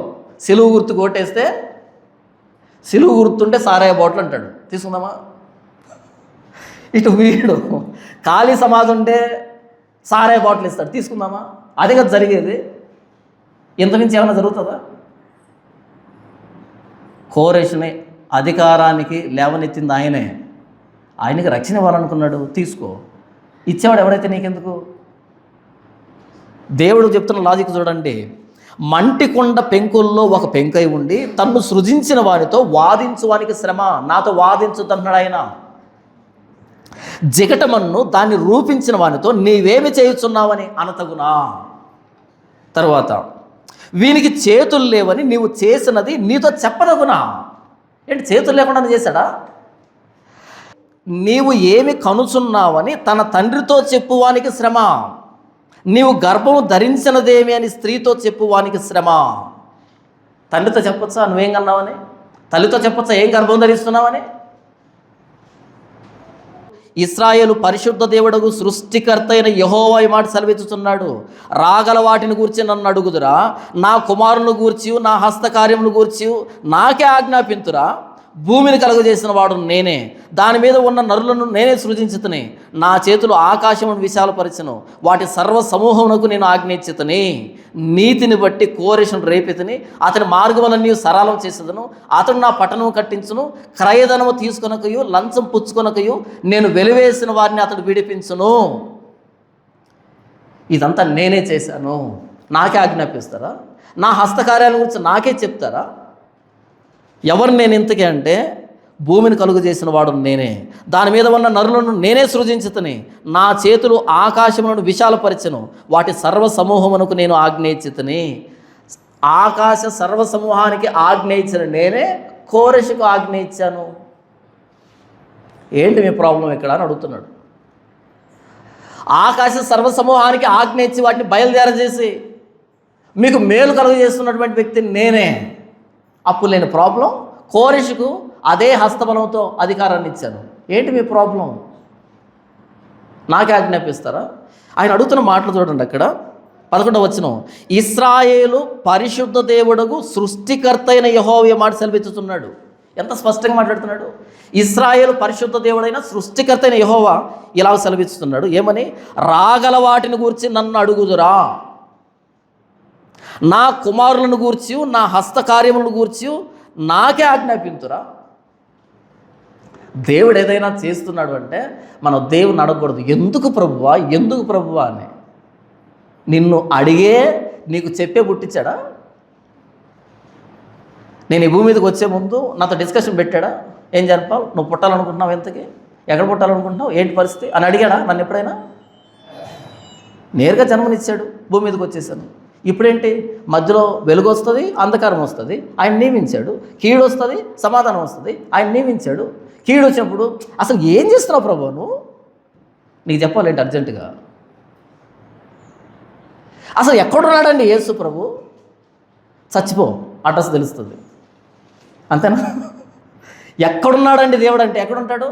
సిలువు గుర్తుకు ఓటేస్తే, సిలువు గుర్తుంటే సారాయ బాటిల్ అంటాడు, తీసుకుందామా? ఇటు వీడు ఖాళీ సమాధి ఉంటే సారాయ బాటిల్ ఇస్తాడు, తీసుకుందామా? అదే కదా జరిగేది. ఇంతకుమించి ఏమైనా జరుగుతుందా? కోరేషనే అధికారానికి లేవనెత్తింది ఆయనే. ఆయనకి రక్షణ ఇవ్వాలనుకున్నాడు, తీసుకో. ఇచ్చేవాడు ఎవడైతే నీకెందుకు? దేవుడు చెప్తున్న లాజిక్ చూడండి. మంటి కొండ పెంకుల్లో ఒక పెంకై ఉండి తన్ను సృజించిన వానితో వాదించువానికి శ్రమ, నాతో వాదించుతున్నాడు ఆయన. జిగటమన్ను దాన్ని రూపించిన వానితో నీవేమి చేయుచున్నావని అనతగునా. తర్వాత వీనికి చేతులు లేవని నీవు చేసినది నీతో చెప్పదగునా. ఏంటి చేతులు లేకుండా చేశాడా? నీవు ఏమి కనుచున్నావని తన తండ్రితో చెప్పువానికి శ్రమ, నీవు గర్భము ధరించినదేమి అని స్త్రీతో చెప్పువానికి శ్రమ. తండ్రితో చెప్పొచ్చా నువ్వేం కన్నావని? తల్లితో చెప్పొచ్చా ఏం గర్భం ధరిస్తున్నావని? ఇశ్రాయేలు పరిశుద్ధ దేవుడగు సృష్టికర్త అయిన యెహోవా ఈ మాట సెలవిచ్చుచున్నాడు, రాగల వాటిని గూర్చి నన్ను అడుగుదురా, నా కుమారుని గూర్చి నా హస్తకార్యమును గూర్చి నాకే ఆజ్ఞాపింతురా. భూమిని కలుగజేసిన వాడు నేనే, దాని మీద ఉన్న నరులను నేనే సృజించుతని, నా చేతులు ఆకాశమును విశాలపరచును, వాటి సర్వ సమూహమునకు నేను ఆజ్ఞయించుతని. నీతిని బట్టి కోరేషను రేపెతిని, అతని మార్గములన్నీ సరళం చేసేదను. అతడు నా పట్టణము కట్టించును, క్రయధనము తీసుకొనకయు లంచం పుచ్చుకొనకయు నేను వెలివేసిన వారిని అతడు విడిపించును. ఇదంతా నేనే చేశాను. నాకే ఆజ్ఞాపిస్తారా? నా హస్తకార్యాల గురించి నాకే చెప్తారా? ఎవరు నేను ఇంతకీ అంటే, భూమిని కలుగు చేసిన వాడు నేనే, దాని మీద ఉన్న నరులను నేనే సృజించుతని, నా చేతులు ఆకాశములను విశాలపరిచెను, వాటి సర్వ సమూహమునకు నేను ఆజ్ఞ ఇచ్చితిని. ఆకాశ సర్వ సమూహానికి ఆజ్ఞ ఇచ్చిన నేనే కోరెషుకు ఆజ్ఞ ఇచ్చాను. ఏంటి మీ ప్రాబ్లం ఇక్కడ అని అడుగుతున్నాడు. ఆకాశ సర్వ సమూహానికి ఆజ్ఞ ఇచ్చి వాటిని బయలుదేరజేసి మీకు మేలు కలుగు చేస్తున్నటువంటి వ్యక్తి నేనే. అప్పుడు లేని ప్రాబ్లం కోరెషుకు అదే హస్తబలంతో అధికారాన్ని ఇచ్చాను. ఏంటి మీ ప్రాబ్లం? నాకే ఆజ్ఞాపిస్తారా? ఆయన అడుగుతున్న మాటలు చూడండి. అక్కడ 11వ వచనం, ఇశ్రాయేలు పరిశుద్ధ దేవుడకు సృష్టికర్త అయిన యెహోవా మాట సెలవిస్తున్నాడు. ఎంత స్పష్టంగా మాట్లాడుతున్నాడు. ఇశ్రాయేలు పరిశుద్ధ దేవుడైన సృష్టికర్త అయిన యెహోవా ఇలా సెలవిస్తున్నాడు. ఏమని? రాగల వాటిని గూర్చి నన్ను అడుగుదురా, నా కుమారులను గూర్చి నా హస్తకార్యములను గూర్చి నాకే ఆజ్ఞాపించురా. దేవుడు ఏదైనా చేస్తున్నాడు అంటే మనం దేవుని అడగకూడదు. ఎందుకు ప్రభువా, ఎందుకు ప్రభువా అని. నిన్ను అడిగే నీకు చెప్పే పుట్టించాడా? నేను ఈ భూమి మీదకి వచ్చే ముందు నాతో డిస్కషన్ పెట్టాడా? ఏం చెప్పావు, నువ్వు పుట్టాలనుకుంటున్నావు, ఎంతకి ఎక్కడ పుట్టాలనుకుంటున్నావు, ఏంటి పరిస్థితి అని అడిగాడా నన్ను ఎప్పుడైనా? నేరుగా జన్మనిచ్చాడు, భూమి మీదకి వచ్చేసాను. ఇప్పుడేంటి, మధ్యలో వెలుగు వస్తుంది, అంధకారం వస్తుంది, ఆయన నియమించాడు. కీడు వస్తుంది, సమాధానం వస్తుంది, ఆయన నియమించాడు. కీడు వచ్చినప్పుడు అసలు ఏం చేస్తున్నావు ప్రభు నువ్వు? నీకు చెప్పాలేంటి అర్జెంటుగా? అసలు ఎక్కడున్నాడండి యేసు ప్రభు? చచ్చిపో, అడ్రస్ తెలుస్తుంది, అంతేనా? ఎక్కడున్నాడండి దేవుడు అంటే ఎక్కడుంటాడు?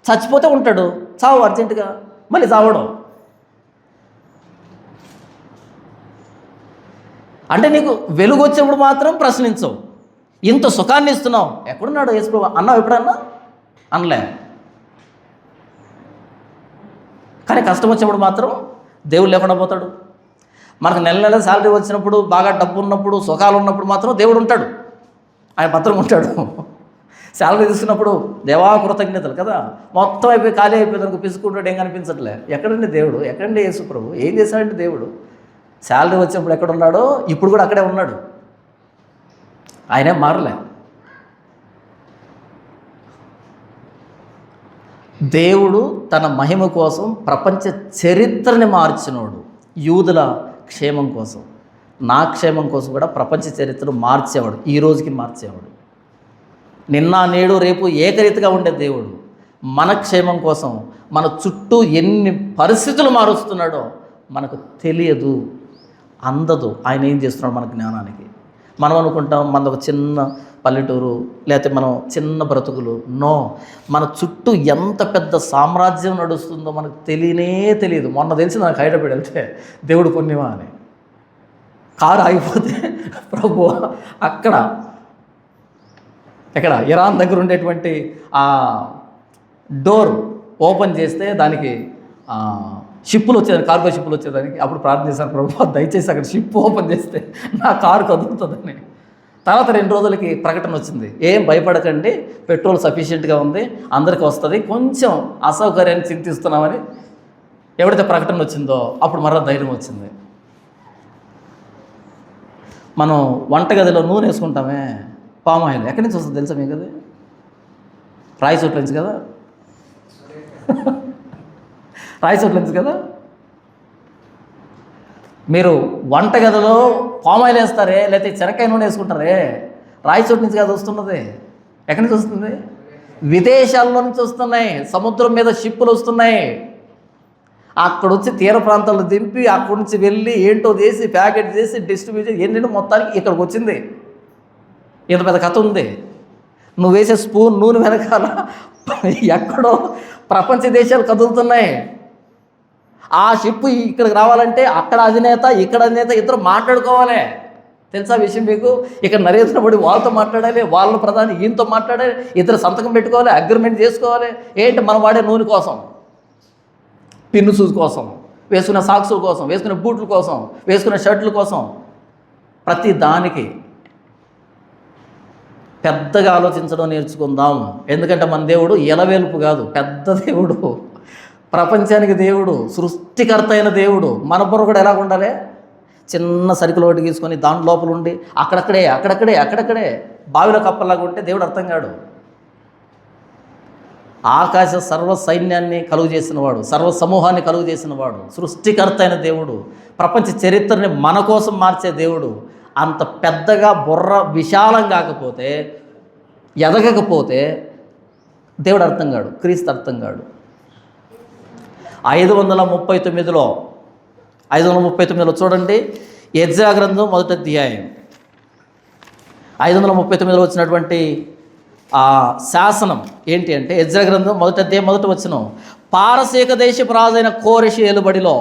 చచ్చిపోతే ఉంటాడు, చావు అర్జెంటుగా, మళ్ళీ చావడం. అంటే నీకు వెలుగు వచ్చినప్పుడు మాత్రం ప్రశ్నించవు. ఇంత సుఖాన్ని ఇస్తున్నావు, ఎక్కడున్నాడు యేసు ప్రభు అన్నావు ఎప్పుడన్నా? అనలే. కానీ కష్టం వచ్చినప్పుడు మాత్రం దేవుడు లేకుండా పోతాడు. మనకు నెల నెల శాలరీ వచ్చినప్పుడు, బాగా డబ్బు ఉన్నప్పుడు, సుఖాలు ఉన్నప్పుడు మాత్రం దేవుడు ఉంటాడు, ఆయన భద్రంగా ఉంటాడు. శాలరీ తీసుకున్నప్పుడు దేవా కృతజ్ఞతలు కదా, మొత్తం అయిపోయి ఖాళీ అయిపోయింది అనుకో, పిసుకుంటాడు, ఏం కనిపించట్లే. ఎక్కడండి దేవుడు? ఎక్కడండి యేసు ప్రభు? ఏం చేశాడండి దేవుడు? శాలరీ వచ్చినప్పుడు ఎక్కడున్నాడో ఇప్పుడు కూడా అక్కడే ఉన్నాడు, ఆయనే మారలే. దేవుడు తన మహిమ కోసం ప్రపంచ చరిత్రని మార్చినోడు. యూదుల క్షేమం కోసం, నా క్షేమం కోసం కూడా ప్రపంచ చరిత్రను మార్చేవాడు, ఈ రోజుకి మార్చేవాడు. నిన్న నేడు రేపు ఏకరీతిగా ఉండే దేవుడు మన క్షేమం కోసం మన చుట్టూ ఎన్ని పరిస్థితులు మారుస్తున్నాడో మనకు తెలియదు, అందదు. ఆయన ఏం చేస్తున్నాడు మన జ్ఞానానికి. మనం అనుకుంటాం మనది ఒక చిన్న పల్లెటూరు, లేకపోతే మనం చిన్న బ్రతుకులు. నో, మన చుట్టూ ఎంత పెద్ద సామ్రాజ్యం నడుస్తుందో మనకు తెలియదు. మొన్న తెలిసి నాకు హైదరాబాద్ వెళ్తే దేవుడు పుణ్యమా అని. కారు ఆగిపోతే ప్రభు అక్కడ ఇరాన్ దగ్గర ఉండేటువంటి ఆ డోర్ ఓపెన్ చేస్తే దానికి షిప్పులు వచ్చేదానికి, కార్గో షిప్పులు వచ్చేదానికి అప్పుడు ప్రార్థన చేశాను, ప్రభు దయచేసి అక్కడ షిప్ ఓపెన్ చేస్తే నా కారు కదులుతుందని. తర్వాత 2 రోజులకి ప్రకటన వచ్చింది, ఏం భయపడకండి, పెట్రోల్ సఫిషియెంట్గా ఉంది, అందరికీ వస్తుంది, కొంచెం అసౌకర్యాన్ని చింతిస్తున్నామని ఎవరైతే ప్రకటన వచ్చిందో అప్పుడు మరలా ధైర్యం వచ్చింది. మనం వంటగదిలో నూనె వేసుకుంటామే, పామ్ ఆయిల్ ఎక్కడి నుంచి వస్తుంది తెలుసా మీకు? అది రాయి చోట్ల నుంచి కదా, రాయి చోట్ల నుంచి కదా. మీరు వంటగదిలో పామ్ ఆయిల్ వేస్తారే, లేకపోతే శనక్కాయ నూనె వేసుకుంటారే, రాయి చోటు నుంచి కదా వస్తున్నది. ఎక్కడి నుంచి వస్తుంది? విదేశాల్లో నుంచి వస్తున్నాయి. సముద్రం మీద షిప్పులు వస్తున్నాయి, అక్కడ వచ్చి తీర ప్రాంతాల్లో దింపి అక్కడి నుంచి వెళ్ళి ఏంటో చేసి ప్యాకెట్ చేసి డిస్ట్రిబ్యూట్ చేసి ఏంటంటే మొత్తానికి ఇక్కడికి వచ్చింది. ఇంత పెద్ద కథ ఉంది. నువ్వు వేసే స్పూన్ నూనె వెనకాల ఎక్కడో ప్రపంచ దేశాలు కదులుతున్నాయి. ఆ షిప్ ఇక్కడికి రావాలంటే అక్కడ అధినేత ఇక్కడ అధినేత ఇద్దరు మాట్లాడుకోవాలి. తెలుసా విషయం మీకు? ఇక్కడ నరేంద్ర మోడీ వాళ్ళతో మాట్లాడాలి, వాళ్ళ ప్రధాని ఈయనతో మాట్లాడాలి, ఇద్దరు సంతకం పెట్టుకోవాలి, అగ్రిమెంట్ చేసుకోవాలి. ఏంటి మనం వాడే నూనె కోసం, పిన్ను షూస్ కోసం, వేసుకునే సాక్సుల కోసం, వేసుకునే బూట్ల కోసం, వేసుకునే షర్ట్ల కోసం, ప్రతి దానికి పెద్దగా ఆలోచించడం నేర్చుకుందాం. ఎందుకంటే మన దేవుడు ఎలవేల్పు కాదు, పెద్ద దేవుడు, ప్రపంచానికి దేవుడు, సృష్టికర్త అయిన దేవుడు. మన బుర్ర కూడా ఎలా ఉండాలి? చిన్న సరుకులు ఒకటి తీసుకొని దాని లోపల ఉండి అక్కడక్కడే బావిలో కప్పలాగా ఉంటే దేవుడు అర్థం కాడు. ఆకాశ సర్వ సైన్యాన్ని కలుగు చేసినవాడు, సర్వ సమూహాన్ని కలుగు చేసినవాడు, సృష్టికర్త అయిన దేవుడు, ప్రపంచ చరిత్రని మన కోసం మార్చే దేవుడు అంత పెద్దగా బుర్ర విశాలం కాకపోతే, ఎదగకపోతే దేవుడు అర్థం కాడు, క్రీస్తు అర్థం కాడు. 539లో చూడండి, యెజ్రా గ్రంథం 1వ అధ్యాయం 539లో వచ్చినటువంటి ఆ శాసనం ఏంటి అంటే, యెజ్రా గ్రంథం 1వ అధ్యాయం 1వ వచనం, పారసీక దేశపు రాజైన కోరెషు ఏలుబడిలో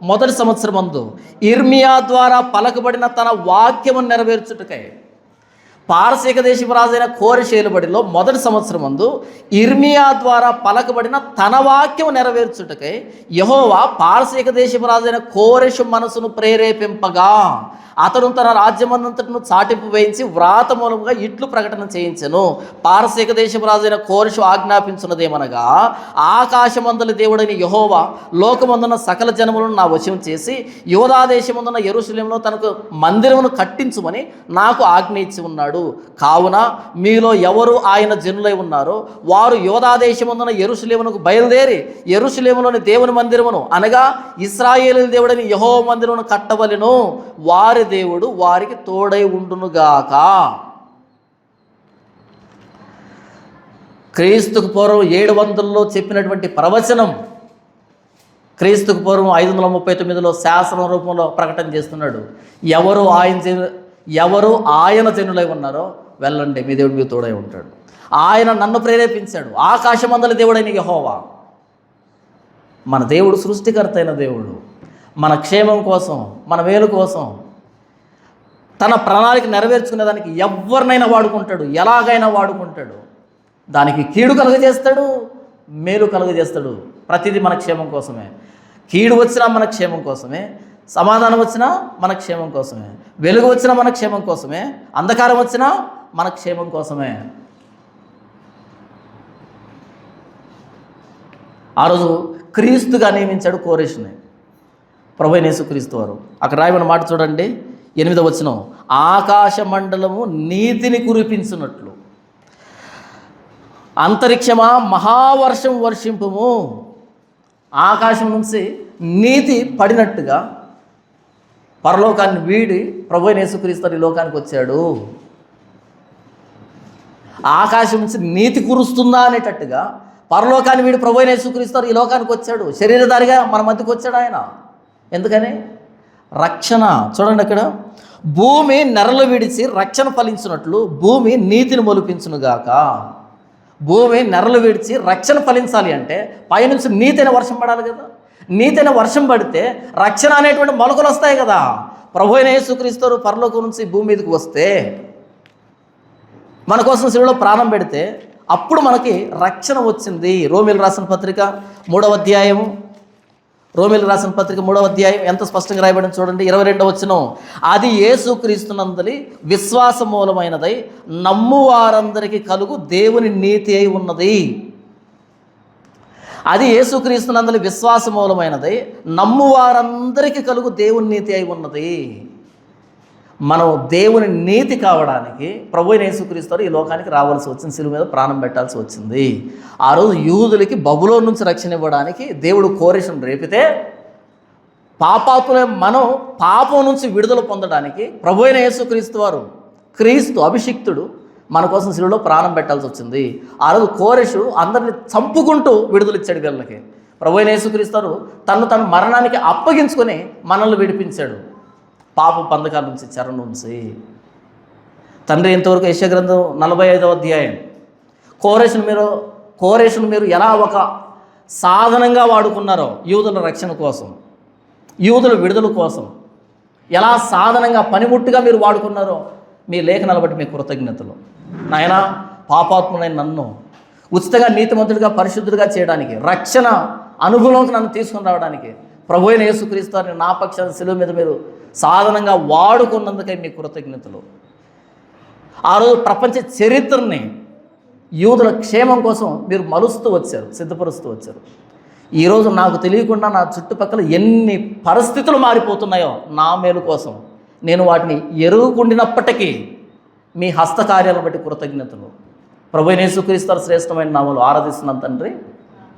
మొదటి సంవత్సరమందు ఇర్మియా ద్వారా పలకబడిన తన వాక్యము నెరవేర్చుటకై. పారసీక దేశపు రాజైన కోరెషు ఏలుబడిలో మొదటి సంవత్సరమందు ఇర్మియా ద్వారా పలకబడిన తన వాక్యము నెరవేర్చుటకై యెహోవా పారసీక దేశపు రాజైన కోరెషు మనసును ప్రేరేపింపగా అతడు తన రాజ్యమంతటను చాటింపు వేయించి వ్రాత మూలముగా ఇట్లు ప్రకటన చేయించెను. పారసీక దేశపు రాజైన కోరెషు ఆజ్ఞాపించున్నదేమనగా, ఆకాశమందలి దేవుడైన యెహోవా లోకమందున సకల జనములను నా వశం చేసి యూదా దేశమందున యెరూషలేములో తనకు మందిరమును కట్టించుమని నాకు ఆజ్ఞ ఇచ్చి ఉన్నాడు. కావున మీలో ఎవరు ఆయన జనులై ఉన్నారో వారు యూదా దేశమందున యెరూషలేమునకు బయలుదేరి యెరూషలేములోని దేవుని మందిరమును అనగా ఇశ్రాయేలు దేవుడని యెహోవా మందిరమును కట్టవలెను. వారి దేవుడు వారికి తోడై ఉండునుగాక. క్రీస్తుకు పూర్వం 700లో చెప్పినటువంటి ప్రవచనం క్రీస్తుకు పూర్వం 539లో శాసనం రూపంలో ప్రకటన చేస్తున్నాడు. ఎవరు ఆయన జనులై ఉన్నారో వెళ్ళండి, మీ దేవుడు మీ తోడై ఉంటాడు. ఆయన నన్ను ప్రేరేపించాడు. ఆకాశమందలి దేవుడైన యెహోవా, మన దేవుడు సృష్టికర్త అయిన దేవుడు, మన క్షేమం కోసం, మన మేలు కోసం తన ప్రణాళిక నెరవేర్చుకునేదానికి ఎవరినైనా వాడుకుంటాడు, ఎలాగైనా వాడుకుంటాడు. దానికి కీడు కలుగజేస్తాడు, మేలు కలుగజేస్తాడు. ప్రతిదీ మన క్షేమం కోసమే. కీడు వచ్చినా మన క్షేమం కోసమే, సమాధానం వచ్చినా మన క్షేమం కోసమే, వెలుగు వచ్చినా మన క్షేమం కోసమే, అంధకారం వచ్చినా మన క్షేమం కోసమే. ఆ రోజు క్రీస్తుగా నియమించాడు కోరెషుని, ప్రభువైన యేసుక్రీస్తు వారు. అక్కడ రాయబడిన మాట చూడండి, 8వ వచనం, ఆకాశ మండలము నీతిని కురిపించున్నట్లు అంతరిక్షమా మహావర్షం వర్షింపుము. ఆకాశం నుంచి నీతి పడినట్టుగా పరలోకాన్ని వీడి ప్రభువైన యేసుక్రీస్తు ఈ లోకానికి వచ్చాడు. ఆకాశం నుంచి నీతి కురుస్తుందా అనేటట్టుగా పరలోకాన్ని వీడి ప్రభువైన యేసుక్రీస్తు ఈ లోకానికి వచ్చాడు. శరీరధారిగా మన మధ్యకు వచ్చాడు ఆయన. ఎందుకని? రక్షణ. చూడండి అక్కడ, భూమి నెరలు విడిచి రక్షణ ఫలించినట్లు భూమి నీతిని మొలిపించునుగాక. భూమి నెరలు విడిచి రక్షణ ఫలించాలి అంటే పైనుంచి నీతైన వర్షం పడాలి కదా. నీతైన వర్షం పడితే రక్షణ అనేటువంటి మొలకలు వస్తాయి కదా. ప్రభువైన యేసుక్రీస్తు పరలోకం నుంచి భూమి మీదకి వస్తే, మన కోసం శిలువలో ప్రాణం పెడితే అప్పుడు మనకి రక్షణ వచ్చింది. రోమీయులకు రాసిన పత్రిక 3వ అధ్యాయం ఎంత స్పష్టంగా రాయబడింది చూడండి, 22వ వచనం, అది యేసుక్రీస్తునందలి విశ్వాస మూలమైనదై నమ్మువారందరికీ కలుగు దేవుని నీతి అయి ఉన్నది. అది యేసుక్రీస్తునందలి విశ్వాస మూలమైనదై నమ్మువారందరికీ కలుగు దేవుని నీతి అయి ఉన్నది. మనం దేవుని నీతి కావడానికి ప్రభువైన యేసుక్రీస్తు ఈ లోకానికి రావాల్సి వచ్చింది, శిలువ మీద ప్రాణం పెట్టాల్సి వచ్చింది. ఆ రోజు యూదులకి బబులోను నుంచి రక్షణ ఇవ్వడానికి దేవుడు కోరెషును రేపితే, పాపాత్ములే మనం పాపం నుంచి విడుదల పొందడానికి ప్రభువైన యేసుక్రీస్తు వారు, క్రీస్తు అభిషిక్తుడు మన కోసం శిలువలో ప్రాణం పెట్టాల్సి వచ్చింది. ఆ రోజు కోరెషు అందరిని చంపుకుంటూ విడుదలిచ్చాడు వీళ్ళకి. ప్రభువైన యేసుక్రీస్తు వారు తను మరణానికి అప్పగించుకొని మనల్ని విడిపించాడు పాప బంధకాల నుంచి, చెర నుంచి. తండ్రి ఇంతవరకు యెషయా గ్రంథం 45వ అధ్యాయం, కోరెషును మీరు ఎలా ఒక సాధనంగా వాడుకున్నారో యూదుల రక్షణ కోసం, యూదుల విడుదల కోసం ఎలా సాధనంగా పనిముట్టుగా మీరు వాడుకున్నారో మీ లేఖనాలు బట్టి మీ కృతజ్ఞతలు. నాయన, పాపాత్ముడైన నన్ను ఉచితంగా నీతిమంతుడిగా పరిశుద్ధుడిగా చేయడానికి, రక్షణ అనుభవంలోకి నన్ను తీసుకుని రావడానికి ప్రభువైన యేసుక్రీస్తు వారిని నా పక్షాన శిలువ మీద మీరు సాధనంగా వాడుకున్నందుకై మీ కృతజ్ఞతలు. ఆ రోజు ప్రపంచ చరిత్రని యూదుల క్షేమం కోసం మీరు మలుస్తూ వచ్చారు, సిద్ధపరుస్తూ వచ్చారు. ఈరోజు నాకు తెలియకుండా నా చుట్టుపక్కల ఎన్ని పరిస్థితులు మారిపోతున్నాయో నా మేలు కోసం, నేను వాటిని ఎరుగుకుండినప్పటికీ మీ హస్తకార్యాలను బట్టి కృతజ్ఞతలు. ప్రభువైన యేసుక్రీస్తు శ్రేష్టమైన నామములో ఆరాధిస్తున్నాను తండ్రి.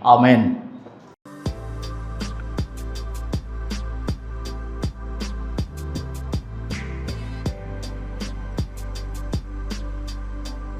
ఆమేన్.